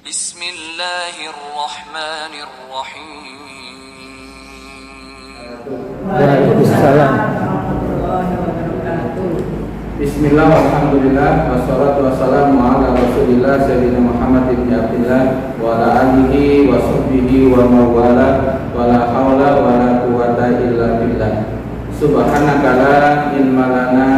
Bismillahirrahmanirrahim. Waalaikumsalam. Bismillah, alhamdulillah, wassalatu wassalamu ala rasulillah sayyidina Muhammad ibn Abdillah wa ala alihi wa sahbihi wa mawala wa la hawla wa la quwata illa billah. Subhanaka la ilma lana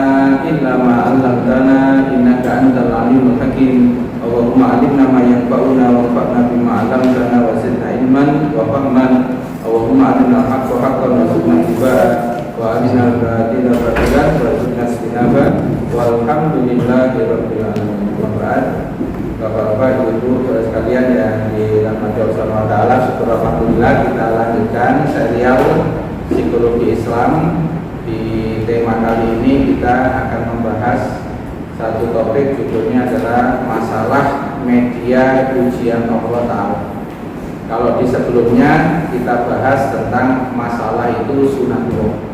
illa ma 'allamtana innaka antal alimul hakim. Allahumma alimna ma yanfa'una wanfa'na bima 'allamtana wa zidna ilman wa fahman. Allahumma arinal haqqa haqqan warzuqna ittiba'ah wa arinal batila batilan warzuqna ijtinabah. Walhamdulillahi rabbil alamin. Bapak-bapak, ibu-ibu, saudara sekalian yang dirahmati Allah Subhanahu wa taala, syukur alhamdulillah kita lanjutkan serial psikologi Islam. Di tema kali ini kita akan membahas satu topik, judulnya adalah masalah media ujian Allah Ta'ala. Kalau di sebelumnya kita bahas tentang masalah itu sunatullah.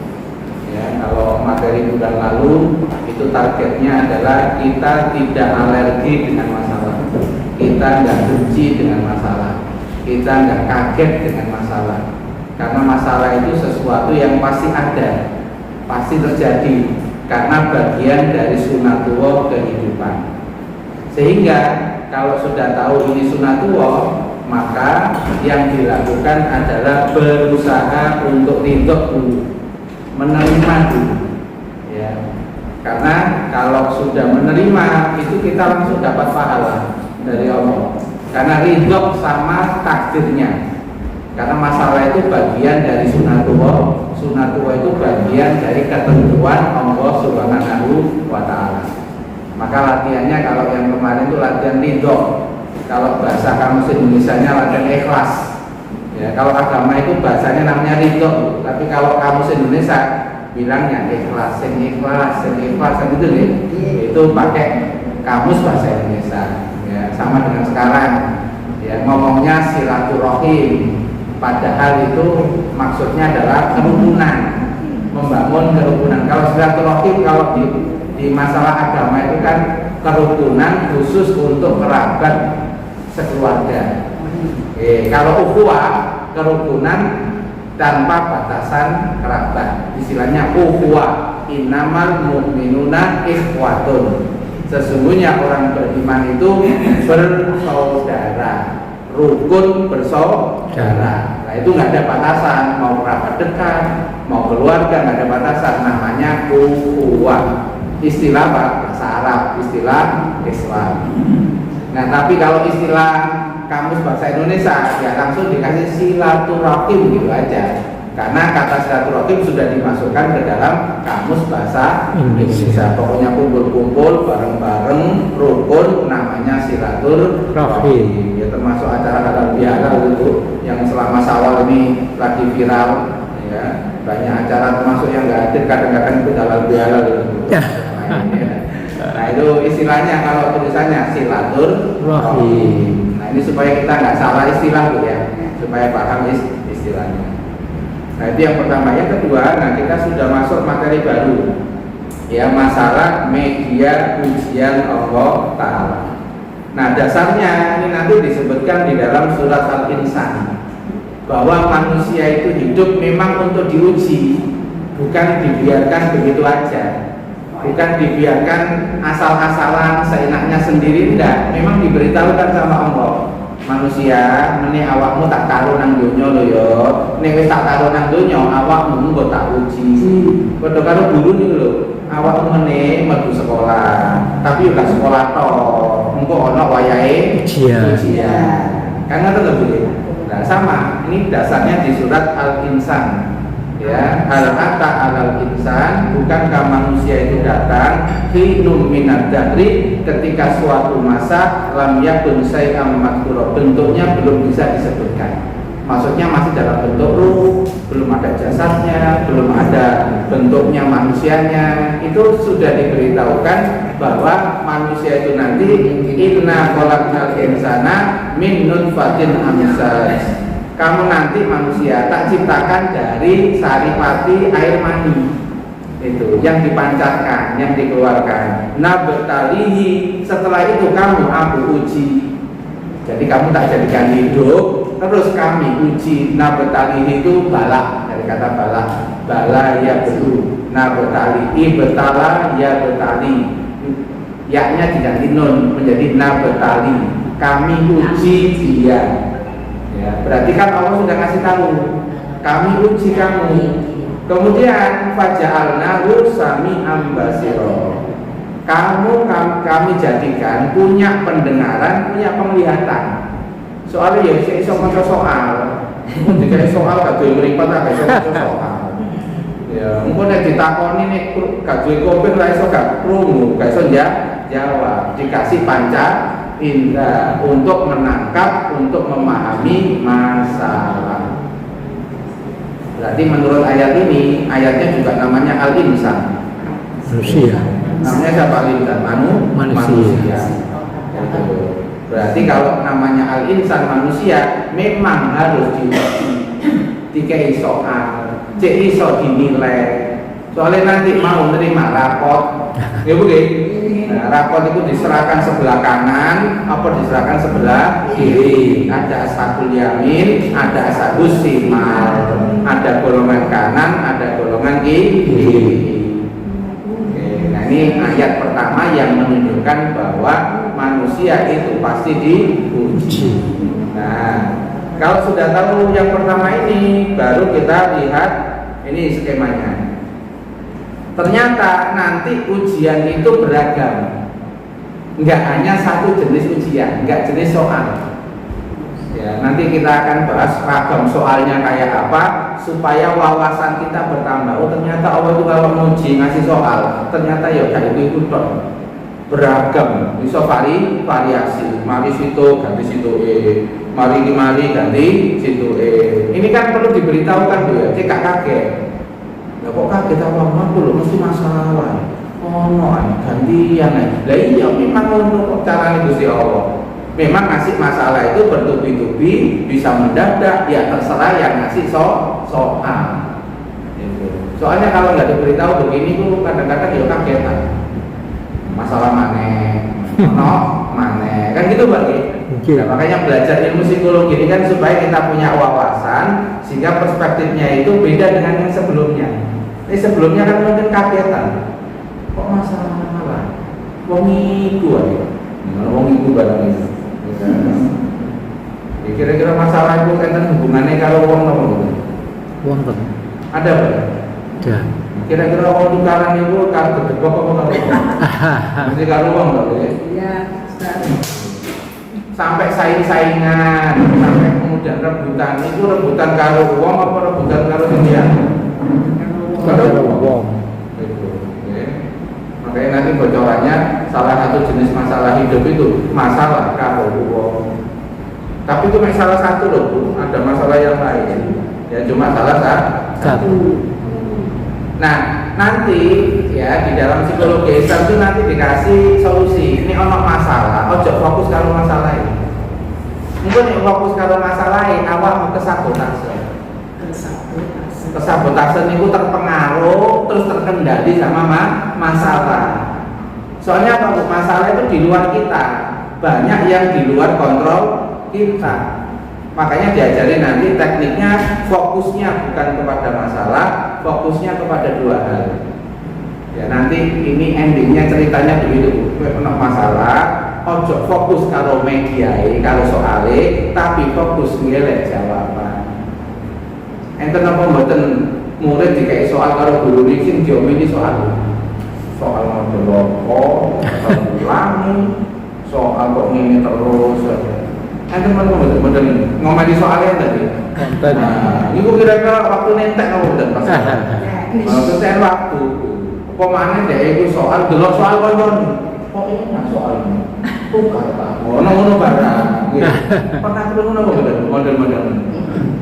Ya, kalau materi bulan lalu itu targetnya adalah kita tidak alergi dengan masalah, kita nggak benci dengan masalah, kita nggak kaget dengan masalah, karena masalah itu sesuatu yang pasti ada, pasti terjadi, karena bagian dari sunatullah kehidupan. Sehingga kalau sudah tahu ini sunatullah, maka yang dilakukan adalah berusaha untuk ridho dulu, menerima dulu, ya. Karena kalau sudah menerima itu kita langsung dapat pahala dari Allah, karena ridho sama takdirnya. Karena masalah itu bagian dari sunatullah, sunatullah itu bagian dari ketentuan Allah Subhanahu wa taala. Maka latihannya kalau yang kemarin itu latihan ridho. Kalau bahasa kamus Indonesianya latihan ikhlas. Ya, kalau agama itu bahasanya namanya ridho, tapi kalau kamus Indonesia bilangnya ikhlas, ikhlas, gitu nih. Itu pakai kamus bahasa Indonesia. Ya, sama dengan sekarang. Ya, ngomongnya silaturahim. Padahal itu maksudnya adalah kerukunan, membangun kerukunan. Kalau silaturahim, kalau di masalah agama itu kan kerukunan khusus untuk kerabat sekeluarga. Kalau ukhuwah, kerukunan tanpa batasan kerabat, istilahnya ukhuwah. Innamal mu'minuna ikhwatun. Sesungguhnya orang beriman itu bersaudara, rukun bersaudara. Nah itu nggak ada batasan, mau kerabat dekat, mau keluarga, nggak ada batasan. Namanya ukhuwah. Istilah bahasa Arab, istilah Islam. Nah tapi kalau istilah kamus bahasa Indonesia ya langsung dikasih silaturahim gitu aja, karena kata silaturahim sudah dimasukkan ke dalam kamus bahasa Indonesia. Pokoknya kumpul-kumpul bareng-bareng rukun namanya silaturahim. Ya termasuk acara halal bihalal itu yang selama Syawal ini lagi viral, ya banyak acara, termasuk yang nggak hadir kadang-kadang itu halal bihalal itu. Nah itu istilahnya, kalau tulisannya silaturahim. Nah ini supaya kita nggak salah istilah tuh ya, supaya paham istilahnya. Nah itu yang pertama. Yang kedua, nah kita sudah masuk materi baru, ya masalah media ujian Allah Ta'ala. Nah dasarnya ini nanti disebutkan di dalam surat Al-Insan, bahwa manusia itu hidup memang untuk diuji, bukan dibiarkan begitu aja. Bukan dibiarkan asal-asalan seenaknya sendiri, tidak. Memang diberitahukan sama Allah, manusia, meni awakmu tak karo nang donya lho ya. Nek wis tak karo nang donya, awakmu engko tak uji. Padha karo guru niku lho, awakmu meni metu sekolah, tapi ora sekolah tok. Engko ana wayahe ujian. Karena itu boleh. Nah, sama. Ini dasarnya di surat Al-Insan. Ya, hal ata alal insan, bukankah manusia itu datang hinum minad dahri, ketika suatu masa lam yakun syai'am madhkura, bentuknya belum bisa disebutkan. Maksudnya masih dalam bentuk ruh, belum ada jasadnya, belum ada bentuknya manusianya. Itu sudah diberitahukan bahwa manusia itu nanti inna khalaqnal insana min nutfatin amsyaj. Kamu nanti manusia tak ciptakan dari saripati air mani, itu yang dipancarkan, yang dikeluarkan. Nabtalihi, setelah itu kamu aku uji. Jadi kamu tak jadikan hidup, terus kami uji. Nabtali itu bala, dari kata bala. Bala ya betul. Nabtali, ibtala ya betali. Yaknya diganti nun menjadi nabtali. Kami uji dia. Ya, berarti kan Allah sudah kasih tahu. Kami uji kamu. Kemudian faja'alnahu sami'an basira. Kami jadikan punya pendengaran, punya penglihatan. Soalnya ya iso maca soal. Jika soal gak duwe mripat gak iso maca soal. Ya, engko nek ditakoni nek gak duwe kuping ra iso gak krungu, gak iso jawab. Dikasih panca indra untuk menangkap, untuk memahami masalah. Berarti menurut ayat ini, ayatnya juga namanya al-insan. Manusia. Namanya siapa al-insan? Manusia. Berarti kalau namanya al-insan manusia, memang harus diuji. Dikai soal, cek iso dinilai. Soalnya nanti mau menerima rapot, ya begitu. Nah, rapot itu diserahkan sebelah kanan, apa diserahkan sebelah kiri. Ada ashabul yamin, ada ashabus shimal, ada golongan kanan, ada golongan kiri. Oke, nah ini ayat pertama yang menunjukkan bahwa manusia itu pasti diuji. Nah, kalau sudah tahu yang pertama ini, baru kita lihat ini skemanya. Ternyata nanti ujian itu beragam, nggak hanya satu jenis ujian, nggak jenis soal. Ya, nanti kita akan bahas ragam soalnya kayak apa, supaya wawasan kita bertambah. Oh ternyata Allah itu kalau menguji ngasih soal, ternyata ya kayak itu toh beragam, bisa variasi. Mari situ ganti situ mari ganti situ Ini kan perlu diberitahukan tuh ya, cek kaget. Ya kok kaget apa dulu mesti masalah. Oh no, gantian. Lah iya memang untuk cara Gusti Allah. Memang ngasih masalah itu bertubi-tubi, bisa mendadak, ya terserah yang ngasih soal. Soalnya kalau nggak diberitahu begini tuh kadang-kadang ya kagetan. Masalah mana, kan gitu bagi. Nah, makanya belajar ilmu psikologi ini kan supaya kita punya wawasan, sehingga perspektifnya itu beda dengan yang sebelumnya. Ini sebelumnya kan mungkin kagetan. Kok masalah? Wong iku aja. Wong iku barang itu. Kira-kira masalah itu kan hubungannya kalau wong nopo? Wonten. Ada Pak? Ada. Kira-kira wong tukaran itu karo gedebok apa karo? Mesti karo wong to ya? Iya, sampai saing-saingan, sampai kemudian rebutan. Itu rebutan karo wong apa rebutan karo dia? Karo wong. Makanya nanti bocorannya salah satu jenis masalah hidup itu masalah karo wong. Tapi itu masalah satu loh Bu, ada masalah yang lain. Ya cuma salah satu. Nah nanti ya di dalam psikologi Islam itu nanti dikasih solusi. Ini ono masalah, ojo fokus kalau masalah ini. Mungkin fokus kalau masalah ini awal kesabotase. Kesabotase itu terpengaruh terus terkendali sama masalah. Soalnya apa Bu? Masalah itu di luar kita, banyak yang di luar kontrol kita. Makanya diajarin nanti tekniknya fokusnya bukan kepada masalah, fokusnya kepada dua hal. Ya nanti ini endingnya ceritanya begitu. Kena masalah, ojo fokus kalau media, kalau soalnya, tapi fokus ngelek jawaban. Enten apa mboten murid dikai soal kalau guru ini sing diomeni soal model apa, soal ulangi, soal kok ngene terus. Enten mboten ngomongin soalnya tadi. Nah, iku kira-kira waktu nentek apa mboten pas. Nah, waktu. Apa maneh dhek iku soal delok soal koncone. Kok enak soal ini? Tukar ta. Ngono barang. Pernah ketemu napa mboten model-model.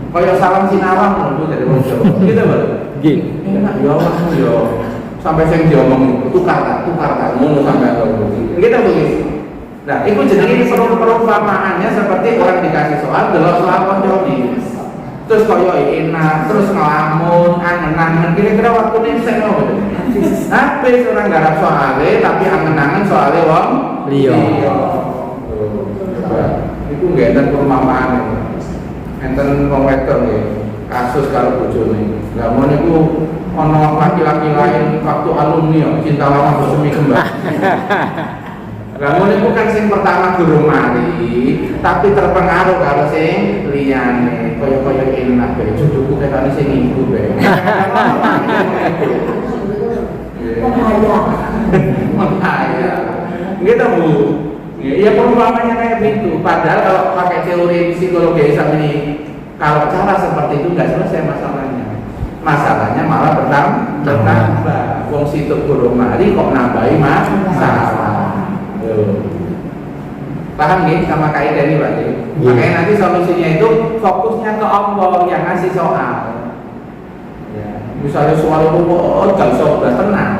Kayak salam sinawang lho dari wong Jawa. Gitu Pak. Nggih. Enak ya awakmu ya. Sampai sing diomong tukar tak ngono sampai gitu begitu. Nah, itu jenenge perumpamaannya seperti orang dikasih soal delok soal koncone. Terus koyo enak, terus ngelamun, angen-angen kira-kira waktune sing ngopo. Habis orang garap soalnya tapi angen-angen soalnya wong liya. Itu Iku nggak enten perumpamaan itu. Enten wong wedok nggih, kasus karo bojone. Lah mon niku ana laki-laki lain waktu alumni ya, cinta lama bersemi kembali. Lah mon niku kan sing pertama guru mari, tapi terpengaruh karo sing liyane. Kaya-kaya enak bae, jodohku ketane sing iku bae. Makanya gitu Bu. Ya perumpamannya kayak gitu. Padahal kalau pakai teori psikologi Islam ini, kalau cara seperti itu nggak selesai masalahnya. Masalahnya malah bertambah. Wong situ guru mari kok nambahi masalah. Paham nggih sama kaidah ini Pak? Makanya nanti solusinya itu fokusnya ke Allah yang ngasih soal. Ya. Misalnya soal itu gak usah tenang.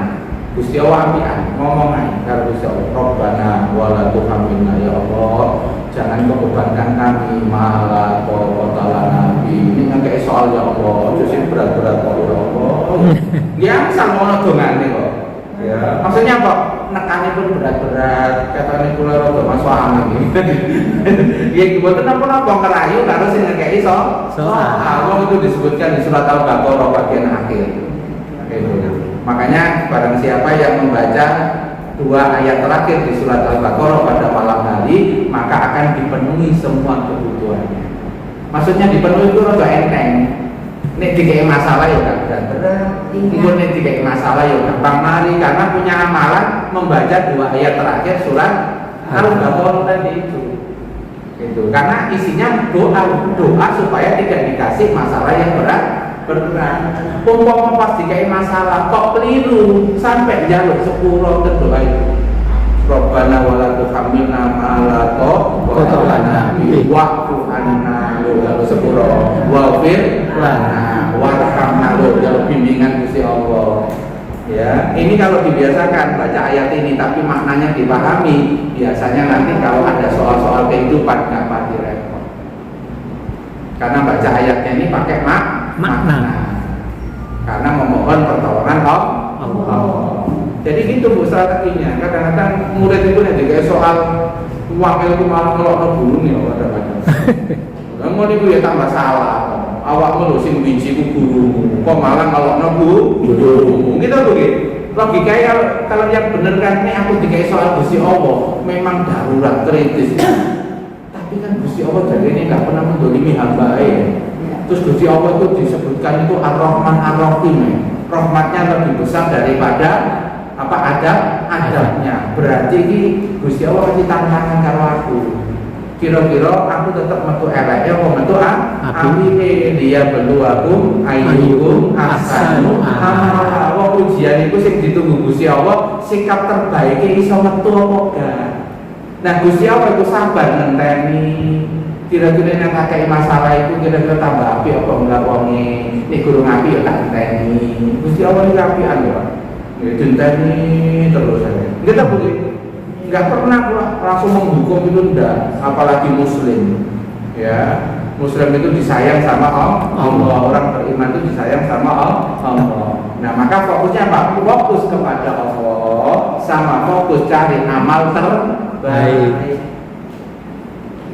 Gusti Allah ampian ngomong aja karo Gusti Allah, Rabbana wala tuhamilna ya Allah, jangan kau bebankan kami malah kau nabi. Ini kan kayak soal ya Allah, jadi berat-berat kok ya Allah. Dia sang ngono dongane kok. Ya, maksudnya kok nekane pun berat-berat, katane kula rada masuk angin iki. Ya mboten napa-napa ngerayu karo sing ngekeki soal. Allah itu disebutkan di surat Al-Baqarah bagian akhir. Gitu. Makanya barang siapa yang membaca 2 ayat terakhir di surat Al-Baqarah pada malam hari, maka akan dipenuhi semua kebutuhannya. Maksudnya dipenuhi itu rada enteng. Nek dikei masalah ya gak berat-berat. Iku nek dikei masalah ya gampang mari karena punya amalan membaca 2 ayat terakhir surat Al-Baqarah tadi itu. Gitu. Karena isinya doa supaya tidak dikasih masalah yang berat. Umpama pas dikai masalah kok keliru sampai jaluk sepuro doa itu. Rabbana wala tuhamilna ma la taqata lana bihi wa'fu anna lalu sepuro wa'fir lana warhamna jaluk bimbingan Gusti Allah. Ya, ini kalau dibiasakan baca ayat ini tapi maknanya dipahami, biasanya nanti kalau ada soal-soal kehidupan nggak pasti repot. Karena baca ayatnya ini pakai makna. Karena memohon pertolongan Allah. Jadi gitu Bu strateginya. Kadang-kadang murid itu nek dikasih soal wakil itu malah ngelokno burung ya kadang-kadang. Lah ngono iku ya tambah salah. Awakmu lho sing biji ku gurumu, kok malah ngelokno burung. Gitu Bu nggih. Logikanya kalau yang bener kan ini aku dikasih soal Gusti Allah, memang darurat kritis. Tapi kan Gusti Allah jadi ini nggak pernah mendolimi hamba ya. Terus Gusti Allah itu disebutkan itu Ar-Rahman Ar-Rahim. Rahmatnya lebih besar daripada adabnya. Berarti ini Gusti Allah kasih tantangan karo aku. Kira-kira aku tetap metu elek apa metu amine dia beluakum ayyukum ahsanu amala. Wong ujian iku sing ditunggu Gusti Allah, sikap terbaik iso metu apa gak. Nah Gusti Allah itu sabar ngenteni. Kira-kira yang kakek masalah itu kira-kira tambah api apa enggak wonge ini guru ngapi ya tak ngenteni. Gusti Allah ini apian ya ngenteni terus aja kita begitu nggak pernah langsung menghukum itu enggak, apalagi muslim ya. Muslim itu disayang sama Allah, orang beriman itu disayang sama Allah. Nah maka fokusnya apa? Fokus kepada Allah sama fokus cari amal terbaik.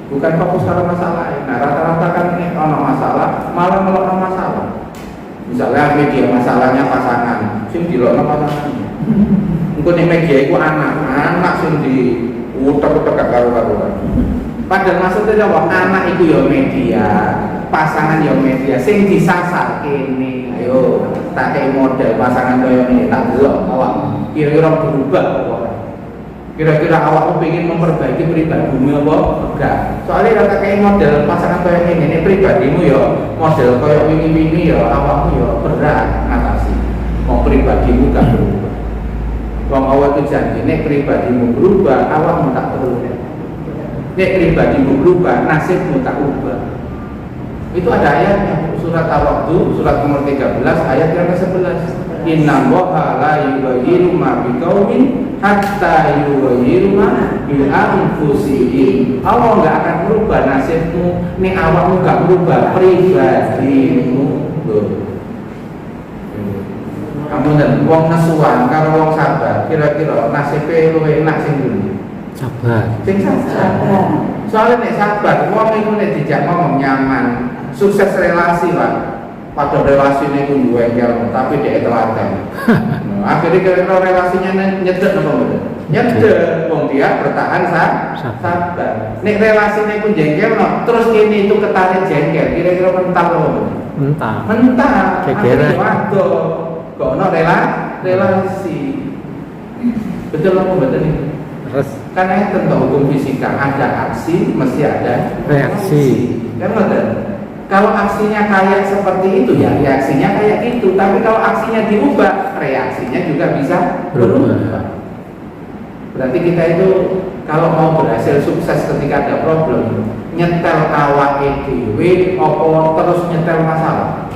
Bukan fokus pada masalah. Nah rata-rata kan ini ono masalah, malah ngelokno masalah. Misalnya media masalahnya pasangan, sing dilokno pasangannya. Engko ning media iku anak sing diutek-utek karo-karuan. Padahal maksudnya apa? Anak itu ya media, pasangan ya media, sing disasar kene. Ayo tak kei model pasangan koyo ngene tak delok awak. Kira-kira berubah apa? Kira-kira awakmu pengen memperbaiki pribadimu apa? Enggak. Soalnya rata kayak model pasangan kayak ini pribadimu ya model kayak wingi-wingi ya awakmu ya berat ngatasi. Mau pribadimu gak berubah. Wong awak itu janji nek pribadimu berubah, awakmu tak perlu. Nek pribadimu berubah, nasibmu tak ubah. Itu ada ayatnya surat Al-Waqtu surat nomor 13 ayat yang ke-11. Inna Allaha la yughayyiru ma biqaumin hatta yughayyiru ma bi anfusihim. Allah enggak akan merubah nasibmu nek awakmu enggak merubah pribadimu. Kamu dan wong nesuan karo wong sabar, kira-kira nasibnya luwih enak sing ndi? Sabar. Sing sabar. Soalnya nek sabar, wong iku nek dijak ngomong nyaman, sukses relasi lah. Pada relasinya itu duengkel, tapi dia telaten. Akhirnya kira-kira relasinya nyedek apa betul? Nyedek, wong dia bertahan sabar. Nek relasinya itu jengkel, terus ini itu ketarik jengkel, kira-kira mental apa betul? Mental. Akhirnya waduh, kok no relasi. Betul apa betul ini? Terus Karena tentu hukum fisika ada aksi, mesti ada reaksi. Kan betul? Kalau aksinya kayak seperti itu ya reaksinya kayak gitu. Tapi kalau aksinya diubah, reaksinya juga bisa berubah. Berarti kita itu kalau mau berhasil sukses ketika ada problem, nyetel awake dhewe apa terus nyetel masalah?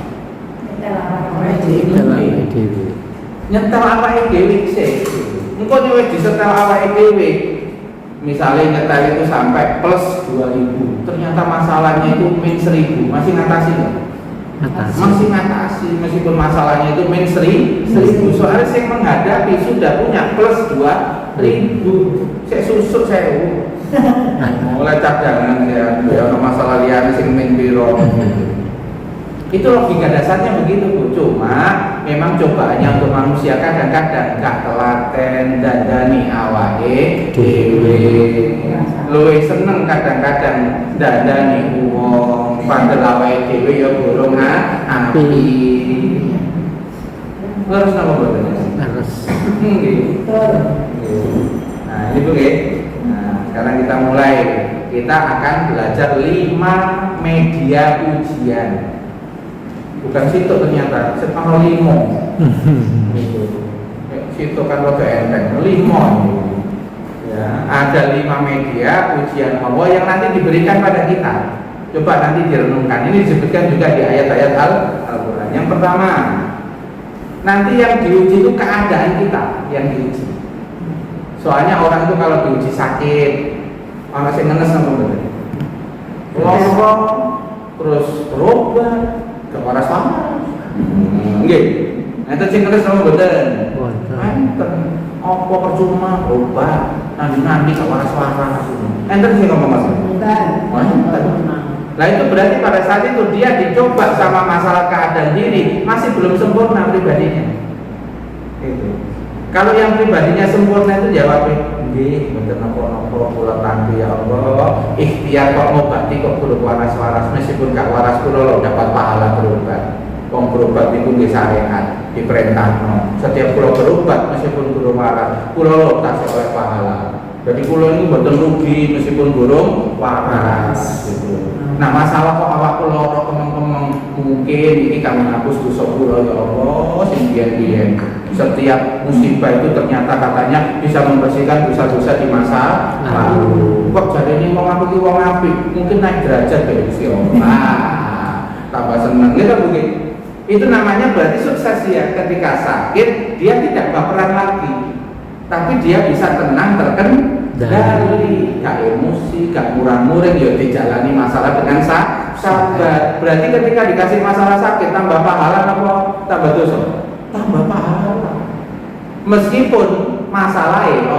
Nyetel awake dhewe sih. Engko nyewe disetel awake dhewe. Misalnya nyetel itu sampai plus 2000, ternyata masalahnya itu min 1000, masih ngatasi nggak? Masih ngatasi, meskipun masalahnya itu min 1000. Soalnya saya menghadapi sudah punya plus 2000, saya susuk saya mulai cadangan ya, masalah liane sing min piro. Itu logika dasarnya begitu Bu. Cuma memang cobaannya untuk manusia kadang-kadang gak telaten dandani awake dhewe. Luwih seneng kadang-kadang dandani wong padahal awake dhewe ya burung api. Terus napa mboten? Terus. Nggih. Nah, ini Bu nggih. Nah, sekarang kita mulai. Kita akan belajar 5 media ujian. Bukan situ ternyata, setengah 5. Situ kan rada enteng, 5. Ya, ada 5 media ujian Allah yang nanti diberikan pada kita. Coba nanti direnungkan. Ini disebutkan juga di ayat-ayat Al-Quran. Yang pertama, nanti yang diuji itu keadaan kita yang diuji. Soalnya orang itu kalau diuji sakit, orang yang ngenes sama bener, lorong, terus berobat. Gak waras panas. Nggih. Enten sing ngenes sama mboten? Enten. Apa percuma berubah nanti gak waras-waras. Enten sing ngomong Mas. Enten. Nah itu berarti pada saat itu dia dicoba sama masalah keadaan diri masih belum sempurna pribadinya. Itu. Kalau yang pribadinya sempurna itu jawabnya nggih, mboten napa-napa kula tantu ya Allah. Ikhtiar kok ngobati kok kudu waras-waras, meskipun gak waras kula lho dapat pahala berobat. Wong berobat itu nggih syariat, diperintahno. Setiap kula berobat meskipun kudu waras, kula lho tasih oleh pahala. Jadi kula ini mboten rugi meskipun burung waras gitu. Nah, masalah kok awak kula ora kemeng-kemeng mungkin ini kami hapus dosa kula ya Allah sing biyen-biyen. Setiap musibah itu ternyata katanya bisa membersihkan dosa-dosa di masa lalu. Kok jadi ini mau ngaku ki wong apik, mungkin naik derajat dari Gusti Allah. Tambah seneng gitu mungkin. Itu namanya berarti sukses ya. Ketika sakit dia tidak baperan lagi, tapi dia bisa tenang terkendali, gak emosi, gak murah-murah, ya dijalani masalah dengan sabar. Berarti ketika dikasih masalah sakit tambah pahala apa tambah dosa? Tambah pahala. Meskipun masalahnya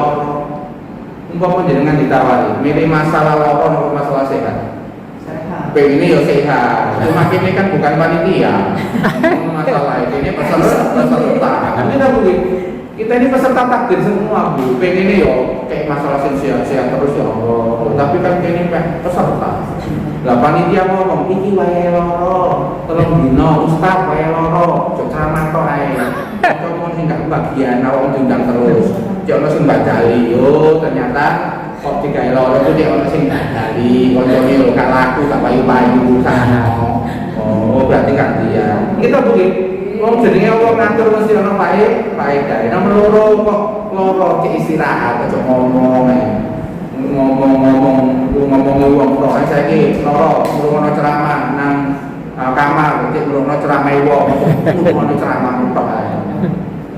umpama jenengan ditawari, milih masalah loro atau masalah sehat? Sehat. Pengennya ya sehat. Cuma ini kan bukan panitia. Masalah ini peserta. Ini kan begini. Kita ini peserta takdir semua Bu. Pengennya ya kayak masalah sehat terus ya Allah. Tapi kan ini peserta. Lah panitia ngomong iki wae loro, tolong dino ustaz wae loro, aja ceramah tok ae. Kok mau sing gak kebagian awak diundang terus. Cek ono sing badali yo ternyata kok digawe loro itu cek ono sing badali, koncone lho gak laku gak payu-payu sana. Oh, berarti kan dia. Kita begini, wong jenenge Allah ngatur mesti ono faedah. Nomor loro kok loro cek istirahat aja ngomong ae. Ngomong wong tok saiki loro ngrungokno ceramah nang kamar iki ngrungokno ceramah wong ngrungokno ceramah tok ae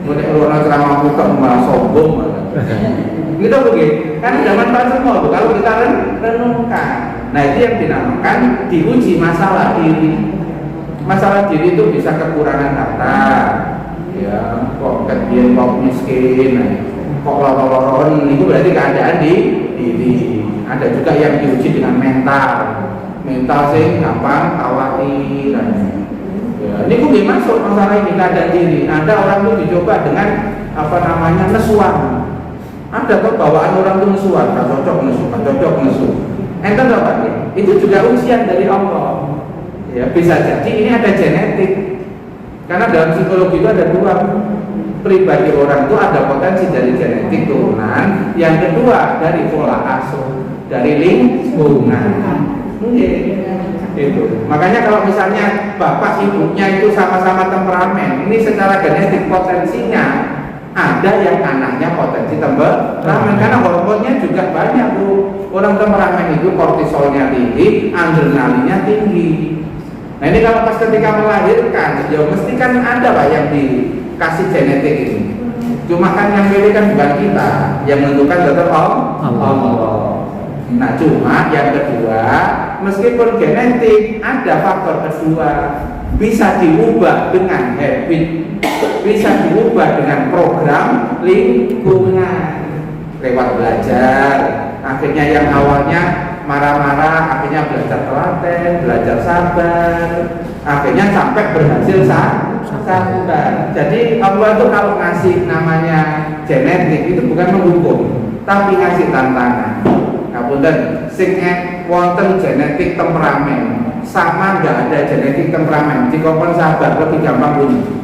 mulai ngrungokno ceramah tok malah sombong malah gitu begini kan ada manfaat semua kalau kita renungkan. Nah itu yang dinamakan diuji masalah diri itu bisa kekurangan harta ya kok miskin kok loro-loron itu berarti keadaan di diri. Ada juga yang diuji dengan mental sih gampang khawatir. Ya, ini kok masuk masalah ini keadaan diri. Ada orang itu dicoba dengan nesuan. Ada kok bawaan orang itu nesuan, gak cocok nesu. Enten apa? Itu juga ujian dari Allah. Ya, bisa jadi ini ada genetik. Karena dalam psikologi itu ada dua pribadi orang itu ada potensi dari genetik turunan, yang kedua dari pola asuh, dari lingkungan. Itu. Makanya kalau misalnya bapak ibunya itu sama-sama temperamen, ini secara genetik potensinya ada yang anaknya potensi temperamen karena hormonnya juga banyak Bu. Orang temperamen itu kortisolnya tinggi, adrenalinnya tinggi. Nah ini kalau pas ketika melahirkan, ya mesti kan ada Pak yang dikasih genetik ini. Cuma kan yang pilih kan bukan kita, yang menentukan tetap Allah. Nah cuma yang kedua, meskipun genetik ada faktor kedua, bisa diubah dengan habit, bisa diubah dengan program lingkungan lewat belajar. Akhirnya yang awalnya marah-marah, akhirnya belajar telaten, belajar sabar, akhirnya sampai berhasil sabar. Jadi Allah itu kalau ngasih namanya genetik itu bukan menghukum, tapi ngasih tantangan. Nah, punten, sing wonten genetik temperamen sama nggak ada genetik temperamen, dikongkon sabar lebih gampang bunyi.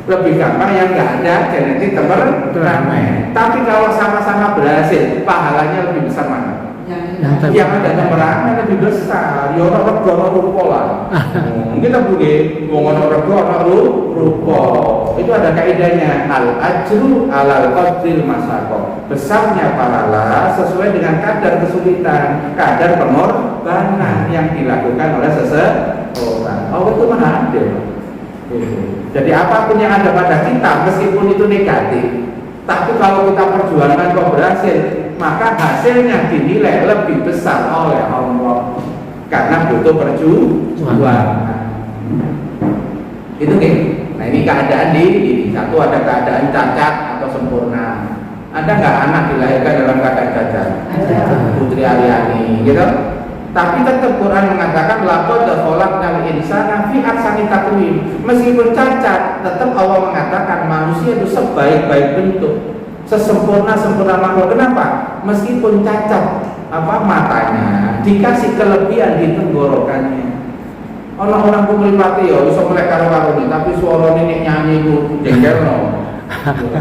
Lebih gampang yang nggak ada genetik temperamen. Tapi kalau sama-sama berhasil, pahalanya lebih besar mana? Yang ada temperamen lebih besar. Ya orang rego orang rupa lah. Kita boleh ngomong rego orang rupa. Itu ada kaidahnya, al ajru alal qadril masaqah. Besarnya pahala sesuai dengan kadar kesulitan, kadar pengorbanan yang dilakukan oleh seseorang. Allah itu maha adil. Jadi apapun yang ada pada kita, meskipun itu negatif, tapi kalau kita perjuangan kok berhasil, maka hasilnya dinilai lebih besar oleh Allah karena butuh perjuangan. Itu nih. Nah ini keadaan di satu ada keadaan cacat atau sempurna. Ada nggak anak dilahirkan dalam keadaan cacat? Putri Aryani, gitu. Tapi tetap Quran mengatakan laqad khalaqnal insana fi ahsani taqwim. Meskipun cacat, tetap Allah mengatakan manusia itu sebaik-baik bentuk, sesempurna makhluk. Kenapa? Meskipun cacat matanya, dikasih kelebihan di tenggorokannya. Orang-orang kumlipati ya iso melek karo-karo tapi suara ini nyanyi ku jengkelno.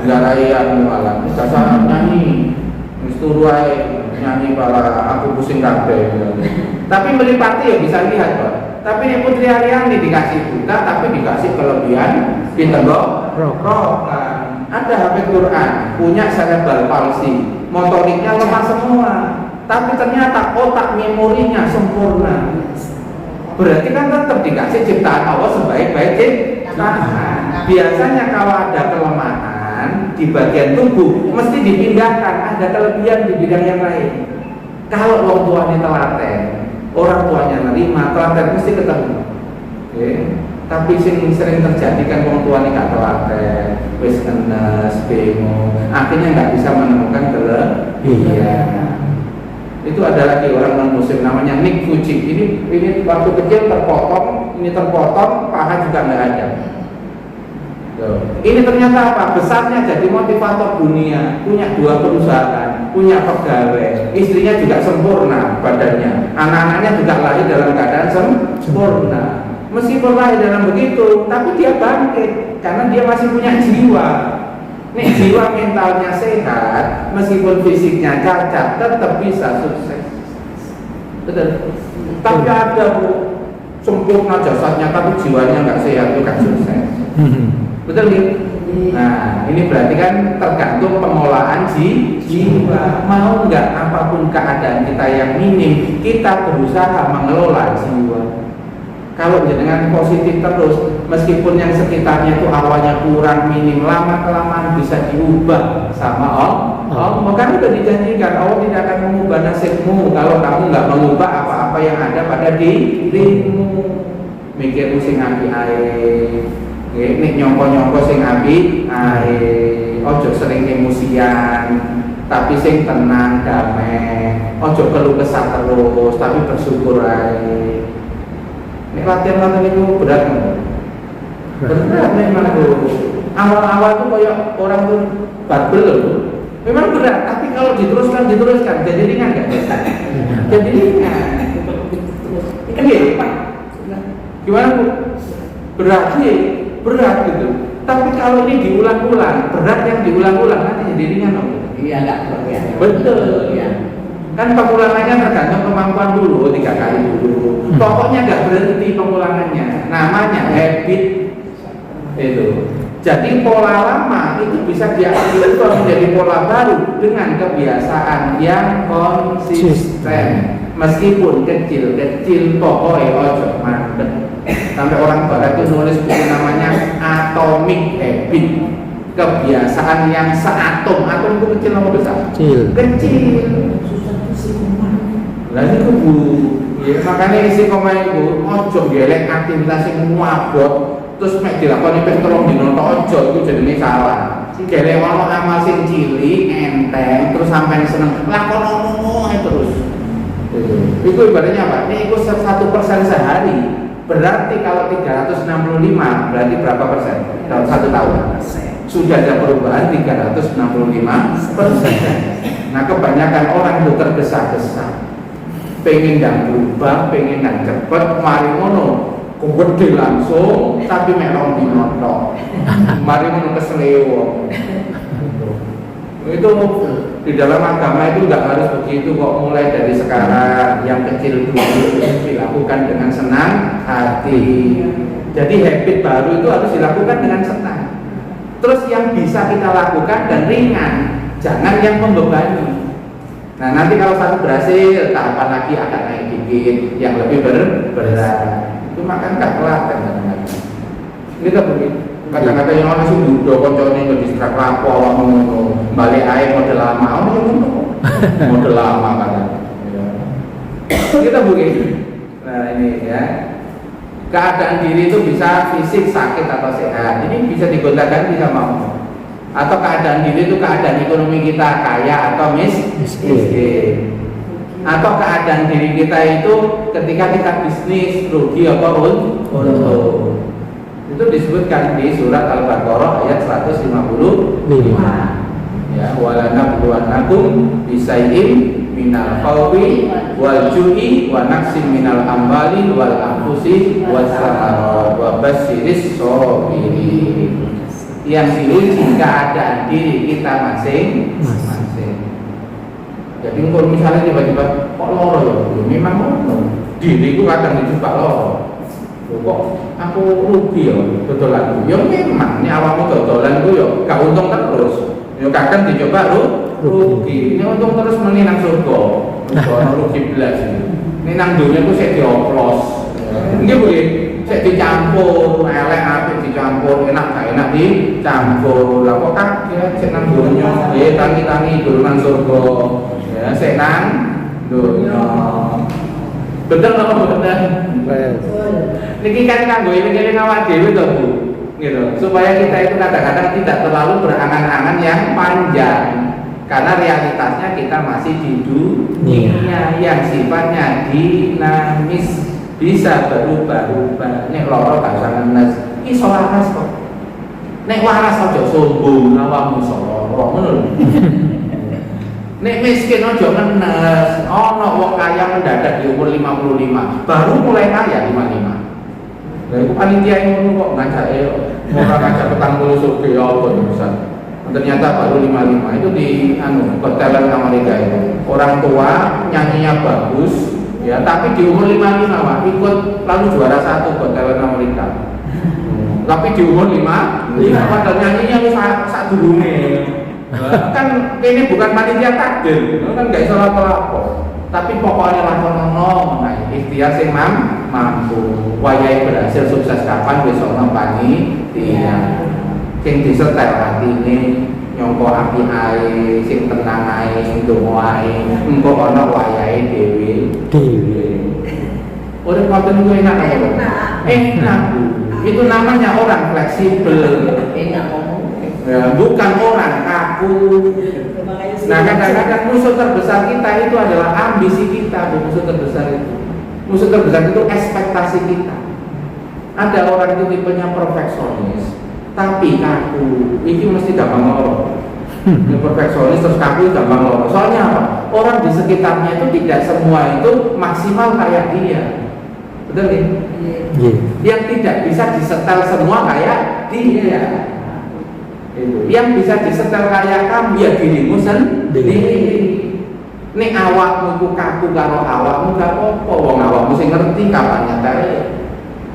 Garaian malah dasar nyanyi. Wis turu ae nyanyi bala aku pusing kabeh. Tapi melipati ya bisa lihat Pak. Tapi yang Putri Aryani dikasih buta tapi dikasih kelebihan di tenggorokan. Ada hafid Quran, punya cerebral palsy, motoriknya lemah semua, tapi ternyata otak memorinya sempurna. Berarti kan tetap dikasih ciptaan Allah sebaik-baik ciptaan. Biasanya kalau ada kelemahan di bagian tubuh, mesti dipindahkan, ada kelebihan di bidang yang lain. Kalau orang tuanya telaten, orang tuanya nerima, telaten mesti ketemu. Tapi sering terjadi kan orang tuanya gak telaten, wis ngenes, bingung, akhirnya nggak bisa menemukan kelebihan. Itu ada lagi orang non muslim namanya Nick Fuji. Ini waktu kecil terpotong, paha juga nggak ada. Ini ternyata apa? Besarnya jadi motivator dunia, punya 2 perusahaan, punya pegawai, istrinya juga sempurna badannya, anak-anaknya juga lahir dalam keadaan sempurna. Meskipun lahir dalam begitu, tapi dia bangkit karena dia masih punya jiwa. Nih jiwa mentalnya sehat, meskipun fisiknya cacat, tetap bisa sukses. Betul. Tapi ada Bu, sempurna jasadnya tapi jiwanya nggak sehat, itu kan sukses. Betul nih. Nah ini berarti kan tergantung pengolahan jiwa. Mau nggak apapun keadaan kita yang minim, kita berusaha mengelola jiwa. Kalau dengan positif terus, meskipun yang sekitarnya itu awalnya kurang, minim, lama-kelamaan bisa diubah sama Allah. Karena sudah dijanjikan Allah tidak akan mengubah nasibmu kalau kamu nggak mengubah apa-apa yang ada pada dirimu. Mikir sing api ae, nek nyongko-nyongko sing api ae. ojo sering emosian, tapi sing tenang, damai. Ojo keluh kesah terus, tapi bersyukur ae. Nek latihan itu berat nggak? Berat memang tuh. Awal-awal tuh kayak orang tuh barbel loh. Memang berat, tapi kalau diteruskan jadi ringan nggak? Jadi ringan. Iya, gimana bu? Berat gitu. Tapi kalau ini diulang-ulang, berat yang diulang-ulang nanti jadi ringan loh. Iya, enggak berarti. Betul. Iya. Kan pengulangannya tergantung kemampuan dulu, 3 kali dulu. Pokoknya nggak berhenti pengulangannya. Namanya habit itu. Jadi pola lama itu bisa diaktifkan menjadi pola baru dengan kebiasaan yang konsisten. Meskipun kecil-kecil, pokoknya ojo mandek. Sampai orang barat itu nulis buku namanya Atomic Habit. Kebiasaan yang seatom. Atom itu kecil atau besar? Kecil. Lah itu bu, ya, makanya isi koma itu ojo gelek aktivitas yang muabot terus mek dilakoni ping 3 dina ojo itu jenenge salah. Gelek ono amal sing cilik enteng terus sampai seneng lakonono terus. Itu ibaratnya apa? Ini ikut 1% sehari. Berarti kalau 365 berarti berapa persen? Dalam 1 tahun. Sudah ada perubahan 365%. Nah kebanyakan orang itu tergesa-gesa, pengen dan berubah, pengen dan cepet, mari mono gede langsung, tapi melong dinotok, mari mono keselewo. Itu di dalam agama itu nggak harus begitu kok, mulai dari sekarang yang kecil dulu dilakukan dengan senang hati. Jadi habit baru itu harus dilakukan dengan senang. Terus yang bisa kita lakukan dan ringan, jangan yang membebani. Nah nanti kalau satu berhasil, tahapan lagi akan naik dikit, yang lebih berat. Itu makan nggak telaten kadang-kadang. Ini tak begitu. Kadang-kadang yang orang sih duduk, konconya nggak distrak lapo, ngomong balik air model lama, model lama kadang. Kita begitu. Nah ini ya. Keadaan diri itu bisa fisik sakit atau sehat. Ini bisa digonta-ganti sama Allah. Atau keadaan diri itu keadaan ekonomi kita kaya atau miskin. Atau keadaan diri kita itu ketika kita bisnis rugi atau untung. Itu disebutkan di surat Al-Baqarah ayat 155. Ya, walana buanakum bisai'in minal khawfi wal ju'i wa naqsim minal ambali wal anfusi was-samarat wa basyiris sabirin. Yang diuji keadaan diri kita masing-masing. Jadi kalau misalnya tiba-tiba kok loro ya, memang loro. Diriku kadang dijebak loro. Kok aku rugi ya dodolan. Ya memang ini awakmu dodolan ku ya gak untung terus. Ya kadang dicoba rugi. Ini untung terus meni nang surga. Ono rugi belas. Ini nang dunya ku sik dioplos. Nggih Bu, sik dicampur, elek apik dicampur, enak gak enak dicampur. Lah kok kaget sik nang dunya, nggih tangi-tangi guru nang surga. Ya sik nang dunya. Betul apa betul? Niki kan kanggo eling-eling awak dhewe to, Bu. Gitu. Supaya kita itu kadang-kadang tidak terlalu berangan-angan yang panjang. Karena realitasnya kita masih di dunia yang sifatnya dinamis, bisa berubah-ubah. Nek loro gak usah ngenes. Iki iso waras kok. Nek waras aja sombong awakmu iso loro, ngono lho. Nek miskin aja ngenes. Ono wong kaya mendadak di umur 55, baru mulai kaya 55. Lah iku panitia ngono kok ngajake ora ngajak petang mulu survei apa bisa. Ternyata baru 55 itu di Got Talent Amerika itu. Orang tua nyanyinya bagus ya, tapi di umur 55 Pak ikut lalu juara 1 Got Talent Amerika. Tapi di umur 55 padahal nyanyinya wis sak durunge. Kan ini bukan panitia takdir, kan enggak iso apa-apa. Tapi pokoknya lakonono mengenai ikhtiar sing mampu. Wayahe berhasil sukses kapan wis ana panitia. Sing disetel atine nyangka api ae, sing tenang ae, ndonga ae, engko ana wayahe dhewe. Urip ngoten kuwi enak apa? Enak. Itu namanya orang fleksibel. Enak ngomong. Ya, bukan orang, kaku. Nah, kadang-kadang musuh terbesar kita itu adalah ambisi kita, musuh terbesar itu. Musuh terbesar itu ekspektasi kita. Ada orang itu tipenya perfeksionis, tapi kaku. Ini mesti gampang loro. Ini perfeksionis terus kaku gampang loro. Soalnya apa? Orang di sekitarnya itu tidak semua itu maksimal kayak dia. Betul nih? Yang tidak bisa disetel semua kayak dia. Itu. Yang bisa disetel kayak kamu ya dirimu sendiri. Nek awakmu ku kaku karo awakmu gak apa-apa, wong awakmu sing ngerti kapan nyetel.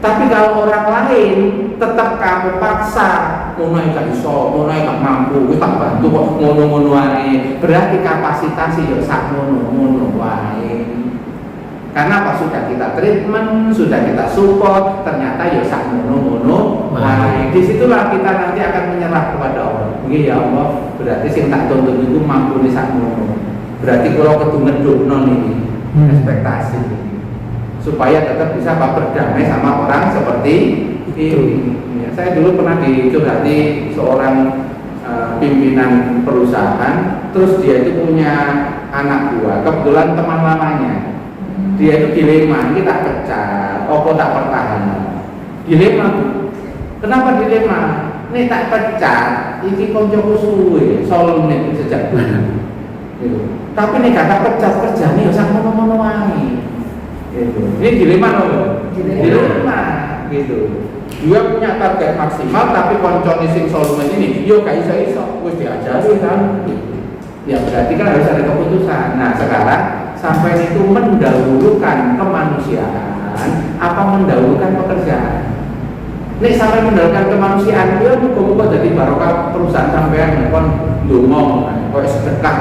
Tapi kalau orang lain tetap kamu paksa, ngono gak iso, ngono gak mampu, wis tak bantu kok ngono-ngono wae. Berarti kapasitas yo sak ngono-ngono wae. Karena apa, sudah kita treatment, sudah kita support, ternyata ya sak ngono-ngono. Nah, disitulah kita nanti akan menyerah kepada Allah. Nggih ya Allah, berarti sing tak tuntut itu mampu nih sak ngono. Berarti kalau ketemu non ini ekspektasi supaya tetap bisa berdamai sama orang seperti ini. Ya, saya dulu pernah dicurhati seorang pimpinan perusahaan, terus dia itu punya anak buah, kebetulan teman lamanya. Dia itu dilema, ini tak pecat, apa tak pertahanan. Dilema bu, kenapa dilema? Ini tak pecat, ini koncoku suwe, solmen sejak dulu. Gitu. Tapi ini kata pecat kerjanya ya sama ngono-ngono wae. Gitu. Ini dilema loh, dilema, gitu. Dia punya target maksimal, tapi koncone sing solmen ini, yo gak iso-iso, wis diajari kan. Ya berarti kan harus ada keputusan. Nah sekarang sampai itu mendahulukan kemanusiaan apa mendahulukan pekerjaan. Nek sampai mendahulukan kemanusiaan, dia muga-muga jadi barokah perusahaan sampean kon ndonga kok sedekah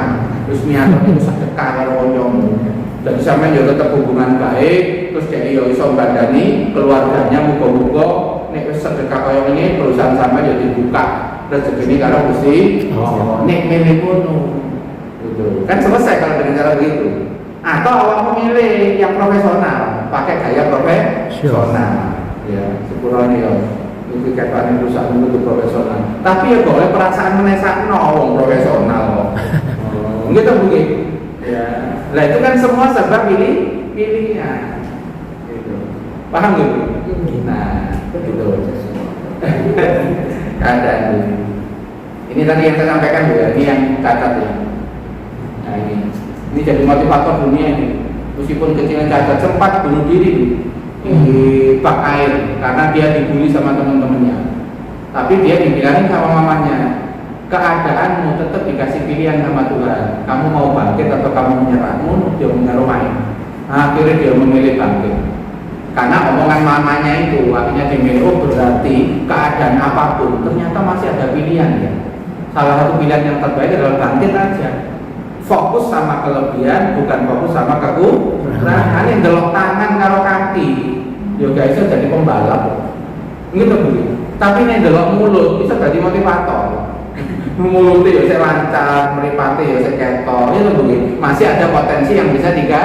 terus niat itu sedekah karo kancamu. Jadi sampean yo tetep hubungan baik, terus dia yo iso mbandani keluarganya muga-muga nek wis sedekah kaya ngene perusahaan sampean yo dibuka rezekine karo Gusti. Nek mele ngono. Gitu. Kan selesai kalau dengan cara begitu. Atau awak memilih yang profesional, pakai gaya profesional. Ya, sepurane ya. Iki ketane perusahaan itu profesional. Tapi ya boleh perasaan menesakno wong profesional. Gitu mungkin. Ya. Lah itu kan semua serba pilihan. Gitu. Paham gitu? Nah, gitu. Keadaan ini. Ini tadi yang saya sampaikan juga, ini yang cacat ya. Nah ini jadi motivator dunia ini. Meskipun kecilnya cacat sempat bunuh diri di bak air karena dia dibully sama teman-temannya. Tapi dia dibilangin sama mamanya, keadaanmu tetap dikasih pilihan sama Tuhan. Kamu mau bangkit atau kamu menyerah? Dia mengaruh main. Nah, akhirnya dia memilih bangkit. Karena omongan mamanya itu akhirnya dia memilih, oh berarti keadaan apapun ternyata masih ada pilihan ya. Salah satu pilihan yang terbaik adalah bangkit aja. Fokus sama kelebihan, bukan fokus sama kekurangan. Ini delok tangan karo kaki, yo guys jadi pembalap. Gitu begitu. Tapi ini delok mulut bisa jadi motivator. Mulut itu saya lancar, meripati ya saya ketok. Itu begitu. Masih ada potensi yang bisa tiga.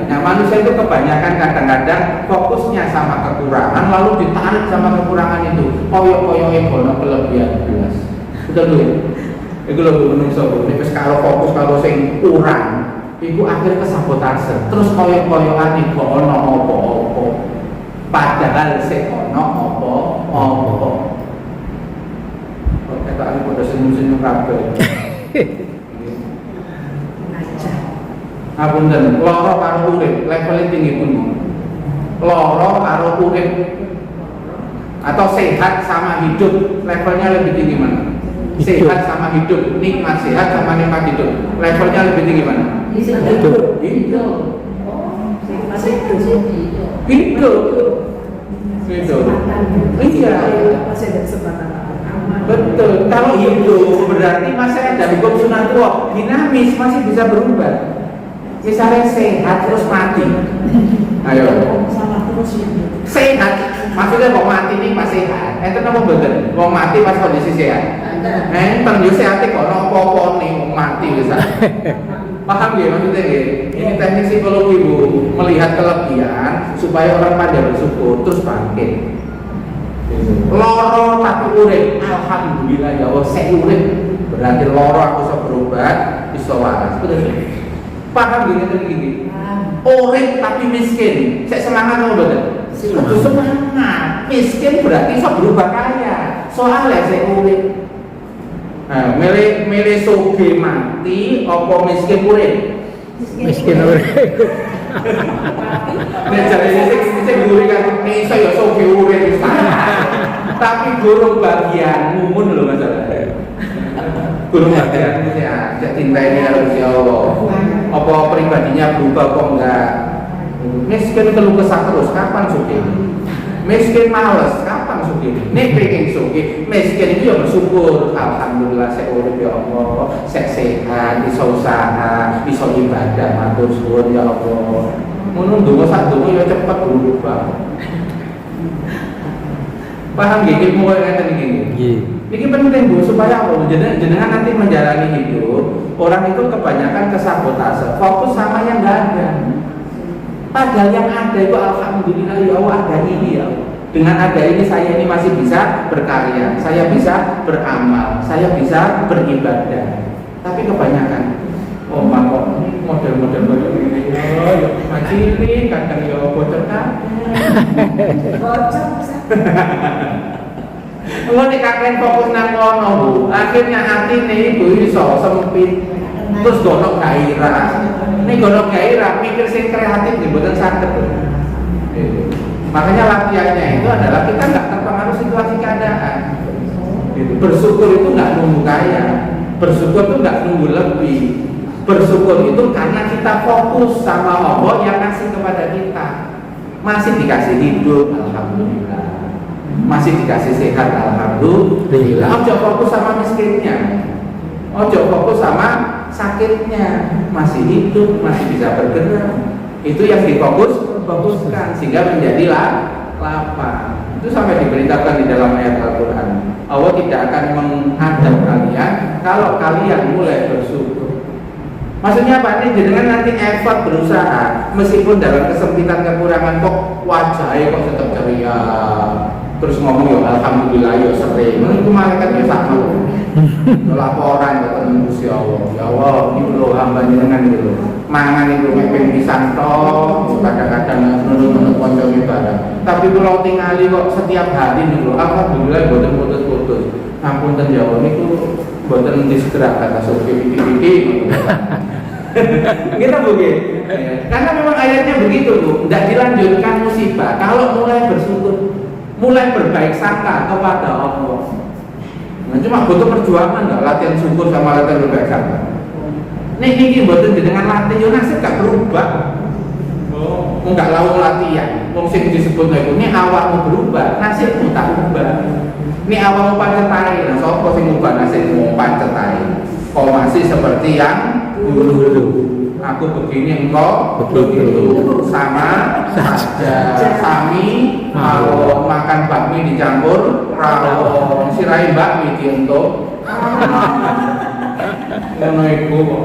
Nah manusia itu kebanyakan kadang-kadang fokusnya sama kekurangan, lalu ditarik sama kekurangan itu. Koyok-koyoknya bono kelebihan jelas. Betul dulu. Iku lho menungso Bu, nek wis karo fokus karo sing kurang, iku akhirnya kesabotase. Terus koyo-koyoan iku ana apa-apa. Padahal sing ana apa-apa. Kok ketake padha senyum-senyum kabeh. Apunten, lara karo urip, levelnya tinggi pun. Lara karo urip atau sehat sama hidup, levelnya lebih tinggi mana? Sehat sama hidup, nikmat sehat sama nikmat hidup, levelnya lebih tinggi mana? Hidup. Iya. Betul. Kalau hidup berarti masih ada hukum sunatullah, dinamis, masih bisa berubah. Misalnya sehat terus mati. Ayo. Sehat, maksudnya mau mati ini masih sehat. Enten apa betul? Mau mati pas kondisi sehat. Enten yo sehat kok ono apa-apa nih mau mati bisa. Paham ya maksudnya ya? Ini teknik psikologi Bu, melihat kelebihan supaya orang pandai bersyukur terus bangkit. Loro tapi urip, alhamdulillah ya Allah saya urip. Berarti loro aku bisa berobat, bisa waras. Betul. Paham gini? Urip tapi miskin. Saya semangat apa betul? Semangat. Miskin berarti bisa berubah kaya. Soalnya saya urip. Nah, milih sugih mati, apa miskin urip? Miskin urip. Nek jare sing guru kan iso ya sugih urip tapi guru bagianmu ngono lho masalah. Guru bagianmu ya, cek tinteni karo Gusti Allah. Apa pribadinya berubah kok enggak? Miskin keluh kesah terus, kapan sugih? Miskin males, kapan sugih? Nek pengen sugih, miskin itu ya bersyukur. Alhamdulillah saya urip ya Allah, saya sehat, bisa usaha, bisa ibadah, matur suwun ya Allah. Ngono ndonga sak ndonga ya cepet berubah. Paham nggih ilmu kaya ngeten iki? Nggih. Ini penting Bu supaya apa? Jenengan nanti menjalani hidup, orang itu kebanyakan kesabotase, fokus sama yang enggak ada. Padahal yang ada itu alhamdulillah ya Allah ada ini ya. Dengan ada ini saya ini masih bisa berkarya, saya bisa beramal, saya bisa beribadah. Tapi kebanyakan kok model-model ini ya macili kadang ya bocor kan. Bocor. Nek kakek fokus nang kono Bu, akhirnya atine ibu iso sempit. Terus gonok gairah. Nek gonok gairah mikir sing kreatif nggih mboten saged. Makanya latihannya itu adalah kita nggak terpengaruh situasi keadaan. Bersyukur itu nggak nunggu kaya, bersyukur itu nggak nunggu lebih. Bersyukur itu karena kita fokus sama Allah yang ngasih kepada kita. Masih dikasih hidup, alhamdulillah. Masih dikasih sehat, alhamdulillah. Ojo fokus sama miskinnya, ojo fokus sama sakitnya. Masih hidup, masih bisa bergerak. Itu yang fokuskan sehingga menjadi lapang. Itu sampai diberitakan di dalam ayat Al-Quran. Allah tidak akan menghadap kalian kalau kalian mulai bersyukur. Maksudnya apa nih? Dengan nanti effort berusaha, meskipun dalam kesempitan kekurangan kok wajahnya kok tetap ceria, terus ngomong ya alhamdulillah ya sering. Itu malaikatnya sama. Laporan ke Gusti Allah. Ya Allah, ini lho hamba jenengan iki lho. Mangan itu mepeng pisan tok, kadang-kadang nunut-nunut kanca ibadah. Tapi kula tingali kok setiap hari niku alhamdulillah boten putus-putus. Ngapunten ya Allah niku boten disegera kata suki iki-iki. Kita begini. Karena memang ayatnya begitu Bu, tidak dilanjutkan musibah. Kalau mulai bersyukur, mulai berbaik sangka kepada Allah. Nah, cuma butuh perjuangan nggak latihan syukur sama latihan berbaik sangka. Niki buatan dengan latihan yo nasib gak berubah. Oh, enggak lawan latihan. Wong sing disebut itu ini awakmu berubah, nasibmu tak berubah. Ini awakmu pancet ae. Nah, sapa sing ngubah nasibmu pancet ae. Kau masih seperti yang dulu. Aku begini, engkau begitu, sama saja. Sami kalau makan bakmi dicampur, kalau sirai bakmi dientuk. Ngono iku kok.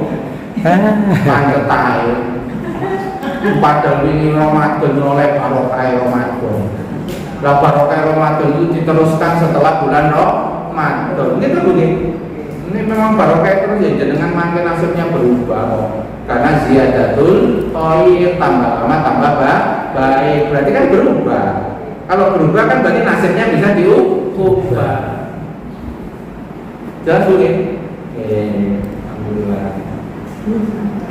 Pancet ae. Padahal ini Ramadan oleh barokah Ramadan. Lah barokah Ramadan itu diteruskan setelah bulan Ramadan. Gitu begini. Ini memang barokah terus ya, dengan makin nasibnya berubah. Karena ziyadatul khair, tambah lama tambah baik. Berarti kan berubah. Kalau berubah kan berarti nasibnya bisa diubah. Jelas Bu? Alhamdulillah.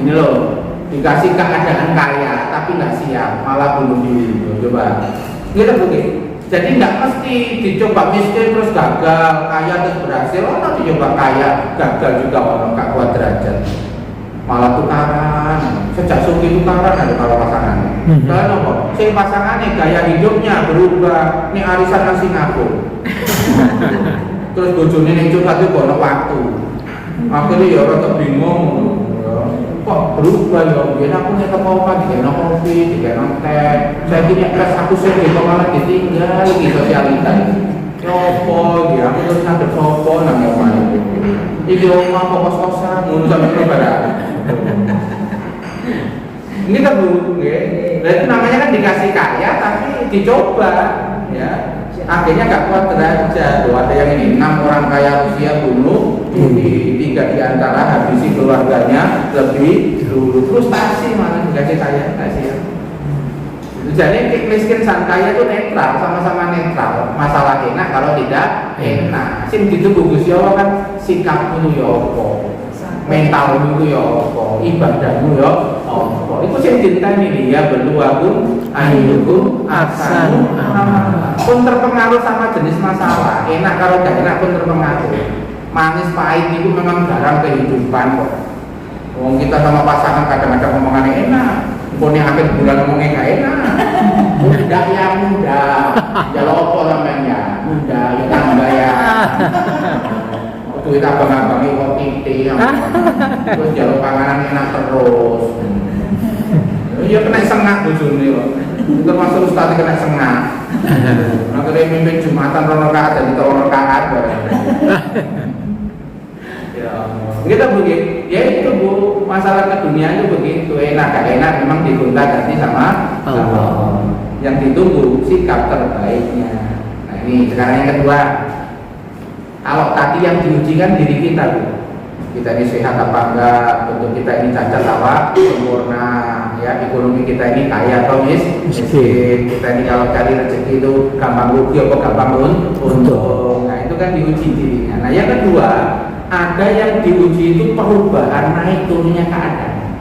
Ini loh, dikasih keadaan kaya tapi nggak siap, malah bunuh diri. Coba. Gitu Bu? Jadi nggak mesti dicoba miskin terus gagal, kaya terus berhasil. Orang dicoba kaya, gagal juga orang gak kuat derajat. Malah tukaran, sejak suki tukaran ada kalau pasangannya. Soalnya apa? Si pasangannya gaya hidupnya berubah. Ini arisan nang Singapura. Terus bojone ning curhat itu kono waktu. Akhirnya ya orang bingung. Kok berubah ya? Biar aku nek apa-apa dikena kopi, dikena teh. Saya kira kelas aku sering kok malah ditinggal di sosialita. Yopo, ya aku terus ngadep sopo nang omah iki. Iki omah kok kos-kosan ngono sampe lebaran. Ini kan Bu, nggih. Berarti namanya kan dikasih kaya tapi dicoba, ya. akhirnya nggak kuat derajat. Ada yang ini 6 orang kaya Rusia bunuh, ini 3 di antara habisi keluarganya lebih dulu. Frustasi malah dikasih kaya, kasihan. Jadi miskin san kaya itu netral, sama-sama netral. Masalah enak kalau tidak enak. Sing dituku Gusti Allah kan sikapmu yo apa, mentalmu yo apa, ibadahmu yo apa. Iku sing ditenteni ya beluakum ayyukum ahsanu amala. Pun terpengaruh sama jenis masalah. Enak kalau gak enak pun terpengaruh. Manis pahit itu memang barang kehidupan kok. Wong kita sama pasangan kadang-kadang ngomongannya enak. Pokoknya hampir bulan ngomongnya gak enak. Muda ya muda, ya lopo namanya muda, ya tambah ya. Duit abang-abang ini kok titik, terus jalur panganan enak terus. Ya kena sengak bujuni loh. Termasuk ustadz kena sengak. Nah kalau mimpin Jumatan ronokaat jadi ronokaat. Kita begitu, ya itu Bu, masalah ke dunia itu begitu, enak gak enak memang digonta ganti sama Allah. Yang ditunggu sikap terbaiknya. Nah ini sekarang yang kedua, kalau tadi yang diuji kan diri kita Bu, kita ini sehat apa enggak, bentuk kita ini cacat apa sempurna, ya ekonomi kita ini kaya atau miskin, kita ini kalau cari rezeki itu gampang rugi apa gampang untung. Nah itu kan diuji dirinya. Nah yang kedua, ada yang diuji itu perubahan naik turunnya keadaan.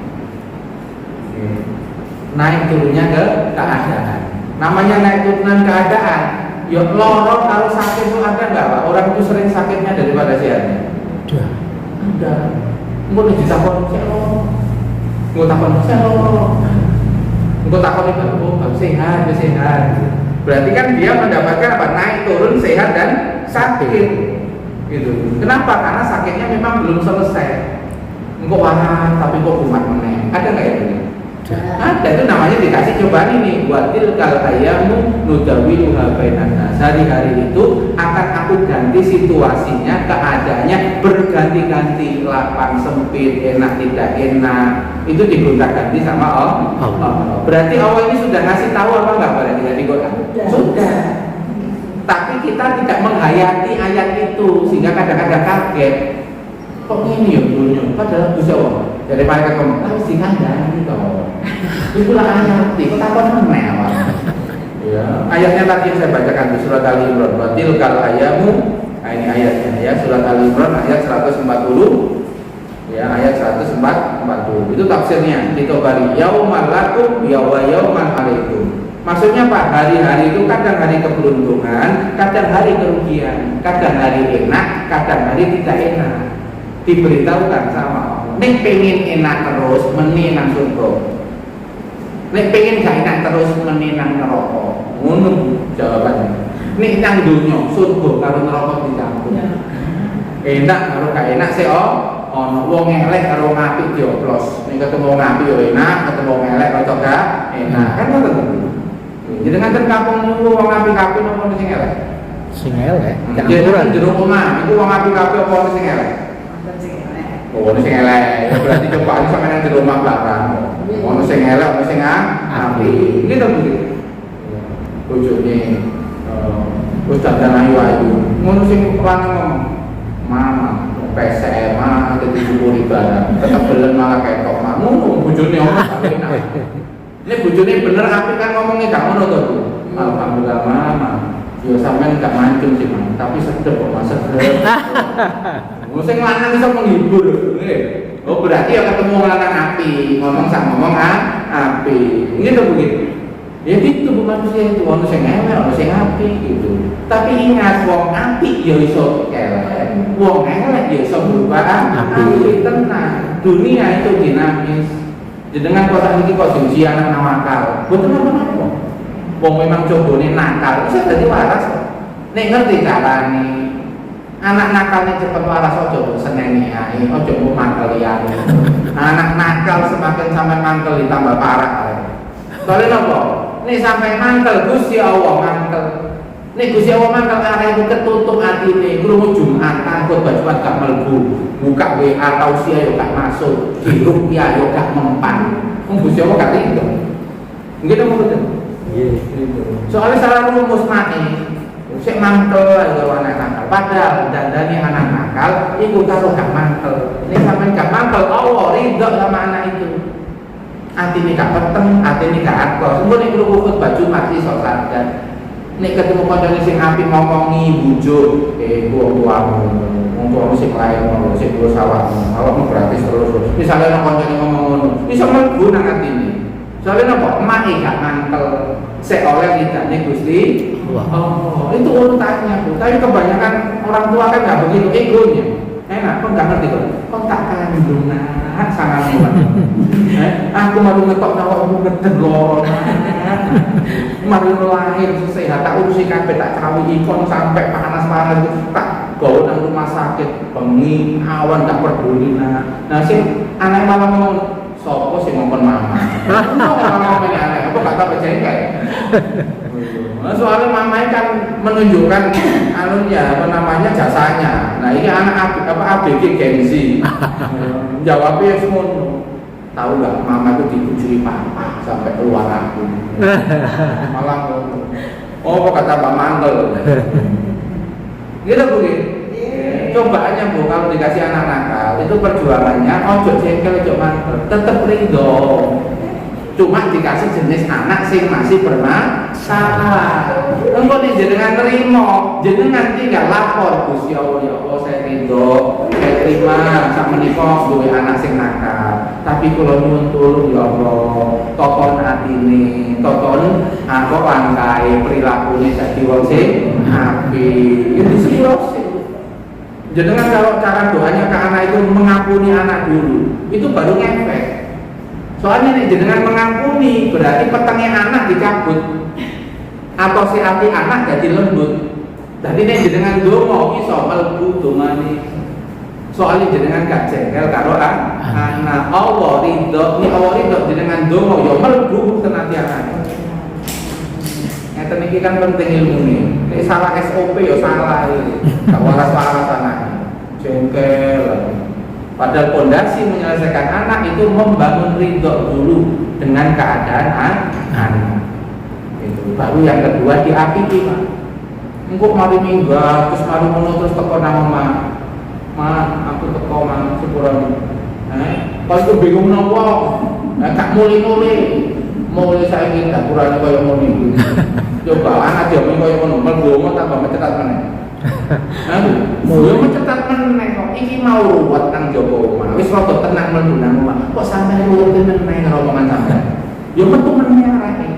Naik turunnya ke keadaan. Namanya naik turunan keadaan. Ya lorong kalau sakit itu ada nggak Pak? Orang itu sering sakitnya daripada sehatnya. Ada. Enggak ditakon selo. Enggak takon selo. Enggak takon itu sehat. Berarti kan dia mendapatkan apa? Naik turun sehat dan sakit. Gitu. Kenapa? Karena sakitnya memang belum selesai. Engkau wah, tapi kok kumat meneh. Ada nggak itu? Ada. Itu namanya dikasih cobaan ini. Watil kal ayamu nudawiluha bainan nas. Hari-hari itu akan aku ganti situasinya, keadaannya berganti-ganti, lapang sempit, enak tidak enak. Itu digonta-ganti sama Allah. Berarti Allah ini sudah ngasih tahu apa enggak berarti jadi kota? Sudah. Tapi kita tidak menghayati ayat itu sehingga kadang-kadang kaget. Kok ini ya dunia? Padahal bisa Allah. Dari mereka ngomong, tapi sih ada ini toh. Itulah ayat. Kok takon meneh awak. Ya, ayatnya tadi yang saya bacakan di surat Al-Imran. Watil kal ayamu. Nah, ini ayatnya ya, surat Al-Imran ayat 140. Ya, ayat 140. Itu tafsirnya. Ditobari yaumal lakum wa yaumal alaikum. Maksudnya Pak, hari-hari itu kadang hari keberuntungan, kadang hari kerugian, kadang hari enak, kadang hari tidak enak. Diberitahukan sama Allah. Nek pengen enak terus, meni nang surga. Nek pengen gak enak terus, meni nang neraka. Ngono jawabannya. Nek nang dunya surga karo neraka dicampur. Enak karo gak enak sih ono wong elek karo apik dioplos. Nek ketemu wong apik yo enak, ketemu wong elek kok gak enak. Kan ngono. Jadi nganten kampung niku wong apik-apik napa sing elek? Sing elek. Campuran jero omah, iku wong apik-apik apa sing elek? Oh, sing elek. Berarti coba sampe nang jero omah belakang. Ono sing elek, ono sing apik. Iki to Bu. Bojone wis dandan ayu-ayu. Ngono sing lanang ngomong, "Mama, PSMA ada 70 ibadah." Tetep belen malah ketok. Ngono bojone ono sampe enak. Ini bojone bener apik kan ngomongnya gak ngono to, Bu. Alhamdulillah Mama. Yo sampean gak mancung sih, Mang, tapi sedep kok Mas sedep. Wong sing lanang iso menghibur. Oh, berarti ya ketemu lanang apik, ngomong sak ngomong apik. Ini to begitu. Ya gitu Bu manusia itu, ono sing elek, ono sing apik gitu. Tapi ingat wong apik ya iso elek, wong elek ya iso berubah apik tenan. Dunia itu dinamis. Jenengan kota ini kok jengsi anak nakal, betul apa-apa. Wong memang cobone nakal, bisa jadi waras. Nek ngerti carane, anak nakal ini cepet waras ojo seneni ae, ojo mau mangkel liane. Anak nakal semakin sampai mangkel ditambah parah. Soalnya apa? Nek sampai mangkel Gusti Allah mangkel. Nek Gusti Allah mangkel arek itu ketutup atine, krungu Jumat takut baju gak mlebu. Buka WA tausiah yo gak masuk, hidup ya yo gak mempan. Gusti Allah gak ridho. Nggih to mboten? Nggih, ridho. Soalnya salah rumus mati. Sik mantel karo anak nakal. Padahal dandane anak nakal iku karo gak mantel. Nek sampean gak mantel, Allah ridho sama anak itu. Atine gak peteng, atine gak atos. Engko nek krungu khotbah Jumat iso sadar. Nek ketemu kancane sing apik ngomongi bujuk, wong tuamu sing lain sing dulu sawahmu, awakmu gratis terus. Misalnya nek kancane ngomong ngono, iso mlebu nang atine. Soalnya napa? Emak gak mantel. Sek oleh lidahnya Gusti. Oh, itu urutannya Bu. Tapi kebanyakan orang tua kan nggak begitu egonya. Enak, kok nggak ngerti kok. Kok tak kandungan sangat muat. Aku malu ngetok nawakmu ngedeg loro. Malu lahir sehat, tak urusi kabeh, tak cawi ikon sampai panas-panas tak gawe nang rumah sakit, bengi, awan tak peduli. Nah, sing anak malah ngomong sopo sing ngomong mama. Ngomong ini aneh, apa gak tau jengkel. Nah, soalnya mamanya kan menunjukkan anunya, apa namanya jasanya. Nah, ini anak ABG gengsi. Jawabnya semua tahu nggak, mama itu dibujui papa sampai keluar aku. Malah ngomong, oh apa kata Pak Mantel. Gitu Bu. Coba aja Bu, kalau dikasih anak nakal itu perjuangannya ojo jengkel, ojo mantel, tetep ridho. Cuma dikasih jenis anak sing masih bermasalah. Engko nek jenengan terima, jenengan tinggal lapor Gusti Allah, ya Allah saya ridho, saya terima sak menika duwe anak sing nakal. Tapi kula nyuwun tulung ya Allah, tokon atine, tokon aku angkae prilakune dadi wong sing apik. Itu sepuro sih. Jenengan kalau cara doanya ke anak itu mengampuni anak dulu, itu baru ngefek. Soalnya nih jenengan mengampuni berarti petengnya anak dicabut atau si hati anak jadi lembut. Jadi nih jenengan dongo iso mlebu dongane. Soalnya jenengan gak jengkel karo anak. Allah ridho, ni Allah ridho jenengan dongo yo mlebu tenan anak. Ngeten iki kan penting ilmune. Nek salah SOP yo salah iki. Gak waras-waras anak. Jengkel. Padahal pondasi menyelesaikan anak itu membangun ridho dulu dengan keadaan anak. Itu baru yang kedua diapiki Pak. Engkau mari minggat, terus mari ngono terus teko nang omah. Ma, aku teko mang sepurane. Pas aku bingung nopo. Gak muli-muli. Mulai saiki dapurane koyo ngono iki. Coba anak jamin koyo ngono, mlebu tambah mencetat meneh. Yo mencetat meneh kok iki mau ruwet nang jaba omah. Wis rada tenang mlebu nang omah. Kok sampeyan ruwet meneh karo omongan sampeyan. Yo metu meneh areke.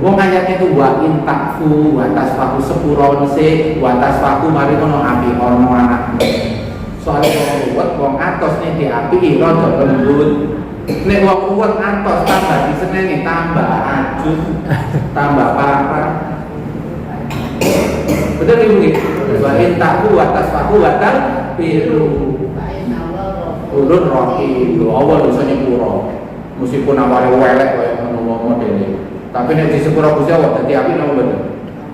Wong ayat itu wa in takfu wa tasfahu sepuron se wa tasfahu mari ono api ono anak. Soale wong ruwet wong atos nek diapi rada lembut. Nek wong ruwet atos tambah diseneni tambah ajus tambah parah. Betul ibu nih, wa intaku atas faku watal biru ulun rohi awal dosanya puro meskipun awalnya welek kayak model tapi nek di sepuro Gusti Allah dadi api nama bener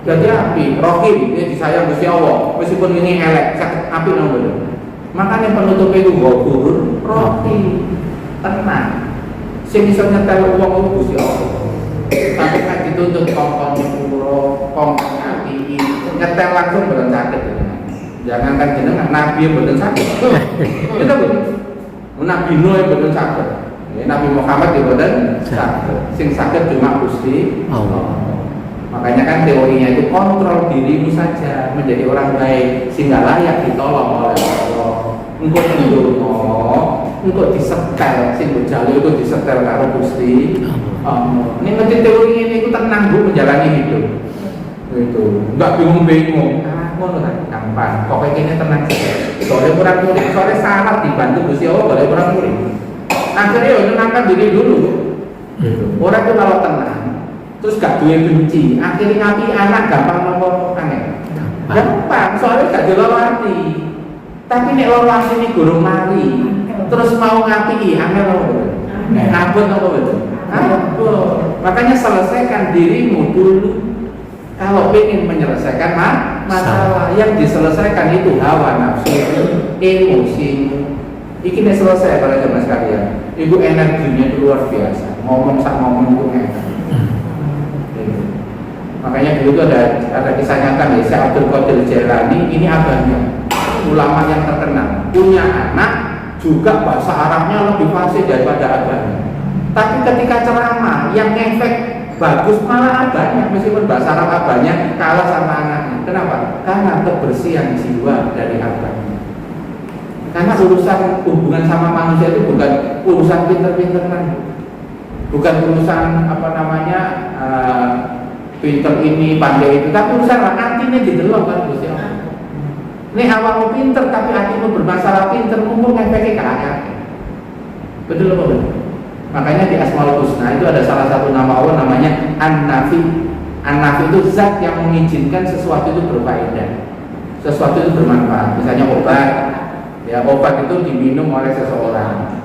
dadi api rohi ini disayang Gusti Allah meskipun ini elek api nama bener makanya penutup itu gofur rohi tenang sing iso nyetel uang Gusti Allah tapi kan dituntut kongkong puro kongkong api nyetel langsung betul sakit. Jangan kan jenengan Nabi betul sakit. Kita betul. Nabi Nuh betul sakit. Nabi Muhammad betul sakit. Sing sakit cuma Gusti Allah. Makanya kan teorinya itu kontrol dirimu saja menjadi orang baik sehingga layak ditolong oleh Allah. Engkau tundukno, engkau disetel, sing berjalan itu disetel karo Gusti Allah. Ini ngerti teori ini itu tenang Bu menjalani hidup. Itu enggak bingung-bingung ngono kan gampang pokoknya kene tenang soalnya kurang murid soalnya salah dibantu Gusti Allah boleh kurang murid akhirnya ya nenangkan diri dulu orang itu kalau tenang terus gak duwe benci akhirnya ngapi anak gampang nopo aneh gampang soalnya gak dilawati tapi nek lawati ini gurung mari terus mau ngapi angel nopo abot nopo betul makanya selesaikan dirimu dulu. Kalau ingin menyelesaikan masalah yang diselesaikan itu hawa nafsu, emosimu. Ini selesai pada zaman sekalian. Ibu energinya itu luar biasa. Ngomong sak ngomong itu enak. Makanya dulu itu ada kisah nyata nih, Syekh Abdul Qadir Jailani, ini abahnya, ulama yang terkenal, punya anak juga bahasa Arabnya lebih fasih daripada abahnya. Tapi ketika ceramah yang ngefek bagus malah abahnya, meskipun bahasa Arab abahnya kalah sama anaknya. Kenapa? Karena kebersihan jiwa dari abahnya. Karena urusan hubungan sama manusia itu bukan urusan pinter-pinteran, bukan urusan pinter ini pandai itu, tapi urusan hatinya didelok kan Gusti Allah. Ini awalmu pinter tapi hatimu bermasalah, pinter mumpung ngefeknya ke akhirat. Betul apa betul? Makanya di Asmaul Husna itu ada salah satu nama Allah namanya An-Nafi. An-Nafi itu zat yang mengizinkan sesuatu itu berfaedah, sesuatu itu bermanfaat. Misalnya obat, ya obat itu diminum oleh seseorang.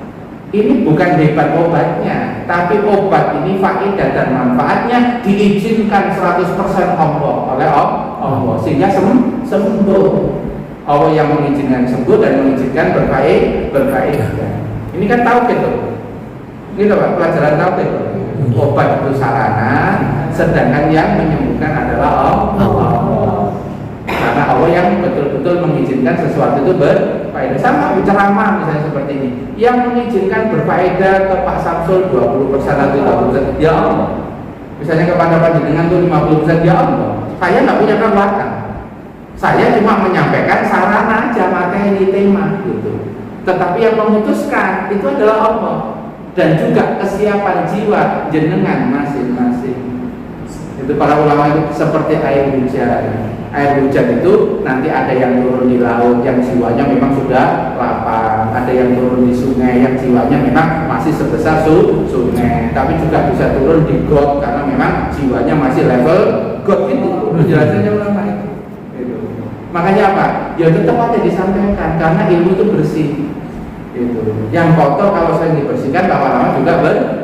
Ini bukan hebat obatnya, tapi obat ini faedah dan manfaatnya diizinkan 100% Allah oleh Allah sehingga sembuh. Allah yang mengizinkan sembuh dan mengizinkan berfaedah. Ini kan tauhid itu. Ini Pak, pelajaran tauhid. Obat itu sarana, sedangkan yang menyembuhkan adalah Allah. Karena Allah yang betul-betul mengizinkan sesuatu itu berfaedah. Sama ceramah misalnya seperti ini, yang mengizinkan berfaedah ke Pak Samsul 20% atau 30%, ya Allah. Misalnya kepada panjenengan itu 50%, ya Allah. Saya nggak punya kekuatan. Saya cuma menyampaikan sarana aja, materi tema gitu. Tetapi yang memutuskan itu adalah Allah. Dan juga kesiapan jiwa jenengan masing-masing. Itu para ulama itu seperti air hujan. Air hujan itu nanti ada yang turun di laut yang jiwanya memang sudah lapang, ada yang turun di sungai yang jiwanya memang masih sebesar sungai, tapi juga bisa turun di got karena memang jiwanya masih level got. Itu penjelasannya ulama itu. Makanya apa? Ya tetap aja disampaikan karena ilmu itu bersih. Itu. Yang kotor kalau saya dibersihkan lama-lama juga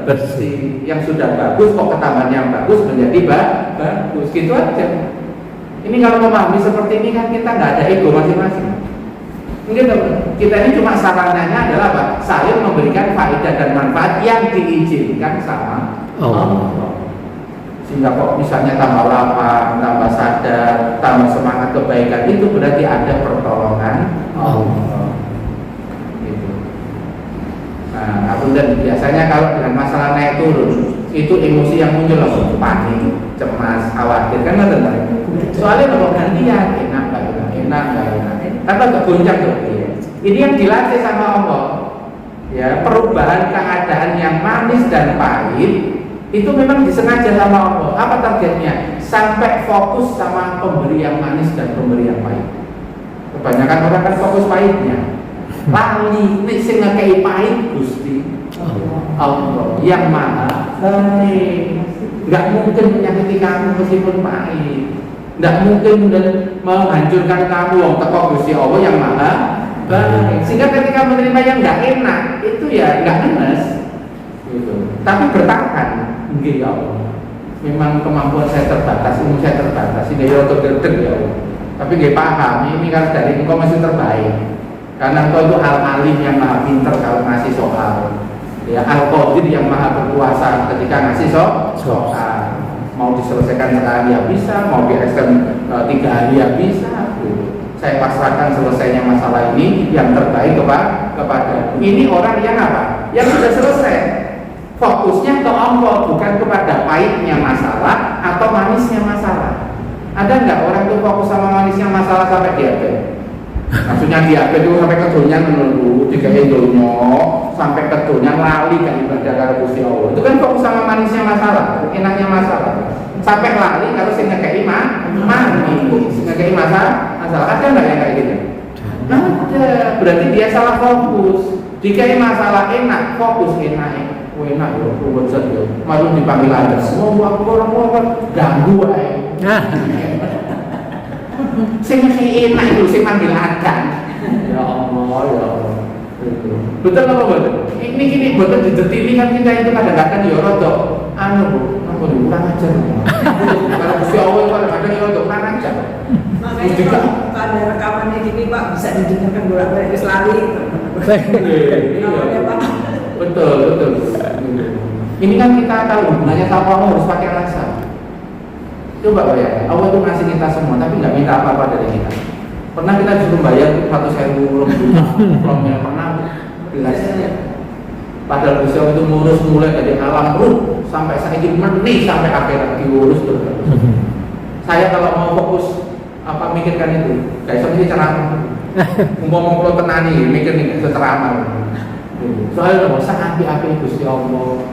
bersih. Yang sudah bagus kok ketambahan yang bagus menjadi bagus. Gitu aja. Ini kalau memahami seperti ini kan kita nggak ada ego masing-masing. Mungkin kita ini cuma sarananya adalah apa? Saling memberikan faedah dan manfaat yang diizinkan sama Allah. Sehingga kok misalnya tambah lapang, tambah sadar, tambah semangat kebaikan, itu berarti ada pertolongan Allah. Nah, dan biasanya kalau dengan masalah naik turun, itu emosi yang muncul langsung panik, cemas, khawatir, kan nggak tenang. Soalnya kalau gantian, enak nggak enak, karena nggak goncang tuh. Ini yang dilatih sama Allah. Ya, perubahan keadaan yang manis dan pahit itu memang disengaja sama Allah. Apa targetnya? Sampai fokus sama pemberi yang manis dan pemberi yang pahit. Kebanyakan orang kan fokus pahitnya. Lali, nek sing ngekei pahit Gusti Allah yang maha baik. Nggak mungkin menyakiti kamu meskipun pahit. Nggak mungkin menghancurkan kamu wong teko Gusti Allah yang maha baik. Sehingga ketika menerima yang nggak enak itu ya nggak enes. Gitu. Tapi bertahan, nggih ya Allah. Memang kemampuan saya terbatas, ilmu saya terbatas. Ini ya gede ya Allah. Tapi nggih paham, ini kan dari engkau masih terbaik. Karena engkau itu al-alim yang maha pinter kalau ngasih soal, ya al-qadir yang maha berkuasa ketika ngasih soal. Mau diselesaikan sekali ya bisa, mau dihasilkan 3 hari ya bisa. Saya pasrahkan selesainya masalah ini yang terbaik kepada. Ini orang yang apa? Yang sudah selesai. Fokusnya ke Allah, bukan kepada pahitnya masalah atau manisnya masalah. Ada nggak orang itu fokus sama manisnya masalah sampai diabetes? Maksudnya diabetes itu sampai kedunya menunggu, dikai dunya, sampai kedunya lali kan ibadah karo Gusti Allah. Itu kan fokus sama manisnya masalah, enaknya masalah. Sampai lali kalau sing ngekei manis, ngekei masalah. Ada nggak yang kayak gitu? Ada. Berarti dia salah fokus. Dikai masalah enak, fokus enak. Enak ya, buat saja. Malu dipanggil ada. Semua orang ganggu aja. Sing enak itu sing manggil adan. Ya Allah, ya Allah. Betul apa betul? Ini gini betul didetili kan kita itu kadang-kadang ya rada Bu, apa kurang ajar. Kalau Gusti Allah kadang-kadang ya rada kurang ajar. Makanya juga pada rekamannya gini Pak bisa didengarkan bolak-balik selalu. Betul. Ini kan kita kalau hubungannya sama Allah harus pakai rasa. Coba bayangkan, Allah itu ngasih kita semua, tapi nggak minta apa-apa dari kita. Pernah kita disuruh bayar 100.000 belum pernah bilasnya. Padahal Gusti Allah itu ngurus mulai dari alam ruh sampai saiki menit sampai akhirat diurus terus. Saya kalau mau fokus apa mikirkan itu, kayak seperti ceramah. Ngomong kalau tenani mikir nih ceramah. Soalnya nggak usah api Gusti Allah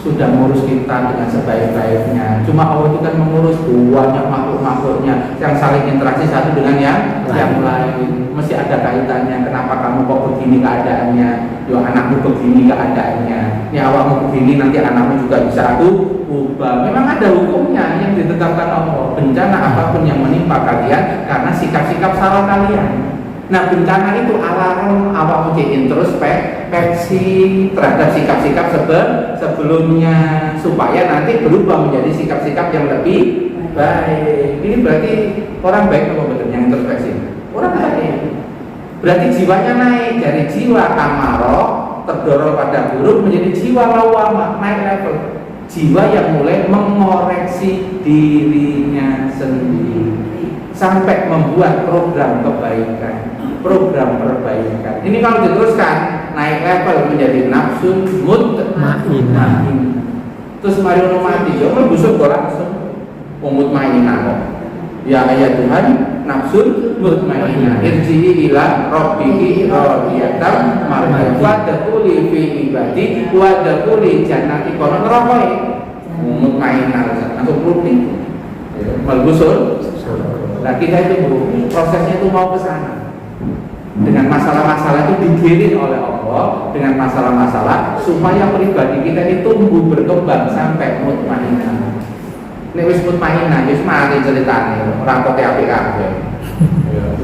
sudah mengurus kita dengan sebaik-baiknya. Cuma Allah itu kan mengurus banyak makhluk-makhluknya yang saling interaksi satu dengan yang lain. Mesti ada kaitannya. Kenapa kamu kok begini keadaannya? Yo anakmu begini keadaannya. Ya awakmu begini nanti anakmu juga bisa ubah. Memang ada hukumnya yang ditetapkan Allah. Bencana apapun yang menimpa kalian karena sikap-sikap salah kalian. Nah bencana itu alarm awak mesti introspeksi terhadap sikap-sikap sebelumnya supaya nanti berubah menjadi sikap-sikap yang lebih baik. Ini berarti orang baik atau betul yang introspeksi? Orang baik. Berarti jiwanya naik dari jiwa amarah terdorong pada buruk menjadi jiwa lawamah, naik level. Jiwa yang mulai mengoreksi dirinya sendiri sampai membuat program kebaikan, program perbaikan. Ini kalau diteruskan naik level menjadi nafsun mutmainah. Terus mari mati, ya busuk kok langsung mutmainah kok. Ya ayat Tuhan, nafsun mutmainah. Irji'i ila rabbiki radiyatan mardiyah. Wa taquli fi ibadi wa taquli jannati kono neraka. Mutmainah langsung rutin. Malbusul. Nah kita itu prosesnya itu mau ke sana. Dengan masalah-masalah itu digiring oleh Allah dengan masalah-masalah supaya pribadi kita ini tumbuh berkembang sampai mutmainah. Nek wis mutmainah wis mari ceritane ora kok apik kabeh.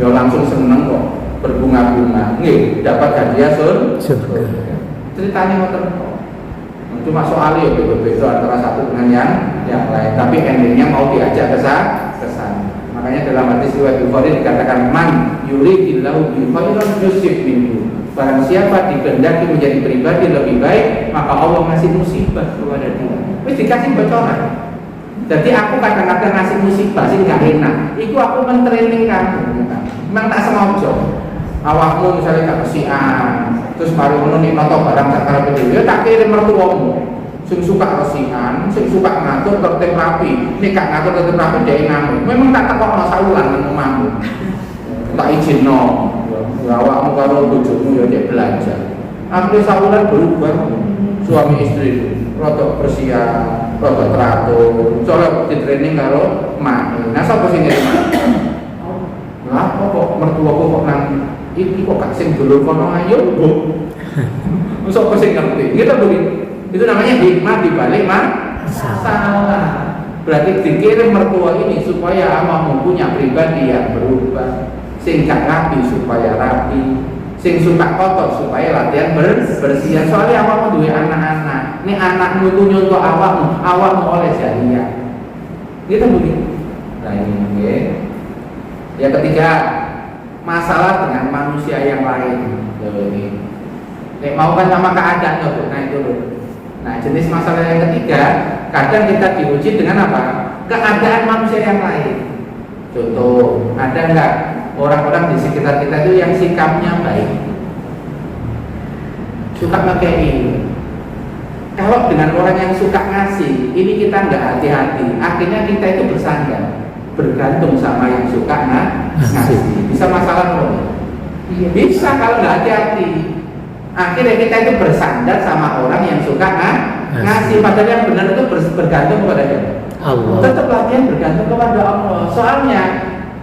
Ya langsung seneng kok berbunga-bunga. Nggih, dapat hadiah surga. Ceritane ngoten kok. Cuma soalnya ya beda-beda antara satu dengan yang lain, tapi endingnya mau diajak ke sana. Makanya dalam hadis riwayat Bukhari dikatakan man yuridillahu bi khairan yusib minhu. Barang siapa dikehendaki menjadi pribadi lebih baik, maka Allah ngasih musibah kepada dia. Wis dikasih bocoran. Jadi aku kadang-kadang ngasih musibah sih nggak enak. Iku aku mentraining kamu. Memang tak sengaja. Awakmu misalnya gak kesian, terus mari ngono nek noto barang sak karepe dhewe tak kirim mertuamu. Sing suka resihan, sing suka ngatur tertib rapi. Nek gak ngatur tertib rapi dhek ngamuk. Memang tak takokno saulan nang omahmu. Tak izinno. Ya awakmu karo bojomu ya cek belanja. Akhirnya saulan berubah suami istri rada bersihan, rada teratur. Soalnya di training karo mak. Nah sapa sing ngerti? Lah kok mertuaku kok nang iki kok gak sing dulur kono ayo, Bu. Sapa sing ngerti? Gitu begitu. Itu namanya hikmah dibalik masalah. Berarti dikirim mertua ini supaya amamu punya pribadi yang berubah. Sing gak rapi supaya rapi, sing suka kotor supaya latihan bersih. Soalnya amamu duwe anak-anak. Ini anakmu itu nyontoh awakmu oleh jariah. Gitu begitu. Nah ini ya. Yang ketiga, masalah dengan manusia yang lain. Ini mau kan sama keadaan loh, nah itu loh. Nah jenis masalah yang ketiga, kadang kita diuji dengan apa? Keadaan manusia yang lain. Contoh, ada enggak orang-orang di sekitar kita itu yang sikapnya baik, suka ngekei. Kalau dengan orang yang suka ngasih, ini kita enggak hati-hati. Akhirnya kita itu bersandar, bergantung sama yang suka ngasih. Bisa masalah loh? Bisa kalau nggak hati-hati. Akhirnya kita itu bersandar sama orang yang suka ngasih. Padahal yang benar itu bergantung kepada dia. Allah. Tetap latihan bergantung kepada Allah. Soalnya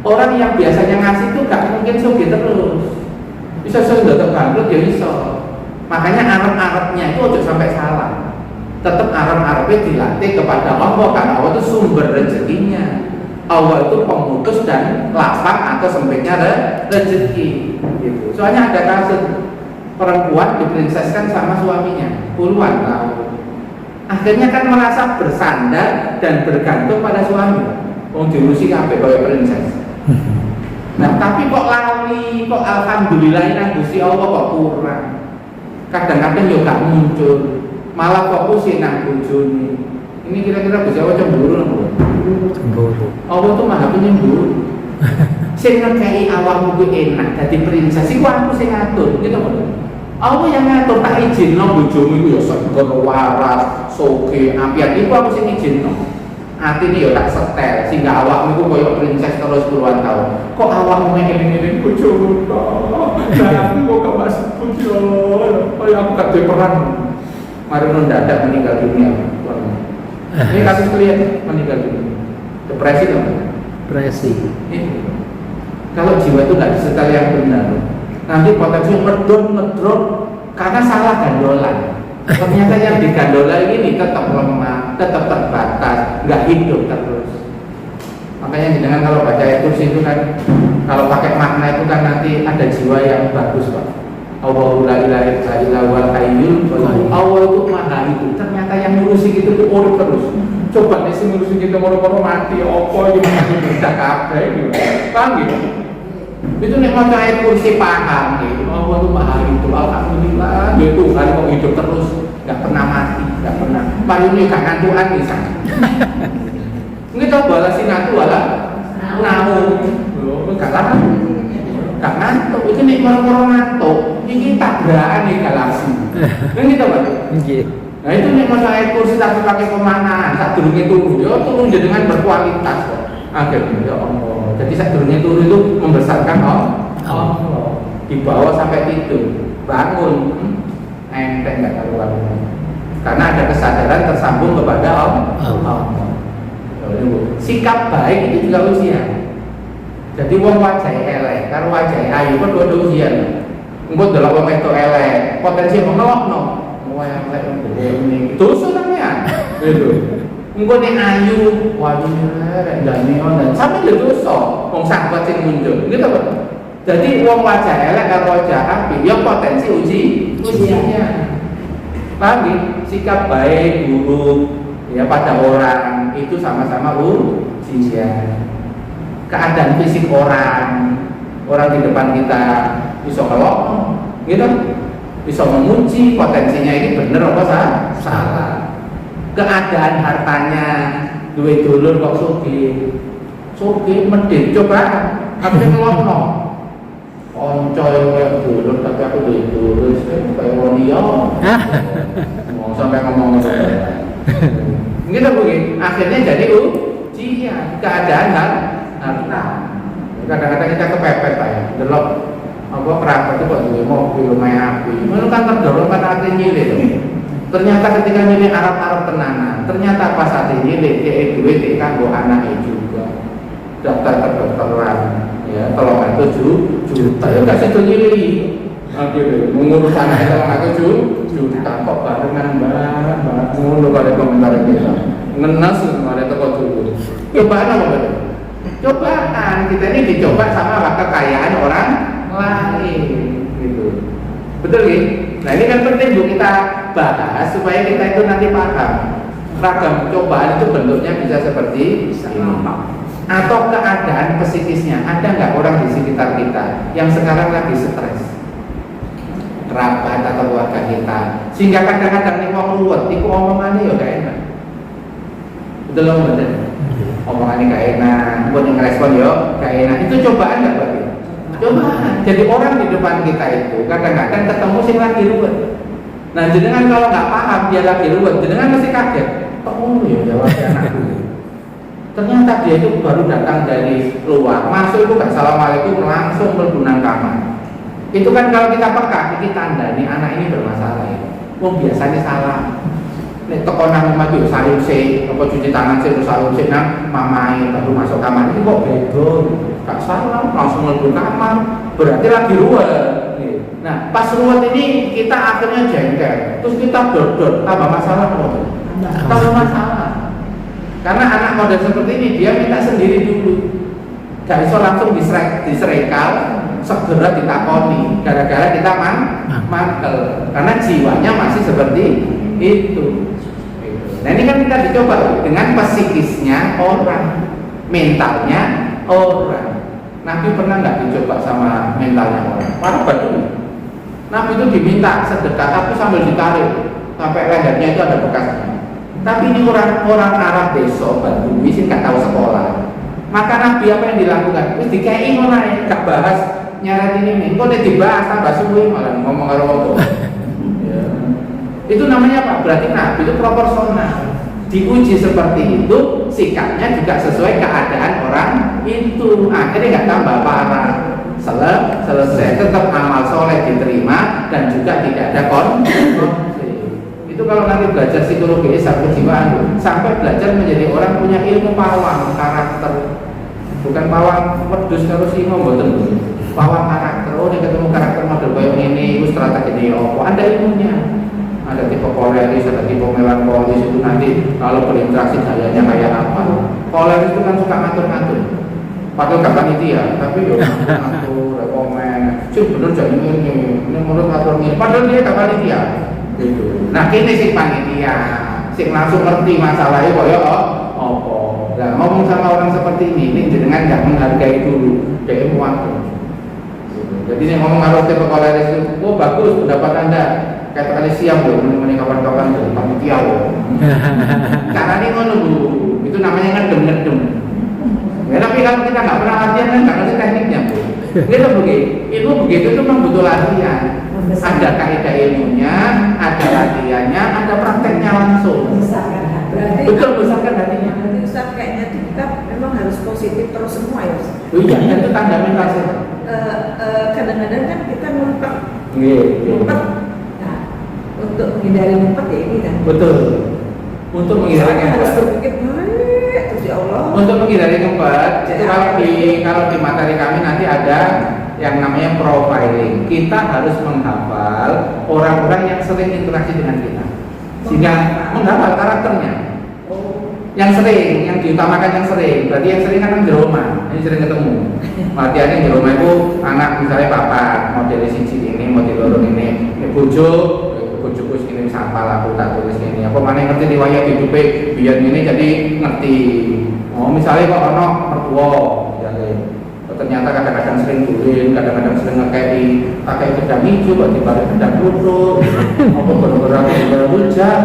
orang yang biasanya ngasih itu gak mungkin sugih terus. Bisa sudah bangkrut ya bisa. Makanya arep-arepnya itu udah sampai salah. Tetap arep-arepnya dilatih kepada Allah karena Allah itu sumber rezekinya. Allah itu pemutus dan lapang atau sempitnya rezeki. Gitu. Soalnya ada kasus perempuan diprinseskan sama suaminya puluhan tahun. Akhirnya kan merasa bersandar dan bergantung pada suami. Wong diurusi kabeh kaya princess. Nah, tapi kok lali, kok alhamdulillah nang Gusti Allah kok kurang. Kadang-kadang yo gak muncul, malah fokus nang bojone. Ini kira-kira Gusti Allah cemburu napa? Cemburu. Allah itu maha penyemburu. Sing ngekei awakmu ku enak dadi princess iku aku sing ngatur, gitu kan. Allah yang ngatur tak izinno bojomu iku ya seger waras, soge, apian iku aku sing izinno. Atine ya tak setel sehingga awakmu iku koyo princess terus puluhan tahun. Kok awakmu eling-eling bojomu tok? Nah, aku kok gak masuk bojo. Koyo aku gak duwe peran. Mari mendadak meninggal dunia. Ini kasus klien meninggal dunia. Depresi dong. Depresi. Kalau jiwa itu nggak disetel yang benar, nanti potensi ngedrop karena salah gandolan. Ternyata yang digandola ini tetap lemah, tetap terbatas, nggak hidup terus. Makanya jangan kalau baca itu kan, kalau pakai makna itu kan nanti ada jiwa yang bagus pak. Allahu la ilaha illa huwal hayyul qayyum. Allah itu maha hidup. Ternyata yang ngurusi itu tuh urip terus. Coba nih sing ngurusi kita moro-moro mati, opo yang mati beda kabeh gitu. Paham gitu? Itu nek maca ayat kursi paham gitu. Allah itu maha hidup. Alhamdulillah, ya Tuhan kok hidup terus, enggak pernah mati, enggak pernah. Paling gak ngantukan bisa. Nggih to balasin ngantuk wala. Naung. Lho, gak lah. Gak ngantuk, itu nek moro-moro ngantuk, iki tabrakan nih galaksi. Nggih gitu, Pak. Nggih. Nah itu nek maca ayat kursi tapi pakai pemanaan, sak durunge turu, yo turu dengan berkualitas kok. Akhirnya ya Allah. Jadi sak durunge turu itu membesarkan Allah. Dibawa sampai tidur, bangun, enteng nggak karuan. Karena ada kesadaran tersambung kepada Allah. Sikap baik itu juga ujian. Jadi wong wajah elek, karo wajah ayu kan dua ujian. Engko delok wong itu elek, potensi mengelokno. Wah yang elek ini dosa namanya. Gitu. Engko nek ayu, waduh rek ndane dan sampe lho dosa. Wong sahabat sing muncul, gitu Pak. Jadi wong wajah elek karo wajah apik, ya potensi ujian. Paham ya? Sikap baik, buruk ya pada orang itu sama-sama ujian. Keadaan fisik orang di depan kita bisa kelok, gitu, bisa memuji potensinya ini bener apa salah. Keadaan hartanya, duit dulur kok sugih medhit coba, aku ngelokno. Koncoy kayak dulur tapi aku duit dulur, kayak wong liya. Mau sampai ngomong gitu begini, akhirnya jadi ujian keadaan harta. Kadang-kadang kita kepepet Pak ya, delok apa kerabat itu kok duwe mobil lumayan api. Itu kan terdorong karena hati nyilih tuh. Ternyata ketika nyilih Arab tenanan, ternyata pas hati nyilih dia duit dia kanggo anaknya juga. Daftar kedokteran ya, 37 juta. Ya enggak situ nyilih. Akhirnya mengurus anaknya 7 juta kok barengan banget ngono kare komentar kita. Ngenes kemarin teko dulu. Cobaan apa betul? Cobaan kita ini dicoba sama kekayaan orang lain gitu. Betul ya? Nah ini kan penting Bu kita bahas supaya kita itu nanti paham. Ragam cobaan itu bentuknya bisa seperti ini. Atau keadaan psikisnya. Ada nggak orang di sekitar kita yang sekarang lagi stres? Kerabat atau keluarga kita, sehingga kadang-kadang nih mau keluar, itu omongannya ya gak enak. Betul loh betul. Omongannya gak enak, buat yang ngerespon ya gak enak. Itu cobaan nggak berarti? Cobaan. Jadi orang di depan kita itu kadang-kadang ketemu sing lagi ruwet. Nah, jenengan kalau nggak paham dia lagi ruwet, jenengan pasti kaget. Oh ya jawabnya anakku. Ternyata dia itu baru datang dari luar, masuk itu gak assalamualaikum langsung berbunan kamar. Itu kan kalau kita peka, ini tanda nih anak ini bermasalah ya. Wong biasanya salah. Nek teko nang omah yo salim sik, apa cuci tangan sik terus salim sik nang mamae baru masuk kamar. Ini kok beda. Gak salah, langsung mlebu kamar. Berarti lagi ruwet. Nah, pas ruwet ini kita akhirnya jengkel. Terus kita dodot, tambah masalah kok. Tambah masalah. Karena anak model seperti ini dia minta sendiri dulu. Gak bisa langsung diserekal. Segera ditakoni gara-gara kita mantel karena jiwanya masih seperti itu. Nah ini kan kita dicoba dengan psikisnya orang, mentalnya orang. Nabi pernah nggak dicoba sama mentalnya orang? Para badu. Nabi itu diminta sedekah tapi sambil ditarik sampai lehernya itu ada bekasnya. Tapi ini orang Arab besok Badui sih nggak tahu sekolah. Maka Nabi apa yang dilakukan? Wis dikei ngono ae, gak bahas nyarat ini. Kok nek dibahas tambah suwe malah ngomong karo wong. Ya. Itu namanya apa? Berarti Nabi itu proporsional. Diuji seperti itu, sikapnya juga sesuai keadaan orang itu. Akhirnya nggak tambah parah. Selesai, tetap amal soleh diterima dan juga tidak ada konflik. Itu kalau nanti belajar psikologi sampai kejiwaan, sampai belajar menjadi orang punya ilmu pawang karakter, bukan pawang wedhus karo singa mboten. Pawang karakter, oh ini ketemu karakter model kayak ini, itu strategi ini, oh ada ilmunya. Ada tipe koleris, ada tipe melankolis, itu nanti kalau berinteraksi gayanya kayak apa. Koleris itu kan suka ngatur-ngatur, padahal gak panitia, tapi yo ngatur, rekomen, sih bener jadi ini menurut ngatur ini, padahal dia gak panitia. Gitu. Nah kini sih panitia, sih langsung ngerti masalahnya kaya apa. Nah ngomong sama orang seperti ini jenengan gak menghargai dulu, dia waktu. Jadi nih ngomong ngaruh tipe koleris itu, oh bagus pendapat anda. Kayak kali siap loh, menemani kawan-kawan dari panitia loh. Karena ini ngono bu, itu namanya ngedem. Ya tapi kalau kita nggak pernah latihan kan nggak ngerti tekniknya bu. Itu begitu, begitu itu memang butuh latihan. Ada kaidah ilmunya, ada latihannya, ada prakteknya langsung. Betul, besarkan hatinya. Berarti Ustaz kayaknya kita memang harus positif terus semua ya Ustaz. Iya, itu tanda mental sehat. Kadang-kadang kan kita ngumpet. Iya. Untuk menghindari ngumpet ya ini kan. Betul. Untuk menghindari Soalnya harus ngumpet. berpikir baik terus ya Allah. Untuk menghindari ngumpet, itu kalau di materi kami nanti ada yang namanya profiling. Kita harus menghafal orang-orang yang sering interaksi dengan kita, sehingga menghafal karakternya. Yang sering, yang diutamakan yang sering. Berarti yang sering kan jeroma, ini sering ketemu. Latihannya jeroma itu anak misalnya papa, model siji ini, model loro ini bojoku ini sampah aku tak tulis ini. Apa mana ngerti riwayat hidupnya biar ini jadi ngerti. Oh misalnya kok ono mertua, ternyata kadang-kadang sering tulis, kadang-kadang sering ngekei pakai gedang hijau, kok dibalik gedang putih, apa bener-bener hujan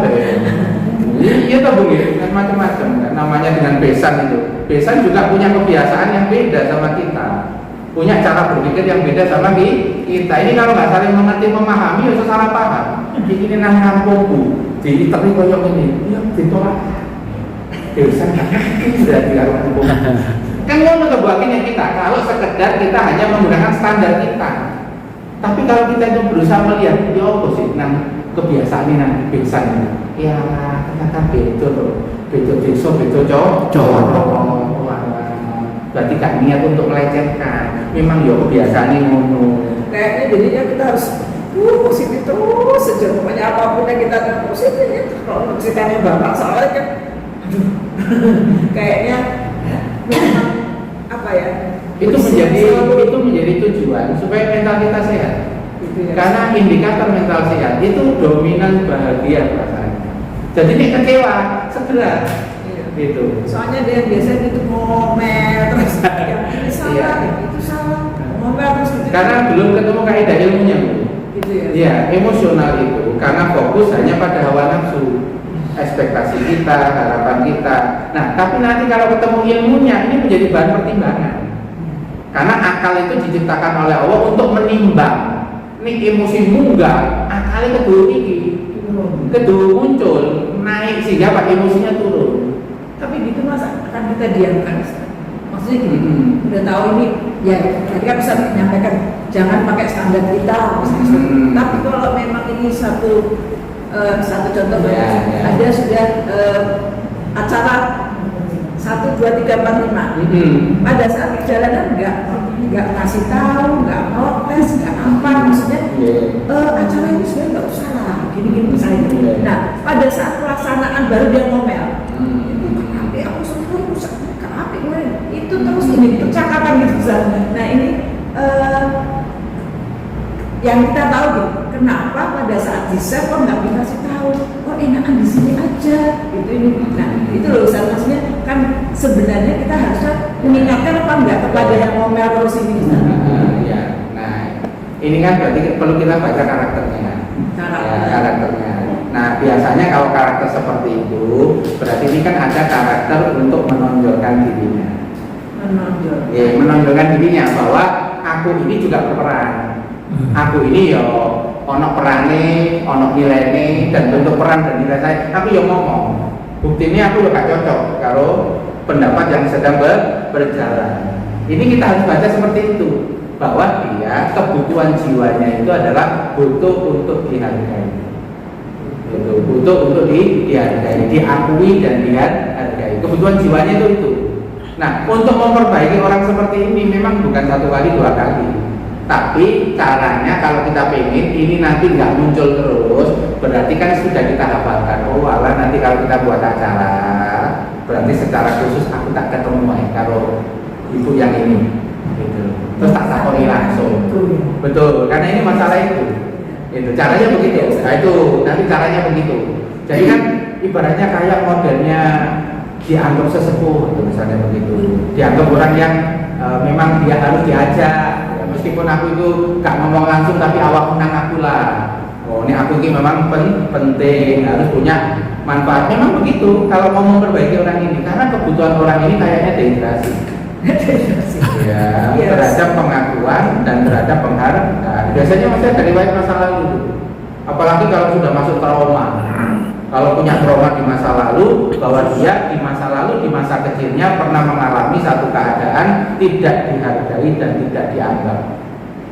iya tak begitu, kan macam-macam kan? Namanya dengan besan itu. Besan juga punya kebiasaan yang beda sama kita, punya cara berpikir yang beda sama kita. Ini kalau nggak saling mengerti memahami, ya salah paham. Ini nang kampungku, jadi tapi koyok ini, ya ditolak. Besan nggak ngerti dari kampung. Kan ngono kebahagiaan kita. Kalau sekedar kita hanya menggunakan standar kita, tapi kalau kita itu berusaha melihat, ya apa sih nang kebiasaan ini nang besan ini. Ya ternyata beda desa, beda cowok. Berarti gak niat untuk melecehkan. Memang ya kebiasaan ngono. Kayaknya jadinya kita harus positif terus saja. Pokoknya apapun yang kita akan positif ya. Kalau ceritanya bapak soalnya kan, aduh, kayaknya memang apa ya? Itu menjadi tujuan supaya mental kita sehat. Gitu ya. Karena indikator mental sehat itu dominan bahagia perasaan. Jadi ini kecewa segera. Iya. Gitu. Soalnya dia biasanya gitu ngomel terus yang ini salah, Iya. yang itu salah, ngomel terus gitu. Karena belum ketemu kaidah ilmunya, Bu. Gitu ya. Iya, emosional itu karena fokus hanya pada hawa nafsu, ekspektasi kita, harapan kita. Nah, tapi nanti kalau ketemu ilmunya ini menjadi bahan pertimbangan. Karena akal itu diciptakan oleh Allah untuk menimbang. Ini emosi munggah, akalnya kedua muncul, naik sehingga pak emosinya turun. Tapi gitu masa akan kita diamkan? Maksudnya gini, udah tahu ini, ya tadi kan bisa menyampaikan jangan pakai standar kita. Tapi kalau memang ini satu contoh, ada sudah acara 1, 2, 3, 4, 5. Pada saat perjalanan nggak kasih tahu, nggak protes, nggak apa, maksudnya acara ini sebenarnya nggak usah lah, gini misalnya. Nah, pada saat pelaksanaan baru dia ngomel, itu kenapa aku suruh rusak, kenapa itu terus ini percakapan gitu. Nah ini yang kita tahu gitu, kenapa pada saat di-share kok nggak dikasih tahu, kok enakan di sini aja gitu ini. Nah itu loh maksudnya kan sebenarnya kita harusnya mengingatkan apa enggak kepada yang ngomel terus ini. Nah ini kan berarti perlu kita baca karakternya. Karakternya. Nah, biasanya kalau karakter seperti itu, berarti ini kan ada karakter untuk menonjolkan dirinya. Menonjolkan dirinya bahwa aku ini juga berperan. Aku ini ya ono perane, ono nilainya, dan bentuk peran dan nilai saya. Aku yang ngomong. Bukti ini aku gak cocok kalau pendapat yang sedang berjalan. Ini kita harus baca seperti itu, bahwa dia kebutuhan jiwanya itu adalah butuh untuk dihargai. Butuh untuk dihargai, diakui dan dihargai. Kebutuhan jiwanya itu. Nah, untuk memperbaiki orang seperti ini memang bukan 1 kali 2 kali. Tapi caranya kalau kita pengen ini nanti nggak muncul terus, berarti kan sudah kita hafalkan. Oh, alah nanti kalau kita buat acara, berarti secara khusus aku tak ketemu kalau ibu yang ini, gitu. Terus tak takoni langsung. Betul, karena ini masalah itu. Itu caranya begitu. Nah itu nanti caranya begitu. Jadi kan ibaratnya kayak modelnya dianggap sesepuh, itu misalnya begitu. Dianggap orang yang memang dia harus diajak. Meskipun aku itu gak ngomong langsung tapi awak menang aku lah. Oh ini aku ini memang penting, harus punya manfaat. Memang begitu kalau mau memperbaiki orang ini, karena kebutuhan orang ini kayaknya dehidrasi. Ya, terhadap pengakuan dan terhadap penghargaan. Biasanya maksudnya dari masa lalu. Apalagi kalau sudah masuk trauma. Kalau punya trauma di masa lalu, bahwa dia di masa lalu, di masa kecilnya pernah mengalami satu keadaan tidak dihargai dan tidak dianggap.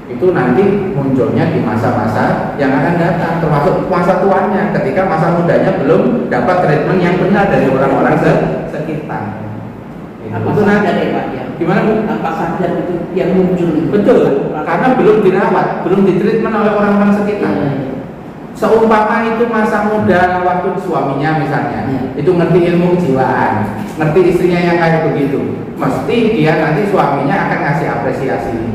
Itu nanti munculnya di masa-masa yang akan datang, termasuk masa tuanya, ketika masa mudanya belum dapat treatment yang benar dari orang-orang sekitar. Itu nanti, gimana Bu? Tanpa sadar itu yang muncul. Betul, karena belum dirawat, belum ditreatment oleh orang-orang sekitar. Seumpama itu masa muda waktu suaminya misalnya, itu ngerti ilmu kejiwaan, ngerti istrinya yang kayak begitu, mesti dia nanti suaminya akan ngasih apresiasi.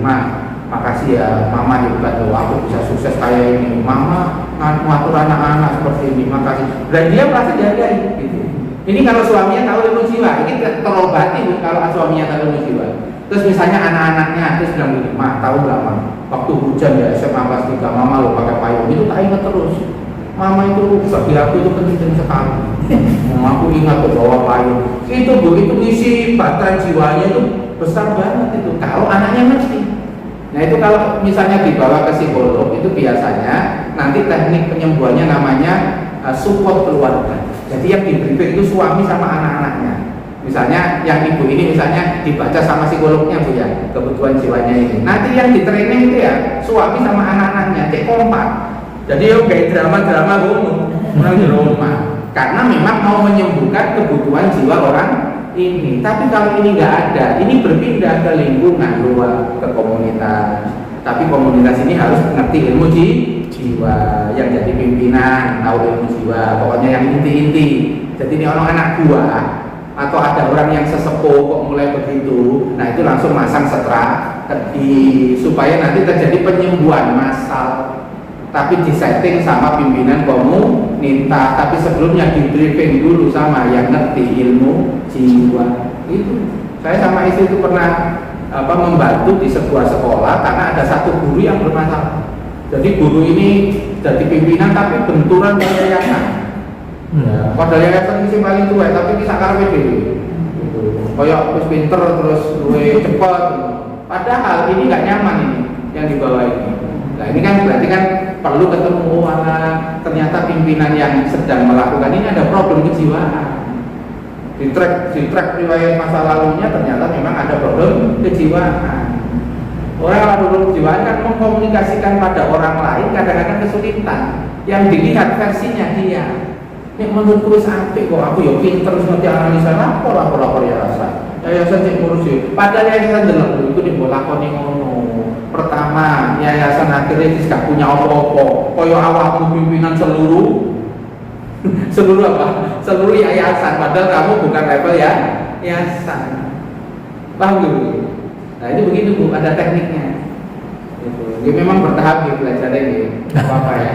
Makasih ya mama hebat loh, aku bisa sukses kayak ini. Mama ngatur anak-anak seperti ini, makasih. Dan dia merasa dihargai gitu. Ini kalau suaminya tahu ilmu jiwa, ini terobati kalau suaminya tahu ilmu jiwa. Terus misalnya anak-anaknya terus bilang gini, "Mah, tahu nggak Mah? Waktu hujan ya SMA kelas 3, Mama lo pakai payung." Itu tak ingat terus. Mama itu bagi aku itu penting sekali. Aku ingat tuh bawa payung. Itu begitu isi baterai jiwanya itu besar banget itu. Kalau anaknya ngerti. Nah itu kalau misalnya dibawa ke psikolog itu biasanya nanti teknik penyembuhannya namanya support keluarga. Jadi yang diberi itu suami sama anak-anaknya. Misalnya yang ibu ini misalnya dibaca sama psikolognya Bu ya, kebutuhan jiwanya ini. Nanti yang di training itu ya suami sama anak-anaknya, cek kompak. Jadi yo kayak drama-drama orang di rumah. Karena memang mau menyembuhkan kebutuhan jiwa orang ini. Tapi kalau ini nggak ada, ini berpindah ke lingkungan luar, ke komunitas. Tapi komunitas ini harus mengerti ilmu jiwa, yang jadi pimpinan tahu ilmu jiwa. Pokoknya yang inti-inti. Jadi ini orang anak buah atau ada orang yang sesepuh kok mulai begitu, nah itu langsung masang strategi supaya nanti terjadi penyembuhan massal, tapi disetting sama pimpinan komunitas, tapi sebelumnya di briefing dulu sama yang ngerti ilmu jiwa. Itu saya sama istri itu pernah membantu di sebuah sekolah karena ada satu guru yang bermasalah. Jadi guru ini jadi pimpinan tapi benturan dengan yayasan. Ya, padahal yayasan ini paling tua, tapi bisa karepe dhewe. Gitu. Kayak wis pinter terus luwe cepet. Padahal ini nggak nyaman ini yang dibawa ini. Nah ini kan berarti kan perlu ketemu ternyata pimpinan yang sedang melakukan ini ada problem kejiwaan. Di track riwayat masa lalunya ternyata memang ada problem kejiwaan. Orang lalu kejiwaan kan mengkomunikasikan pada orang lain kadang-kadang kesulitan. Yang dilihat versinya dia. Nek menurutku wis apik kok, aku ya pinter ngerti analisa lapor ya rasa. Yayasan sing ngurusi. Padahal yayasan delok itu nek mbok lakoni ngono. Pertama, yayasan akhirnya wis gak punya apa-apa. Kaya awakmu pimpinan seluruh apa? Seluruh yayasan padahal kamu bukan level ya yayasan. Paham gitu? Nah, itu begitu Bu, ada tekniknya. Itu. Ya memang bertahap ya belajarnya gitu. Apa ya?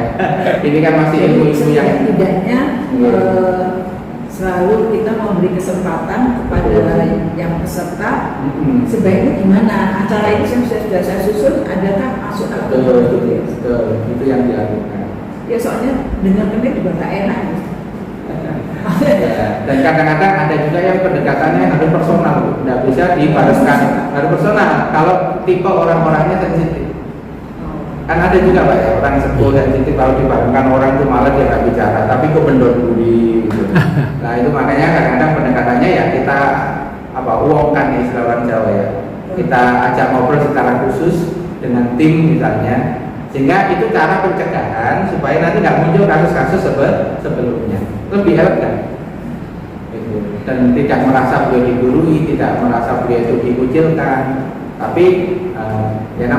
Ini kan masih ilmu-ilmu yang tidaknya selalu kita memberi kesempatan kepada yang peserta. Sebaiknya gimana acara ini sudah saya susun, adakah masuk akal? Betul, itu yang dilakukan. Ya soalnya dengarnya juga nggak enak. Ya, dan kadang-kadang ada juga yang pendekatannya harus personal, nggak bisa dibalaskan, harus personal. Kalau tipe orang-orangnya sensitif, kan ada juga Pak ya, orang sepuh sensitif kalau dibarengkan orang itu malah dia nggak bicara, tapi kok bendor budi. Gitu. Nah itu makanya kadang-kadang pendekatannya ya kita uangkan nih istilah orang Jawa ya, kita ajak ngobrol secara khusus dengan tim misalnya, sehingga itu cara pencegahan supaya nanti nggak muncul kasus-kasus sebelumnya, lebih elegan gitu. Dan tidak merasa beliau digurui, tidak merasa beliau itu dikucilkan, tapi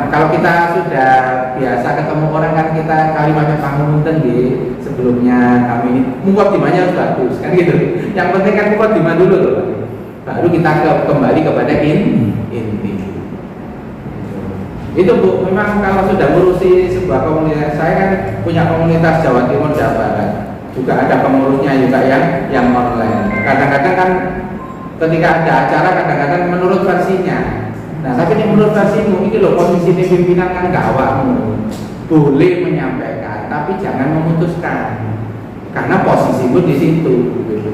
kalau kita sudah biasa ketemu orang kan kita kalimatnya pangunten di sebelumnya kami ini mukadimahnya harus bagus kan gitu. Yang penting kan mukadimah dulu loh, baru kita kembali kepada inti. Itu Bu, memang kalau sudah ngurusi sebuah komunitas, saya kan punya komunitas Jawa Timur, Jawa Barat, juga ada pengurusnya juga yang online. Kadang-kadang kan ketika ada acara kadang-kadang menurut versinya. Nah tapi ini menurut versimu, ini loh posisi pimpinan kan gawatmu, boleh menyampaikan, tapi jangan memutuskan, karena posisimu di situ. Gitu.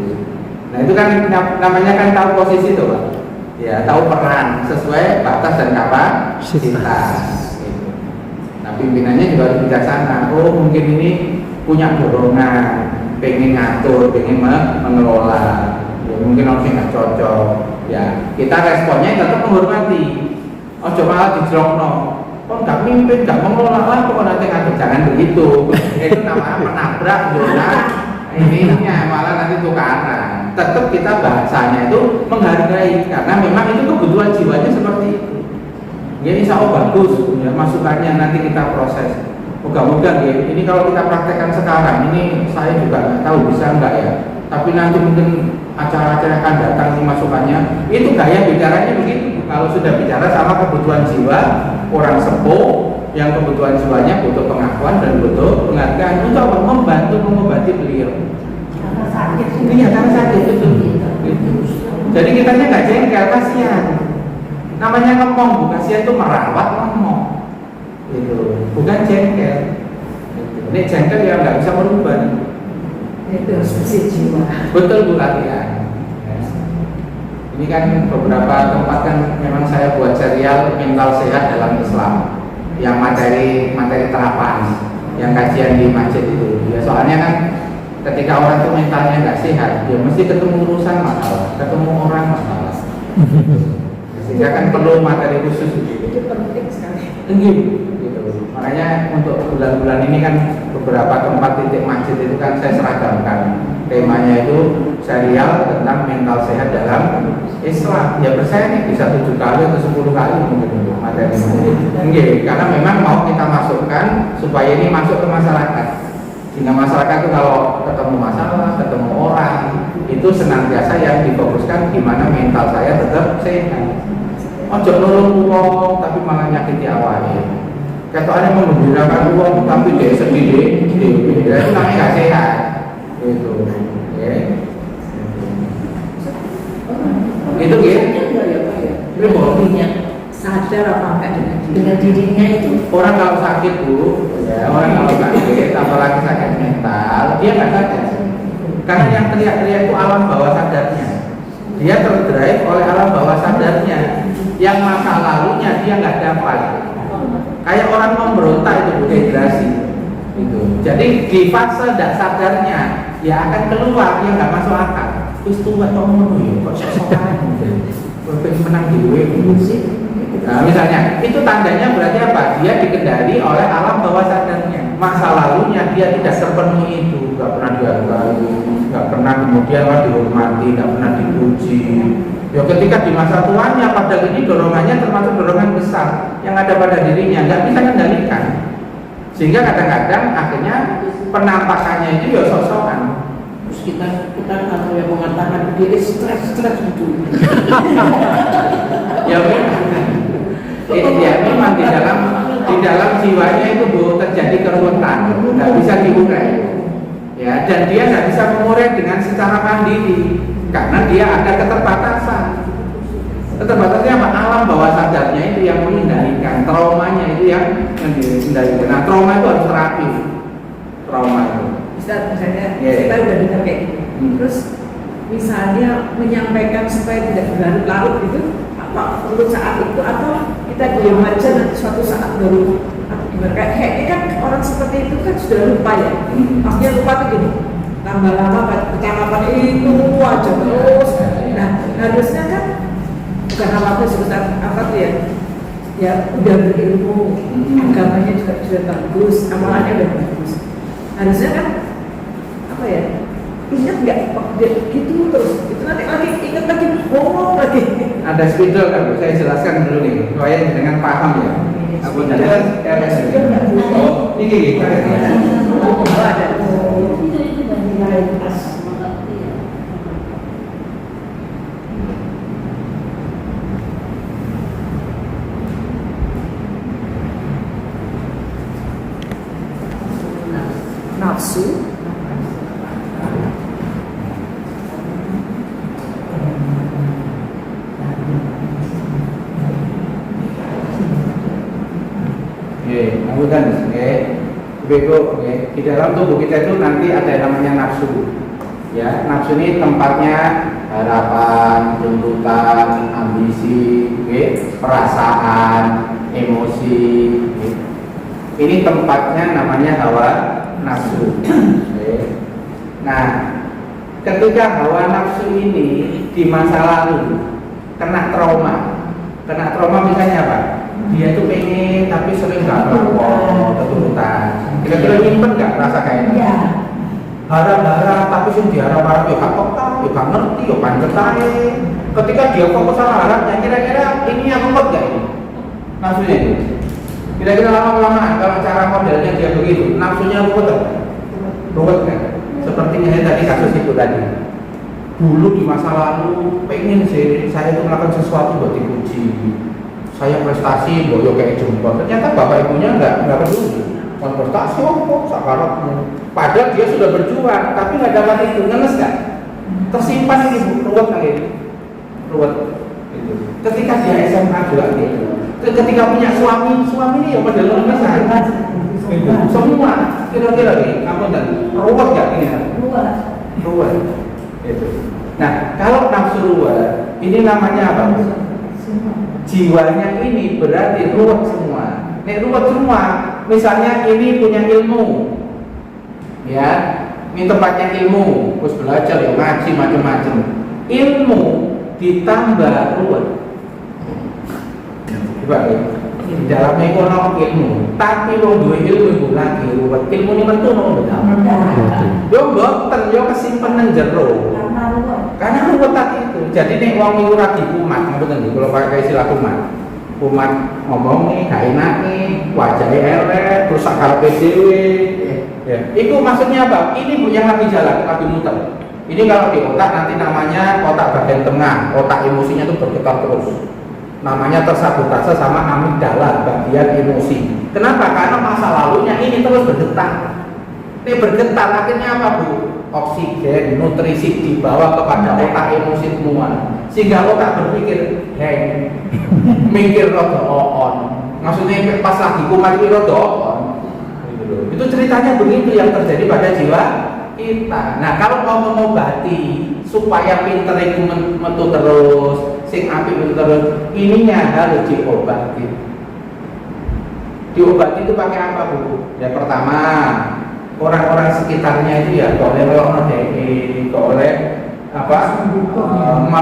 Nah itu kan namanya kan tahu posisi tuh Pak. Ya, tahu peran sesuai batas dan kapasitas. Gitu. Nah, pimpinannya juga harus bijaksana. Oh, mungkin ini punya dorongan, pengen ngatur, pengen mengelola. Ya, mungkin orang nggak cocok. Ya, kita responnya tetap menghormati. Oh, coba dijelokno. Oh, nggak mimpin, nggak mengelola lah, kok nanti ngatur. Jangan begitu. Itu namanya menabrak zona ininya, malah nanti tukaran. Tetap kita bahasanya itu menghargai, karena memang itu kebutuhan jiwanya seperti itu. Ya insya Allah bagus ya, masukannya nanti kita proses. Moga-moga ya, ini kalau kita praktekkan sekarang ini saya juga nggak tahu bisa enggak ya. Tapi nanti mungkin acara-acara akan datang ini masukannya. Itu gaya bicaranya begitu. Kalau sudah bicara sama kebutuhan jiwa orang sepuh yang kebutuhan jiwanya butuh pengakuan dan butuh penghargaan untuk membantu mengobati beliau. Karena sakit. Iya, karena sakit itu. Jadi kitanya nggak jengkel, kasihan. Namanya ngomong, bu, kasihan itu merawat ngomong. Gitu. Bukan jengkel. Gitu. Ini jengkel yang nggak bisa merubah. Itu harus bersih jiwa. Betul Bu latihan. Ini kan beberapa tempat kan memang saya buat serial mental sehat dalam Islam, yang materi terapan, yang kajian di masjid itu. Ya soalnya kan ketika orang itu mentalnya nggak sehat, dia mesti ketemu urusan masalah, ketemu orang masalah. Sehingga kan perlu materi khusus. Itu penting sekali. Gitu. Makanya untuk bulan-bulan ini kan beberapa tempat titik masjid itu kan saya seragamkan. Temanya itu serial tentang mental sehat dalam Islam. Ya percaya nih bisa 7 kali atau 10 kali mungkin untuk materi ini. Karena memang mau kita masukkan supaya ini masuk ke masyarakat. Sehingga masyarakat itu kalau ketemu masalah, ketemu orang, itu senantiasa yang difokuskan gimana mental saya tetap sehat. Ojo nolong uang tapi malah nyakiti awalnya. Ketoannya menggembirakan uang tapi dia sedih itu namanya nggak sehat. Itu, ya. Itu gitu. Itu dirinya sadar apa enggak dengan dirinya itu. Orang kalau sakit Bu, ya orang kalau sakit, apalagi sakit mental, dia nggak sadar. Karena yang teriak-teriak itu alam bawah sadarnya. Dia terdrive oleh alam bawah sadarnya. Yang masa lalunya dia nggak dapat. Kayak orang memberontak itu dehidrasi. Itu. Jadi di fase tidak sadarnya, ya akan keluar, dia nggak masuk akal. Terus tua tomo ya, kok sok-sokan. Pengen menang di Nah, misalnya, itu tandanya berarti apa? Dia dikendali oleh alam bawah sadarnya. Masa lalunya dia tidak terpenuhi itu, nggak pernah dihargai, nggak pernah kemudian dihormati, nggak pernah dipuji. Ya ketika di masa tuanya, padahal ini dorongannya termasuk dorongan besar yang ada pada dirinya, nggak bisa kendalikan. Sehingga kadang-kadang akhirnya penampakannya itu ya sok-sokan. Terus kita atau yang mengatakan diri stres gitu. Ya memang di dalam jiwanya itu Bu terjadi keruwetan, nggak bisa diurai. Ya, dan dia nggak bisa mengurai dengan secara mandiri karena dia ada keterbatasan. Keterbatasannya apa? Alam bawah sadarnya itu yang mengendalikan, traumanya itu yang mengendalikan. Nah, trauma itu harus terapi. trauma itu. Misalnya Iya. kita udah dengar kayak gitu. Terus misalnya menyampaikan supaya tidak berlarut-larut itu apa perlu saat itu atau kita diam aja nanti suatu saat baru atau gimana kayak kan orang seperti itu kan sudah lupa ya. Maksudnya lupa tuh gini, tambah lama percakapan itu aja terus. Nah harusnya kan bukan apa-apa sebesar apa tuh ya udah berilmu, agamanya juga sudah bagus, amalannya udah bagus. Harusnya kan apa ya, ingat nggak gitu terus itu nanti lagi ingat lagi ngomong lagi. Ada spidol kan, saya jelaskan dulu nih supaya dengan paham ya. Aku jelas RS. Oh, ini kan ya. Oh, ada. Nafsu. Kemudian, Bego, di dalam tubuh kita itu nanti ada yang namanya nafsu. Ya, nafsu ini tempatnya harapan, tuntutan, ambisi, perasaan, emosi. Ini tempatnya namanya hawa nafsu. Nah, ketika hawa nafsu ini di masa lalu kena trauma misalnya apa? Dia tuh pengen tapi sering nggak melakukan keturutan. Kira-kira nyimpen nggak rasa kayak ini? Harap-harap tapi sih diharap-harap ya gak ngerti ya pancetai. Ketika dia fokus sama harapnya, kira-kira ini yang kuat gak ini? Nafsunya itu. Kira-kira lama-lama kalau cara modelnya dia begitu, nafsunya ruwet kan? Seperti misalnya tadi kasus itu tadi. Dulu di masa lalu pengen sih saya itu melakukan sesuatu buat dipuji. Saya prestasi, boyo kayak jempol. Ternyata bapak ibunya nggak peduli. Prestasi kok sakarapmu. Padahal dia sudah berjuang, tapi nggak dapat itu. Ngenes kan? Tersimpan ini ruwet kali ini. Ruwet. Gitu. Ketika dia SMA juga gitu. Ketika punya suami ini ya pada ngenes kan? Semua kira-kira nih, kamu dan ruwet nggak ini? Ruwet. Itu. Nah, kalau nafsu ruwet, ini namanya apa? Jiwanya ini berarti ruwet semua. Nek ruwet semua, misalnya ini punya ilmu, ya, ini tempatnya ilmu, terus belajar ya ngaji macam-macam. Ilmu ditambah ruwet. Coba ya, di dalam ekonomi ilmu, tapi lo dua ilmu lagi ruwet. Ilmu ini mentu no betul. Yo boten, yo kesimpenan jero. Karena ruwet tadi itu. Jadi nek wong niku ra dikumat, mboten niku kalau pakai istilah kumat. Kumat ngomong nih, gak enak nih, wajahnya elek, terus karepe dhewe. Ya, itu maksudnya apa? Ini Bu yang lagi jalan, lagi muter. Ini kalau di otak nanti namanya otak bagian tengah, otak emosinya itu bergetar terus. Namanya tersabotase sama amigdala, bagian emosi. Kenapa? Karena masa lalunya ini terus bergetar. Ini bergetar akhirnya apa Bu? Oksigen, nutrisi dibawa kepada otak emosi semua, sehingga otak berpikir, hei, mikir rodo on. Maksudnya pas lagi kumat itu rodo on. Itu ceritanya begitu yang terjadi pada jiwa kita. Nah, kalau mau mengobati supaya pinter itu metu terus, sing apik metu terus, ininya harus diobati. Diobati itu pakai apa Bu? Yang pertama, orang-orang sekitarnya itu ya boleh melawan DE, boleh apa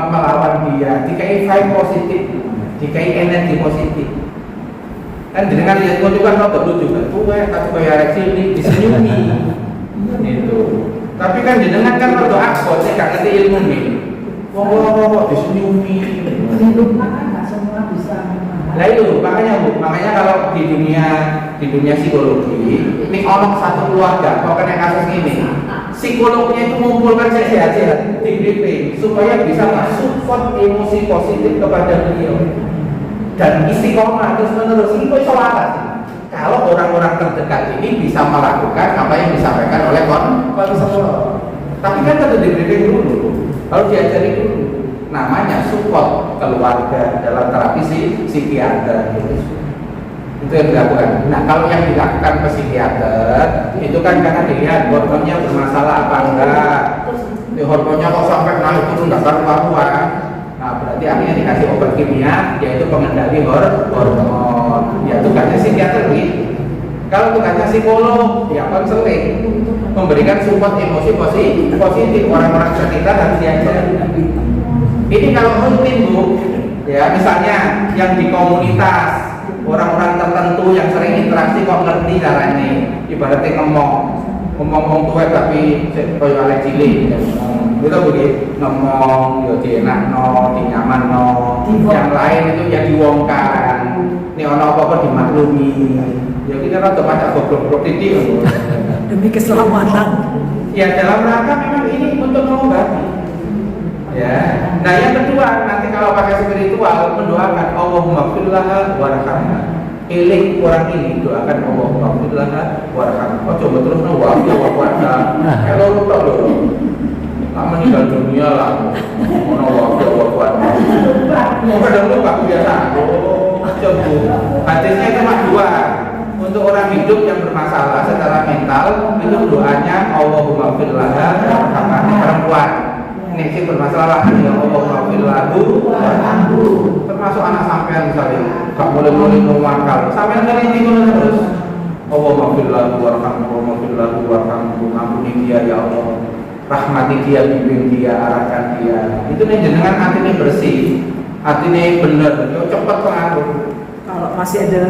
melawan dia, dikai vibe positif, dikai energi positif. Kan dengan lihat itu kan lo lucu kan, tuh tapi kayak sini disenyumi, itu. Tapi kan dengan kan lo aksos, saya nggak ngerti ilmu nih. Wow, disenyumi. Nggak semua bisa. Nah itu makanya kalau di dunia psikologi ini orang satu keluarga kalau kena kasus ini psikolognya itu mengumpulkan sehat-sehat di briefing supaya bisa support emosi positif kepada beliau dan istiqomah terus menerus. Itu salah. Kalau orang-orang terdekat ini bisa melakukan apa yang disampaikan oleh konselor, tapi kan harus di briefing dulu, harus diajari dulu. Namanya support keluarga dalam terapi psikiater gitu. Itu yang dilakukan. Nah, kalau yang dilakukan psikiater itu kan karena dilihat hormonnya bermasalah apa enggak. Di hormonnya kok sampai naik turun nggak karu-karuan. Nah, berarti akhirnya dikasih obat kimia yaitu pengendali hormon. Ya tugasnya psikiater gitu. Kalau tugasnya psikolog, ya konseling, memberikan support emosi positif orang-orang sekitar harus diajar. Ini kalau rutin Bu, ya misalnya yang di komunitas orang-orang tertentu yang sering interaksi kok ngerti caranya, ibaratnya ngomong tua tapi koyo arek cilik, itu begitu ngomong, yo dienak no, dinyaman no, yang lain itu ya diwongkan, ini ono apa-apa dimaklumi. Ya kita rada banyak goblok-goblok titik demi keselamatan. Ya dalam rangka memang ini untuk mengobati. Ya. Nah yang kedua nanti kalau pakai spiritual mendoakan Allahumma firlaha warhamha. Eling orang ini doakan Allahumma firlaha warhamha. Oh coba terus no wa wa'ala. Kalau lu tahu loh. Lama meninggal dunia lah. Ono wa wa'ala. Kadang lupa biasa. Oh coba. Hadisnya cuma dua. Untuk orang hidup yang bermasalah secara mental itu doanya Allahumma firlaha warhamha. Perempuan ini sih bermasalah ya Allahumma firlahu warhamhu. Termasuk anak sampean misalnya gak boleh mewakal sampean kan ini terus Allahumma firlahu warhamhu, Allahumma firlahu warhamhu, ampuni dia ya Allah, rahmati dia, bimbing dia, arahkan dia. Itu nih jenengan hatinya bersih, hatinya bener, yo cepet pengaruh. Kalau masih ada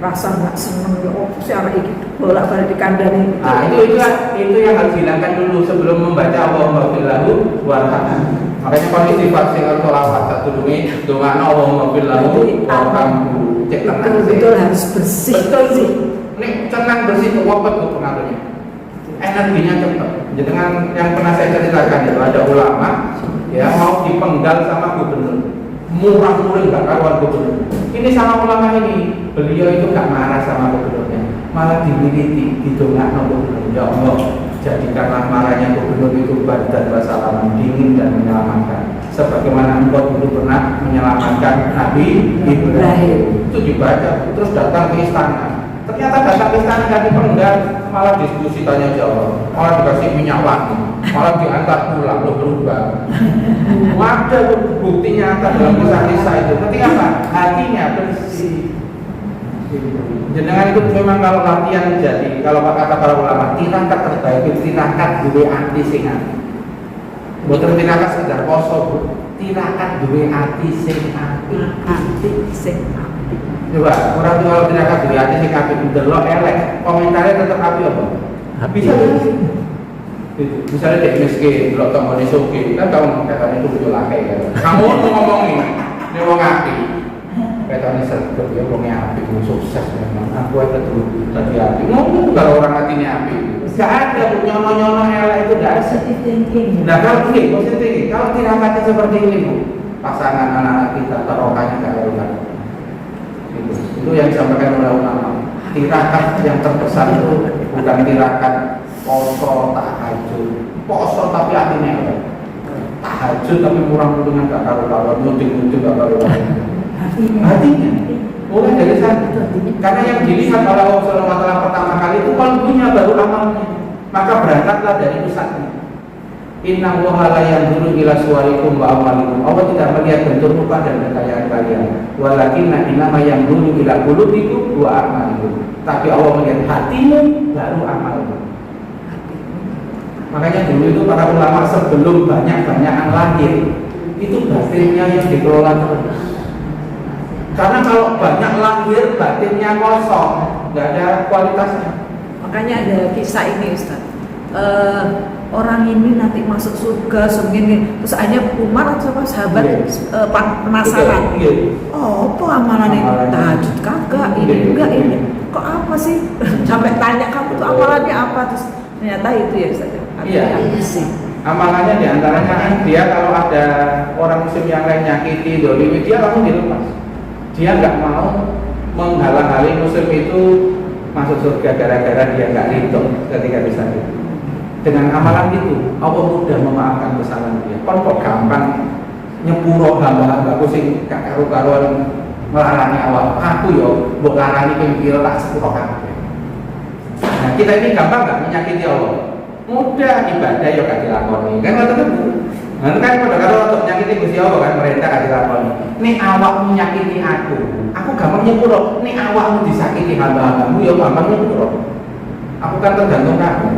rasa nggak seneng, oh si anak ini bolak-balik dikandani. Nah itu yang harus dihilangkan dulu sebelum membaca Allahumma firlahu warhamhu. Makanya kondisi sifat sing sholawat satu dulu dongakno Allahumma firlahu warhamhu. Cek tenang betul harus bersih. Betul sih. Nek tenang bersih itu wapet kok pengaruhnya. Energinya cepat. Dengan yang pernah saya ceritakan itu ada ulama ya mau dipenggal sama gubernur. Murah-murah gak karuan gubernur. Ini sama ulama ini, beliau itu gak marah sama gubernurnya, malah dimiliki, didongakno gubernur. Ya Allah, jadikanlah marahnya gubernur itu badan wassalaman, dingin dan menyelamatkan. Sebagaimana engkau dulu pernah menyelamatkan Nabi Ibrahim. Itu dibaca, terus datang ke istana. Ternyata datang ke istana gak dipenggal, malah diskusi tanya jawab, malah dikasih minyak wangi, malah diantar pulang, lo berubah. Ada bukti nyata dalam kisah-kisah itu. Ketika apa? Hatinya bersih. Jenengan itu memang kalau latihan jadi, kalau kata para ulama, tirakat terbaik itu tirakat duwe ati sing ati. Boten tirakat sekedar poso, tirakat duwe ati sing ati. Coba, orang itu kalau tirakat duwe ati sing ati delok elek, komentarnya tetap api apa? Bisa misalnya dek miskin, kalau tanggone soge, kan kamu katanya itu betul akai kan. Kamu ngomongin, ini wong api, katanya sergap ya wongnya api, wong sukses memang. Aku aja dulu tadi api, ngomong kalau orang hatinya api. Gak ada nyono-nyono elek itu gak ada. Nah kalau ini, positif, kalau tirakatnya seperti ini Bu, pasangan anak-anak kita terokanya gak ada. Itu yang disampaikan oleh ulama. Tirakat yang terkesan itu bukan tirakat poso tahajud, poso tapi hatinya apa? Tahajud tapi kurang-kurangnya gak karu-karuan, mudik-mudik gak karu-karuan. Hatinya bukan dari sana. Karena yang dilihat oleh Allah Subhanahu wa Ta'ala pertama kali itu kalbunya baru amalnya. Maka berangkatlah dari pusatnya. Inna Allaha la yanzuru ila suwarikum wa amwalikum. Allah tidak melihat bentuk rupa dan kekayaan kalian. Walakinna innama yanzuru ila qulubikum wa a'malikum. Tapi Allah melihat hatimu baru amalmu. Makanya dulu itu para ulama sebelum banyak-banyakan lahir itu batinnya yang dikelola terus. Karena kalau banyak lahir batinnya kosong, nggak ada kualitasnya. Makanya ada kisah ini Ustaz. Orang ini nanti masuk surga segini, terus akhirnya Umar atau sahabat penasaran. Oh, apa amalannya? Tahajud kagak, ini enggak ini. Kok apa sih? Sampai tanya kamu tuh amalannya apa? Terus ternyata itu ya Ustaz. Iya. Amalannya diantaranya kan dia kalau ada orang muslim yang lain nyakiti, dolimi dia langsung dilepas. Dia nggak mau menghalang-halangi muslim itu masuk surga gara-gara dia nggak ridho ketika bisa itu. Dengan amalan itu Allah mudah memaafkan kesalahan dia. Kon kok gampang nyepuro hamba-hamba sing gak karu-karuan melarani awak. Aku yo mbok larani ping pira tak sepuro kabeh. Nah, kita ini gampang nggak menyakiti Allah? Mudah, ibadah yo gak dilakoni. Kan ngoten niku. Nah, kan padha karo untuk menyakiti Gusti Allah kan merintah gak dilakoni. Nek awakmu menyakiti aku gampang nyepuro. Nek awakmu disakiti hamba-hambamu yo gampang nyepuro. Aku kan tergantung kamu.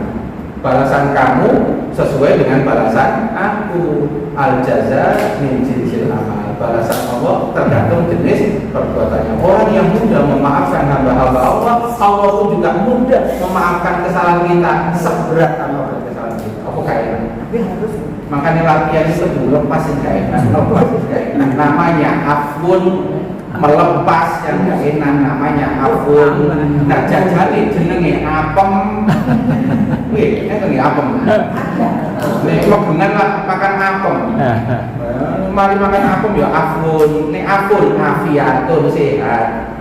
Balasan kamu sesuai dengan balasan aku. Al jaza min jinsil amal. Balasan Allah tergantung jenis perbuatannya. Orang yang mudah memaafkan hamba-hamba Allah, Allah pun juga mudah memaafkan kesalahan kita seberat apapun kesalahan kita. Apa kaitan? Tapi harus Makanya latihan itu lepasin kaitan, lepasin kaitan. Namanya afun, melepas yang gak enak, namanya afun. Nah, jajali jenenge apem. Wih, ini apem. Nih, kebengan lah makan apem. Mari makan apem ya afun. Nih afun, afiatun sehat.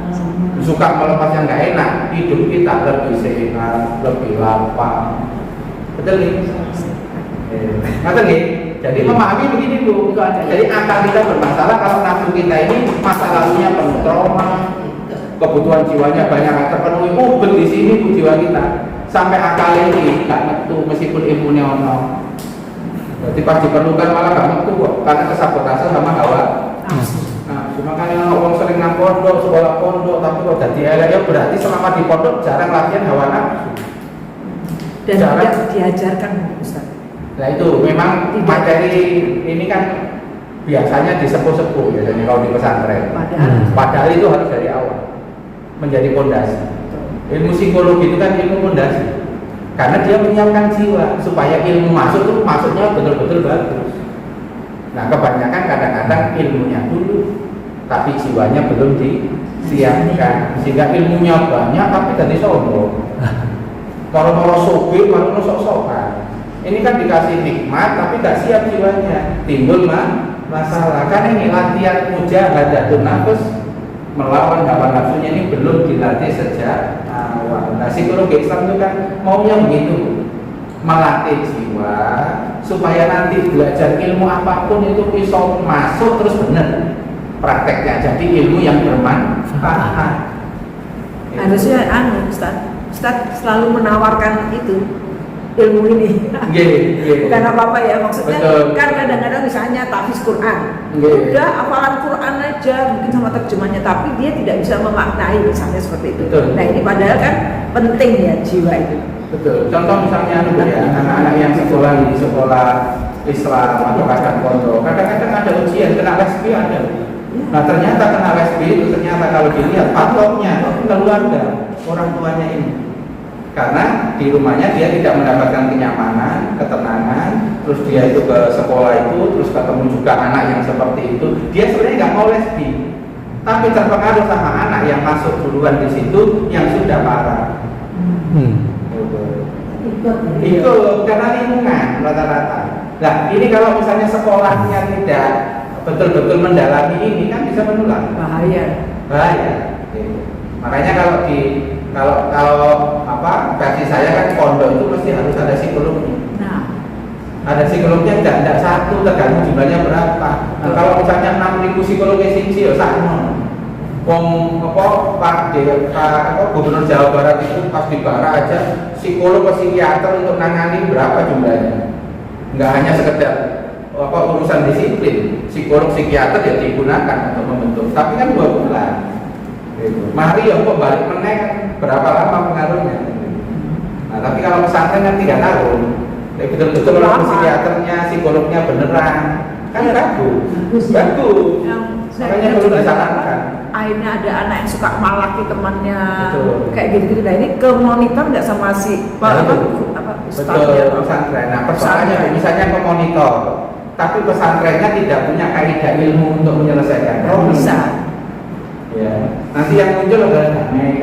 Suka melepas yang gak enak, hidup kita lebih sehat, lebih lapang. Betul nih? Betul nih? Jadi memahami begini Bu. Jadi akal kita bermasalah kalau nafsu kita ini masa lalunya penuh trauma, kebutuhan jiwanya banyak yang terpenuhi. Ubel di sini Bu jiwa kita. Sampai akal ini gak metu meskipun ilmunya ono. Berarti pas diperlukan malah gak metu kok karena kesabotase sama hawa. Nah, makanya orang sering nang pondok, sekolah pondok, tapi kok jadi elek ya berarti selama di pondok jarang latihan hawa nafsu. dan tidak diajarkan Ustaz. Nah itu memang materi ini kan biasanya disepuh-sepuh biasanya kalau di pesantren. Padahal itu harus dari awal menjadi pondasi. Ilmu psikologi itu kan ilmu pondasi. Karena dia menyiapkan jiwa supaya ilmu masuk itu masuknya betul-betul bagus. Nah kebanyakan kadang-kadang ilmunya dulu, tapi jiwanya belum disiapkan. Sehingga ilmunya banyak tapi tadi sombong. Kalau sobek, kalau sok-sokan. Ini kan dikasih nikmat tapi gak siap jiwanya, timbul masalah. Kan ini latihan mujahadatun nafs, melawan hawa nafsunya ini belum dilatih sejak awal. Nah psikologi Islam itu kan maunya begitu, melatih jiwa supaya nanti belajar ilmu apapun itu bisa masuk terus benar prakteknya, jadi ilmu yang bermanfaat. Harusnya Ustaz selalu menawarkan itu ilmu ini. Bukan apa-apa ya, maksudnya. Betul. Kan kadang-kadang misalnya tahfiz Quran, udah hafalan Quran aja mungkin sama terjemahnya, tapi dia tidak bisa memaknai misalnya seperti itu. Betul. Nah ini padahal kan penting ya jiwa itu. Betul. Contoh misalnya anak-anak yang sekolah di sekolah Islam atau kadang pondok, kadang-kadang ada ujian kena lesbi ada. Nah ternyata kena lesbi itu ternyata kalau dilihat patoknya keluarga orang tuanya ini. Karena di rumahnya dia tidak mendapatkan kenyamanan, ketenangan, terus dia itu ke sekolah itu, terus ketemu juga anak yang seperti itu. Dia sebenarnya nggak mau lesbi, tapi terpengaruh sama anak yang masuk duluan di situ yang sudah parah. Ikut karena lingkungan rata-rata. Nah ini kalau misalnya sekolahnya tidak betul-betul mendalami ini kan bisa menular. Bahaya. Makanya kalau versi saya kan pondok itu mesti harus ada psikolognya. Nah, ada psikolognya tidak satu, tergantung jumlahnya berapa. Nah, kalau misalnya 6.000 psikologi singsi ya sama. Pak Gubernur Jawa Barat itu pas di Bara aja psikolog psikiater untuk nangani berapa jumlahnya. Nggak hanya sekedar urusan disiplin, psikolog psikiater ya digunakan untuk membentuk. Tapi kan 2 bulan. Mari ya kok balik meneng berapa lama pengaruhnya. Nah tapi kalau pesantren kan 3 tahun, betul-betul kalau psikiaternya, psikolognya beneran kan bagus. Makanya perlu disarankan. Akhirnya ada anak yang suka malaki temannya, kayak gitu-gitu. Nah ini ke monitor nggak sama si betul pesantren. Nah persoalannya misalnya ke monitor, tapi pesantrennya tidak punya kaidah ilmu untuk menyelesaikan problem. Bisa. Ya, nanti yang muncul adalah damai.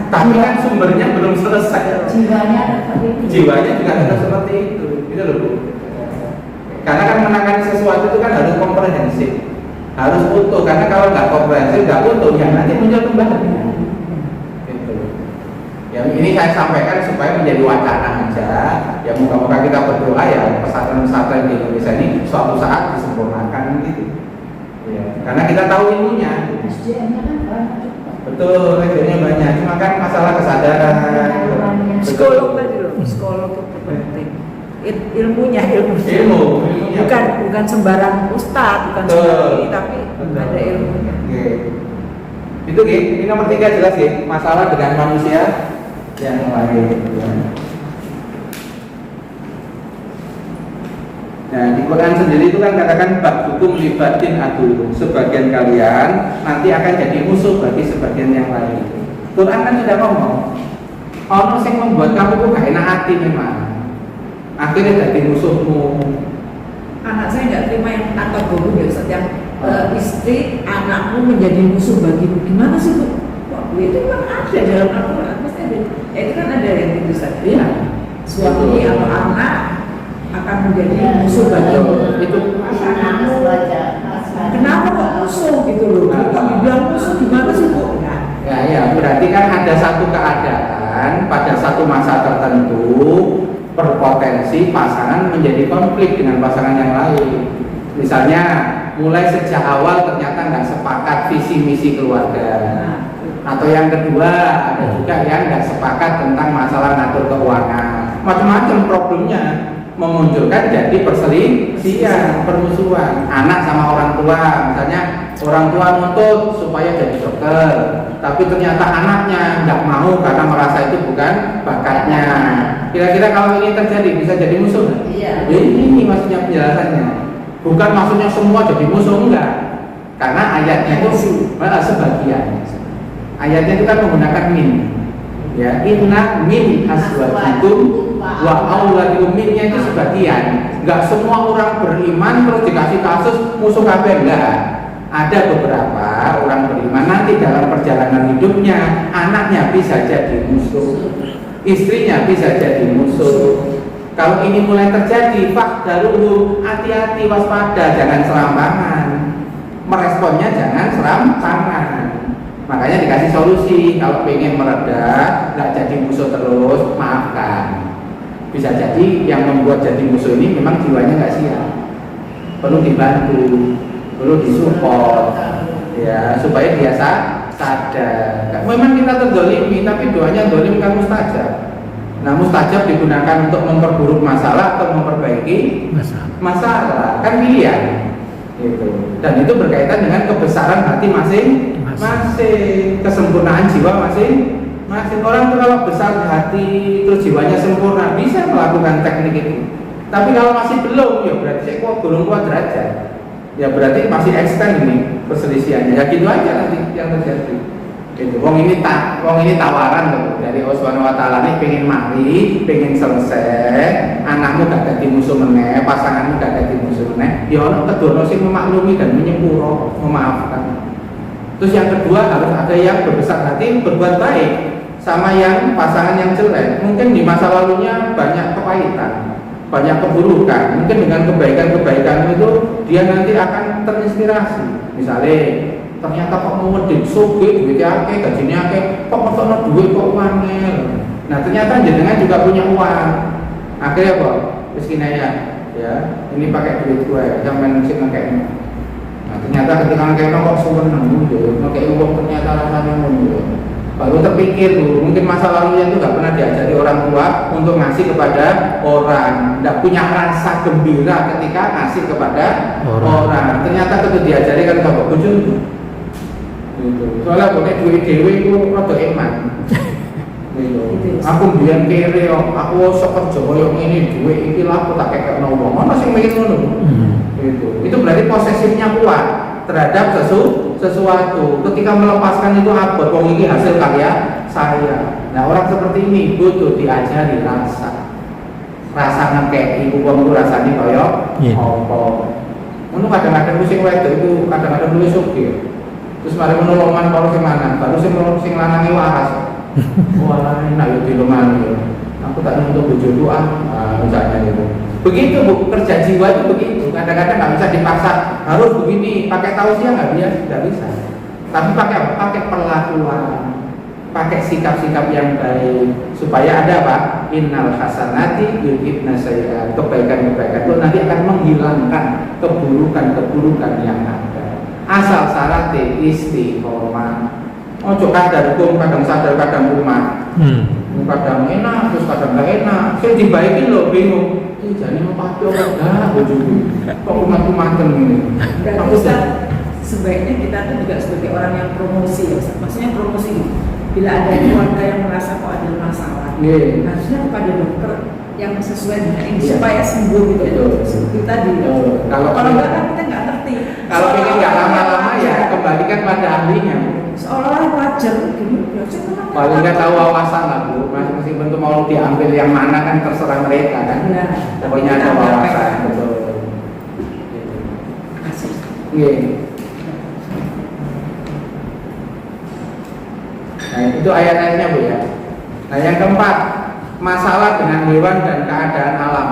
Tapi kan sumbernya belum selesai. Jiwanya juga tetap seperti itu. Gitu loh Bu. Karena kan menangani sesuatu itu kan harus komprehensif, harus utuh. Karena kalau nggak komprehensif, nggak utuh, ya nanti muncul kembali. Gitu. Yang ini saya sampaikan supaya menjadi wacana aja. Ya moga-moga kita berdoa ya pesantren-pesantren di Indonesia ini suatu saat disempurnakan gitu. Ya. karena kita tahu ilmunya. SDM-nya kan banyak juga. Betul, SDM-nya banyak, cuma kan masalah kesadaran. Psikolog tadi loh, psikolog itu penting. Ilmunya. Ilmunya. Bukan sembarang ustadz, bukan Betul. sembarang ini, tapi Betul. ada ilmunya. Oke. Itu ini nomor 3 jelas ya, masalah dengan manusia yang lain. Nah, di Quran sendiri itu kan katakan bab hukum libatin adu, sebagian kalian nanti akan jadi musuh bagi sebagian yang lain. Quran kan sudah ngomong, ono sing membuat kamu tuh gak enak hati memang. Akhirnya jadi musuhmu. Anak saya nggak terima yang kata guru ya, yang istri anakmu menjadi musuh bagimu. Gimana sih bu? Wah, itu memang ada dalam Al-Quran, pasti ada. Itu kan ada yang itu saja. Iya. Suami atau anak akan menjadi musuh bagimu. Itu Kenapa kok musuh gitu loh? Kok dibilang musuh gimana sih bu? Nah, ya, berarti kan ada satu keadaan pada satu masa tertentu berpotensi pasangan menjadi konflik dengan pasangan yang lain. Misalnya mulai sejak awal ternyata nggak sepakat visi misi keluarga, atau yang kedua ada juga yang nggak sepakat tentang masalah ngatur keuangan. Macam-macam problemnya memunculkan jadi perselisihan, permusuhan anak sama orang tua. Misalnya orang tua nuntut supaya jadi dokter, tapi ternyata anaknya nggak mau karena merasa itu bukan bakatnya. Kira-kira kalau ini terjadi bisa jadi musuh nggak? Iya. Ini maksudnya penjelasannya. Bukan maksudnya semua jadi musuh, enggak. Karena ayatnya itu sebagian. Ayatnya itu kan menggunakan min. Ya, inna min aswajikum wa auladikum, minnya itu sebagian. Enggak semua orang beriman terus dikasih kasus musuh kabeh, enggak. Ada beberapa orang beriman nanti dalam perjalanan hidupnya anaknya bisa jadi musuh, istrinya bisa jadi musuh. Kalau ini mulai terjadi, dahulu hati-hati, waspada, jangan serampangan. Meresponnya jangan serampangan. Makanya dikasih solusi. Kalau pengen mereda, nggak jadi musuh terus, maafkan. Bisa jadi yang membuat jadi musuh ini memang jiwanya nggak siap. Perlu dibantu, perlu disupport, ya supaya dia sadar. Memang kita terzolimi, tapi doanya zolim kan mustajab. Nah, mustajab digunakan untuk memperburuk masalah atau memperbaiki masalah, kan pilihan gitu. Dan itu berkaitan dengan kebesaran hati masing-masing, kesempurnaan jiwa masing-masing. Orang itu kalau besar hati terus jiwanya sempurna bisa melakukan teknik itu. Tapi kalau masih belum, ya berarti saya belum kuat derajat. Ya berarti masih extend ini perselisihannya. Ya gitu aja nanti yang terjadi. Gitu. Wong ini tawaran loh dari Allah Subhanahu wa taala, nih pengen mari, pengen selesai, anakmu gak jadi musuh meneh, pasanganmu gak jadi musuh meneh. Ya ono kedono sing memaklumi dan menyepuro, memaafkan. Terus yang kedua harus ada yang berbesar hati berbuat baik sama yang pasangan yang jelek. Mungkin di masa lalunya banyak kepahitan, banyak keburukan. Mungkin dengan kebaikan-kebaikan itu dia nanti akan terinspirasi. Misalnya ternyata kok mau ngedit soge, duitnya akeh, gajinya akeh, kok metokno duit kok wangel. Nah ternyata jenengan juga punya uang. Akhirnya kok wis kinaya, ya ini pakai duit gue, sampean sing ngekekno. Nah ternyata ketika ngekekno kok seneng yo, ngekek uang ternyata rasanya ngono. Baru terpikir tuh, mungkin masa lalunya itu nggak pernah diajari orang tua untuk ngasih kepada orang, nggak punya rasa gembira ketika ngasih kepada orang. Ternyata ketika diajari kan bapak bujur. Gitu. Soalnya pakai duit dewi itu rada eman. Gitu. Aku biyen kere yo, aku sok kerja koyo ngene duit iki lah aku tak kekekno wong. Ono sing mikir ngono. Gitu. Itu berarti posesifnya kuat terhadap sesuatu. Ketika melepaskan itu abot, wong iki hasil karya saya. Nah, orang seperti ini butuh diajari rasa ngekek ibu wong ku rasane koyo apa. Ngono kadang-kadang sing wedok iku kadang-kadang nulis sugih. Terus mari menolongan kalau sing lanang, baru sing lanange waras. Wah, enak yo dilongan yo. Aku tak nuntut bojoku misalnya gitu. Begitu Bu, kerja jiwa itu begitu. Kadang-kadang nggak bisa dipaksa harus begini, pakai tausiah nggak bisa. Tapi pakai apa? Pakai perlakuan, pakai sikap-sikap yang baik supaya ada apa? Innal hasanati yudhibna sayyi'at. Kebaikan-kebaikan itu nanti akan menghilangkan keburukan-keburukan yang ada. asal syaratnya istiqomah. Ojo kadang hukum, kadang sadar, kadang rumah. Kadang enak, terus kadang gak enak. Saya dibaikin loh, bingung. Jadi mau pakai orang dah, bojoku. Kok rumah ini? Dan bisa sebaiknya kita tuh juga sebagai orang yang promosi ya, maksudnya promosi. Bila ada keluarga yang merasa kok ada masalah, harusnya kepada dokter yang sesuai dengan ini supaya sembuh gitu ya. Seperti tadi. Kalau enggak kan kita nggak ngerti. Kalau pengen nggak lama-lama ya kembalikan pada ahlinya. Seolah-olah wajar gini. Paling nggak tahu wawasan lah Bu. Masing-masing bentuk mau diambil yang mana kan terserah mereka kan. Pokoknya ada wawasan. Betul. Iya. Nah itu ayat-ayatnya Bu ya. Nah yang keempat, masalah dengan hewan dan keadaan alam.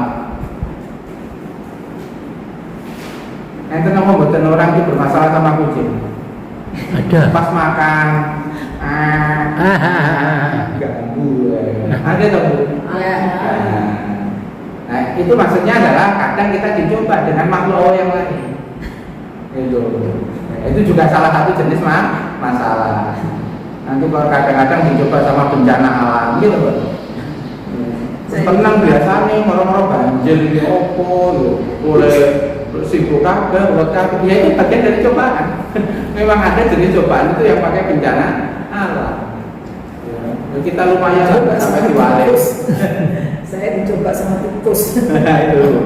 Itu nama buatan orang itu bermasalah sama kucing. Ada. Pas makan, ganggu. Ada tuh Bu. Nah itu maksudnya adalah kadang kita dicoba dengan makhluk yang lain. Itu juga salah satu jenis masalah. Nanti kalau kadang-kadang dicoba sama bencana alam gitu Pak. Tenang biasa nih, orang-orang banjir di opo, boleh sibuk kagak, buat kagak. Ya itu bagian dari cobaan. Memang ada jenis cobaan itu yang pakai bencana alam. Ya, kita lumayan juga sampai diwales. Saya dicoba sama tikus. Itu.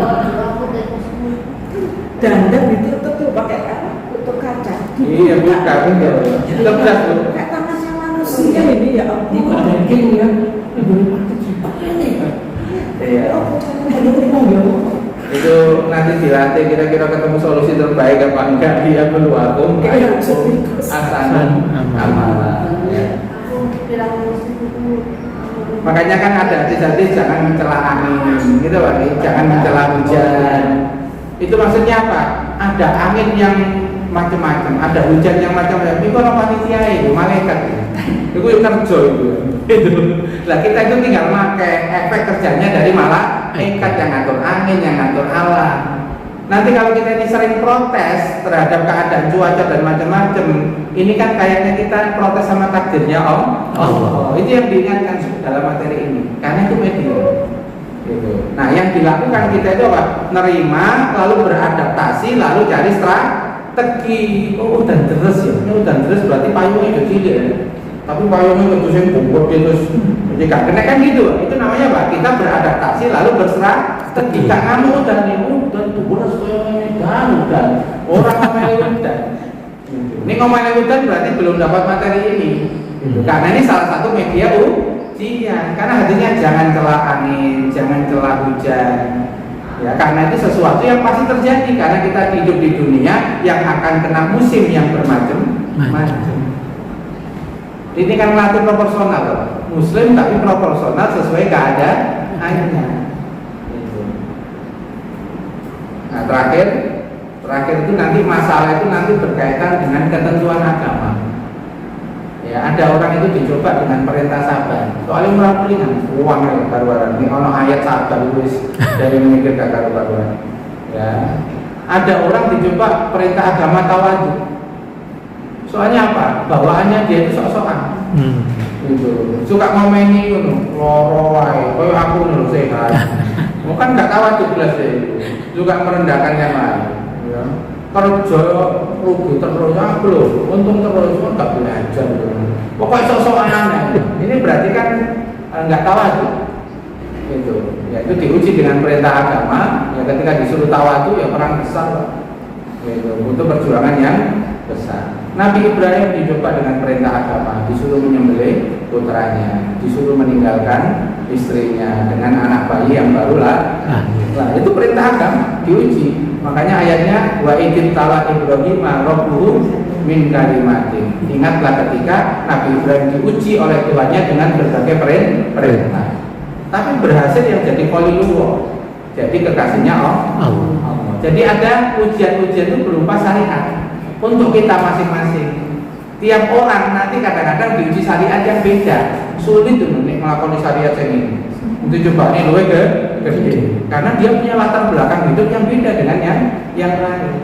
Dandang ditutup tuh pakai apa? Tutup kaca. Iya bukan, lebras Bu. Kayak tangannya manusia ini ya. Ini kok ada gini ya? Iya. Itu nanti dilatih kira-kira ketemu solusi terbaik apa enggak dia berwakum asanan amalan. Makanya kan ada hadis-hadis jangan mencela angin, gitu Pak, jangan mencela hujan. Itu maksudnya apa? Ada angin yang macam-macam, ada hujan yang macam-macam. Itu orang panitia itu, malaikat. Itu yang kerja itu. Lah kita itu tinggal pakai efek kerjanya dari malaikat yang ngatur angin, yang ngatur alam. Nanti kalau kita ini sering protes terhadap keadaan cuaca dan macam-macam, ini kan kayaknya kita protes sama takdirnya Allah. Itu yang diingatkan dalam materi ini. Karena itu media. Gitu. Nah, yang dilakukan kita itu apa? Nerima, lalu beradaptasi, lalu cari strategi. Oh, udah terus ya. Ini udah terus berarti payungnya kecil ya. Tapi payungnya ketusnya bungkut terus. Jadi karena kan gitu. Itu namanya apa? Kita beradaptasi lalu berstrategi. Gak kamu udah nih, udah tuh harus udah. Orang ngomongin udah. Ini ngomongin udah berarti belum dapat materi ini. Karena ini salah satu media ujian. Karena hatinya jangan celah angin, jangan celah hujan. Ya, karena itu sesuatu yang pasti terjadi karena kita hidup di dunia yang akan kena musim yang bermacam-macam. Ini kan relatif proporsional, Muslim tapi proporsional sesuai keadaannya. Nah, terakhir itu nanti masalah itu nanti berkaitan dengan ketentuan agama. Ya, ada orang itu dicoba dengan perintah sabar. Soalnya murah pelingan, uang ya karuan. Ini ono ayat sabar wis dari mikir gak karuan. Ya. Ada orang dicoba perintah agama tawadu. Soalnya apa? Bawaannya dia itu sok-sokan. Gitu. Suka ngomeni ngono, loro wae. Koyo aku ngono sehat. Bukan gak tawadu jelas itu. Juga merendahkan yang lain. Ya. Kerja rugi terus aku loh, untung terus kan nggak belajar. Pokoknya sok-sokan aneh. Ini berarti kan nggak tawadu. Itu, ya itu diuji dengan perintah agama. Ya ketika disuruh tawadu ya perang besar. Itu untuk perjuangan yang besar. Nabi Ibrahim dicoba dengan perintah agama, disuruh menyembelih putranya, disuruh meninggalkan istrinya dengan anak bayi yang baru lahir. Nah, itu perintah agama diuji. Makanya ayatnya wa idin tala Ibrahim rabbuhu min kalimatin. Ingatlah ketika Nabi Ibrahim diuji oleh Tuhannya dengan berbagai perintah. Tapi berhasil yang jadi khalilullah. Jadi kekasihnya Allah. Jadi ada ujian-ujian itu berupa syariat untuk kita masing-masing. Tiap orang nanti kadang-kadang diuji syariat yang beda. Sulit tuh melakukan syariat yang ini. Untuk coba nih luwe gede. Karena dia punya latar belakang hidup yang beda dengan yang lain.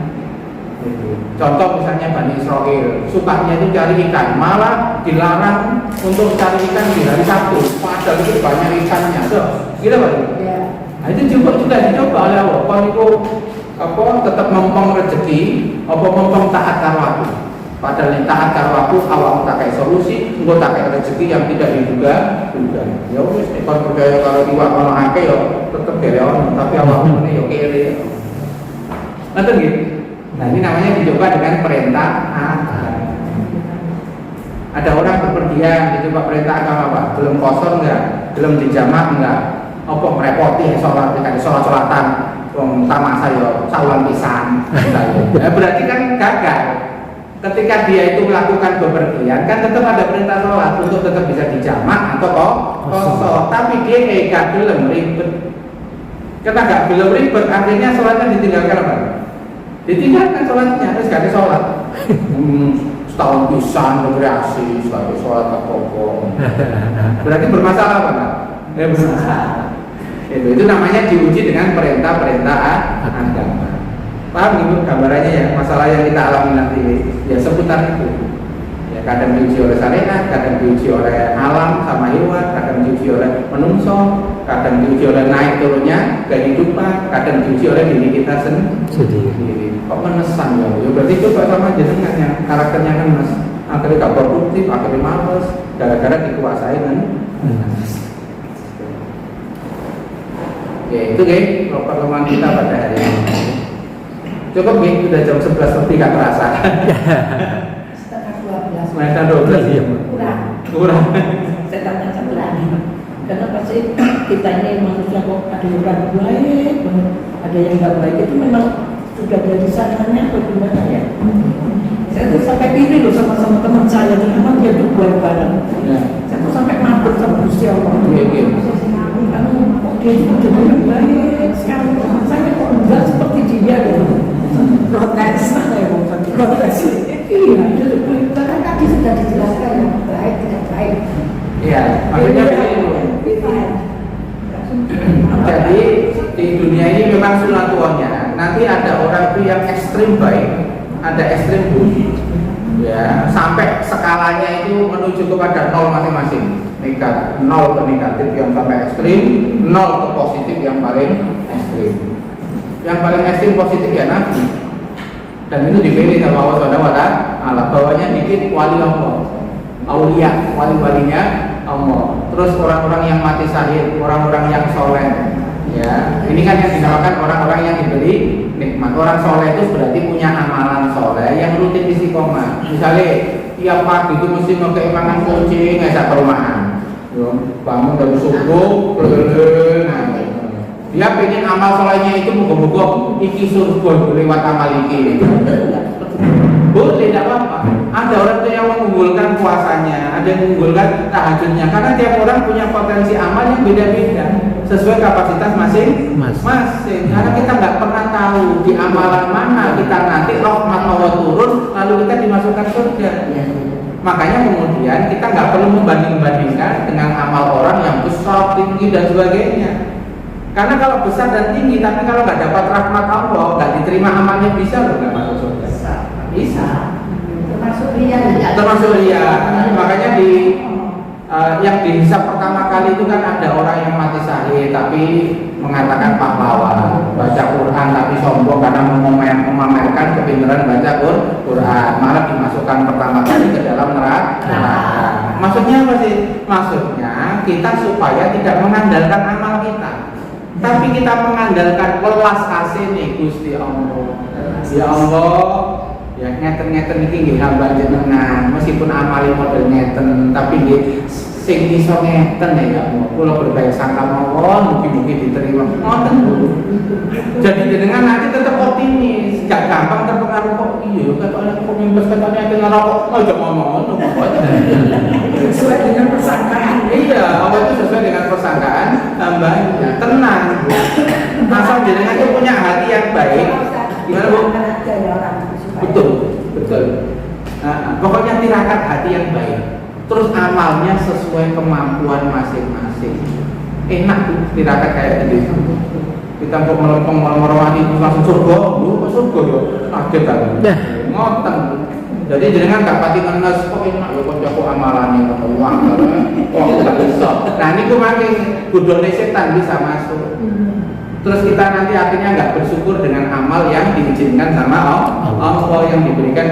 Contoh misalnya Bani Israel, sukanya itu cari ikan, malah dilarang untuk cari ikan di hari Sabtu. Padahal itu banyak ikannya, gitu Pak. Ya. Nah itu juga dicoba oleh Allah. Kalau itu tetap mempeng rezeki, apa mempeng taat karo aku. Padahal yang taat karo aku, awak tak kayak solusi, engkau tak kayak rezeki yang tidak diduga. Ya wis, kalau percaya kalau iwak ono akeh ya tetap dari orang, tapi awak ini ya kere. Ngerti gitu? Nah ini namanya dicoba dengan perintah agama. Ada orang berpergian dicoba perintah agama Pak, belum kosong enggak, belum dijamak enggak, apa merepoti sholat dengan sholat-sholatan, tamak saya sawan pisan, berarti kan gagal. Ketika dia itu melakukan bepergian kan tetap ada perintah sholat untuk tetap bisa dijamak atau kosong, tapi dia gak belum ribet. Karena gak belum ribet, akhirnya sholatnya ditinggalkan apa? Ditinggalkan sholatnya, terus gak ada sholat. Setahun pisan rekreasi, sebagai sholat apa-apa. Berarti bermasalah apa Pak? Bermasalah. Itu namanya diuji dengan perintah-perintah agama. Paham gitu gambarannya ya, masalah yang kita alami nanti ya seputar itu. Ya kadang diuji oleh syariat, kadang diuji oleh alam sama hewan, kadang diuji oleh menungso, kadang diuji oleh naik turunnya kehidupan, kadang diuji oleh diri kita sendiri. Kok menesan ya? Ya berarti itu sama jenengan yang karakternya kan mas, akhirnya gak produktif, akhirnya males, gara-gara dikuasai kan. Ya itu guys, pertemuan kita pada hari ini. Cukup nih, sudah jam 11 lebih gak terasa. Setengah 12. Setengah 12 ya? Kurang. Saya tanya satu lagi. Karena pasti kita ini manusia kok ada yang baik banget, ada yang nggak baik itu memang sudah dari sananya atau gimana ya? Saya tuh sampai pilih loh sama teman saya, memang dia tuh baik banget. Saya tuh sampai mabuk sama Gusti Allah. Dia itu benar-benar baik sekali. Saya kok enggak seperti dia gitu. Protes, protes. Iya, karena tadi sudah dijelaskan yang baik tidak baik. Iya, maksudnya begini. Jadi di dunia ini memang sunatullahnya. Nanti ada orang itu yang ekstrim baik, ada ekstrim buruk. Ya, sampai skalanya itu menuju kepada 0 masing-masing. Negatif, 0 ke negatif yang sampai ekstrim, 0 ke positif yang paling ekstrim. Yang paling ekstrim positif ya Nabi. Dan itu dipilih sama Allah Subhanahu wa Ta'ala. Bawahnya dikit wali Allah, aulia, wali-walinya Allah. Terus orang-orang yang mati syahid, orang-orang yang soleh. Ya, ini kan yang dinamakan orang-orang yang diberi nikmat. Orang soleh itu berarti punya amalan soleh yang rutin istiqomah. Misalnya tiap pagi itu mesti ngekei makan kucing, ngajak perumahan. Bangun dari subuh, dia pengen amal solehnya itu muka-muka iki surga lewat amal iki. Boleh, tidak apa-apa. Ada orang tuh yang mengunggulkan puasanya, ada yang mengunggulkan tahajudnya, karena tiap orang punya potensi amal yang beda-beda sesuai kapasitas masing-masing. Karena kita nggak pernah tahu di amalan mana kita nanti rahmat Allah turun, lalu kita dimasukkan surga. Makanya kemudian kita nggak perlu membanding-bandingkan dengan amal orang yang besar, tinggi dan sebagainya. Karena kalau besar dan tinggi, tapi kalau nggak dapat rahmat Allah, nggak diterima amalnya, bisa loh nggak masuk surga. Bisa. Termasuk ria. Termasuk ria. Makanya yang dihisab pertama kali itu kan ada orang yang mati syahid tapi mengatakan pahlawan, baca Quran tapi sombong karena memamerkan kepintaran baca Quran, malah dimasukkan pertama kali ke dalam neraka. Maksudnya apa sih? Maksudnya kita supaya tidak mengandalkan amal kita, tapi kita mengandalkan welas asih Gusti Allah. Ya Allah, ya ngeten-ngeten iki nggih hamba jenengan, meskipun amali model ngeten tapi nggih sing iso ngeten ya Allah. Kula berbaik sangka mawon mugi-mugi diterima. Ngoten lho. Jadi jenengan nanti tetap optimis, gak gampang terpengaruh kok iya katanya pemimpin katanya akan ngerokok. Aja ngomong sesuai dengan persangkaan. Iya, Allah itu sesuai dengan persangkaan hambanya. Tenang. Asal jenengan itu punya hati yang baik. Gimana Bu? Betul. Nah, pokoknya tirakat hati yang baik. Terus amalnya sesuai kemampuan masing-masing. Enak tuh tirakat kayak gitu. kita kok melempeng merawani langsung surga, lu kok surga yo kaget aku. Dah. Ngoten. Jadi jenengan gak pati ngenes kok enak yo kok jago amalane kok uang kok gak bisa. Nah niku makin godhone setan bisa masuk. Terus kita nanti akhirnya nggak bersyukur dengan amal yang diizinkan sama Allah yang diberikan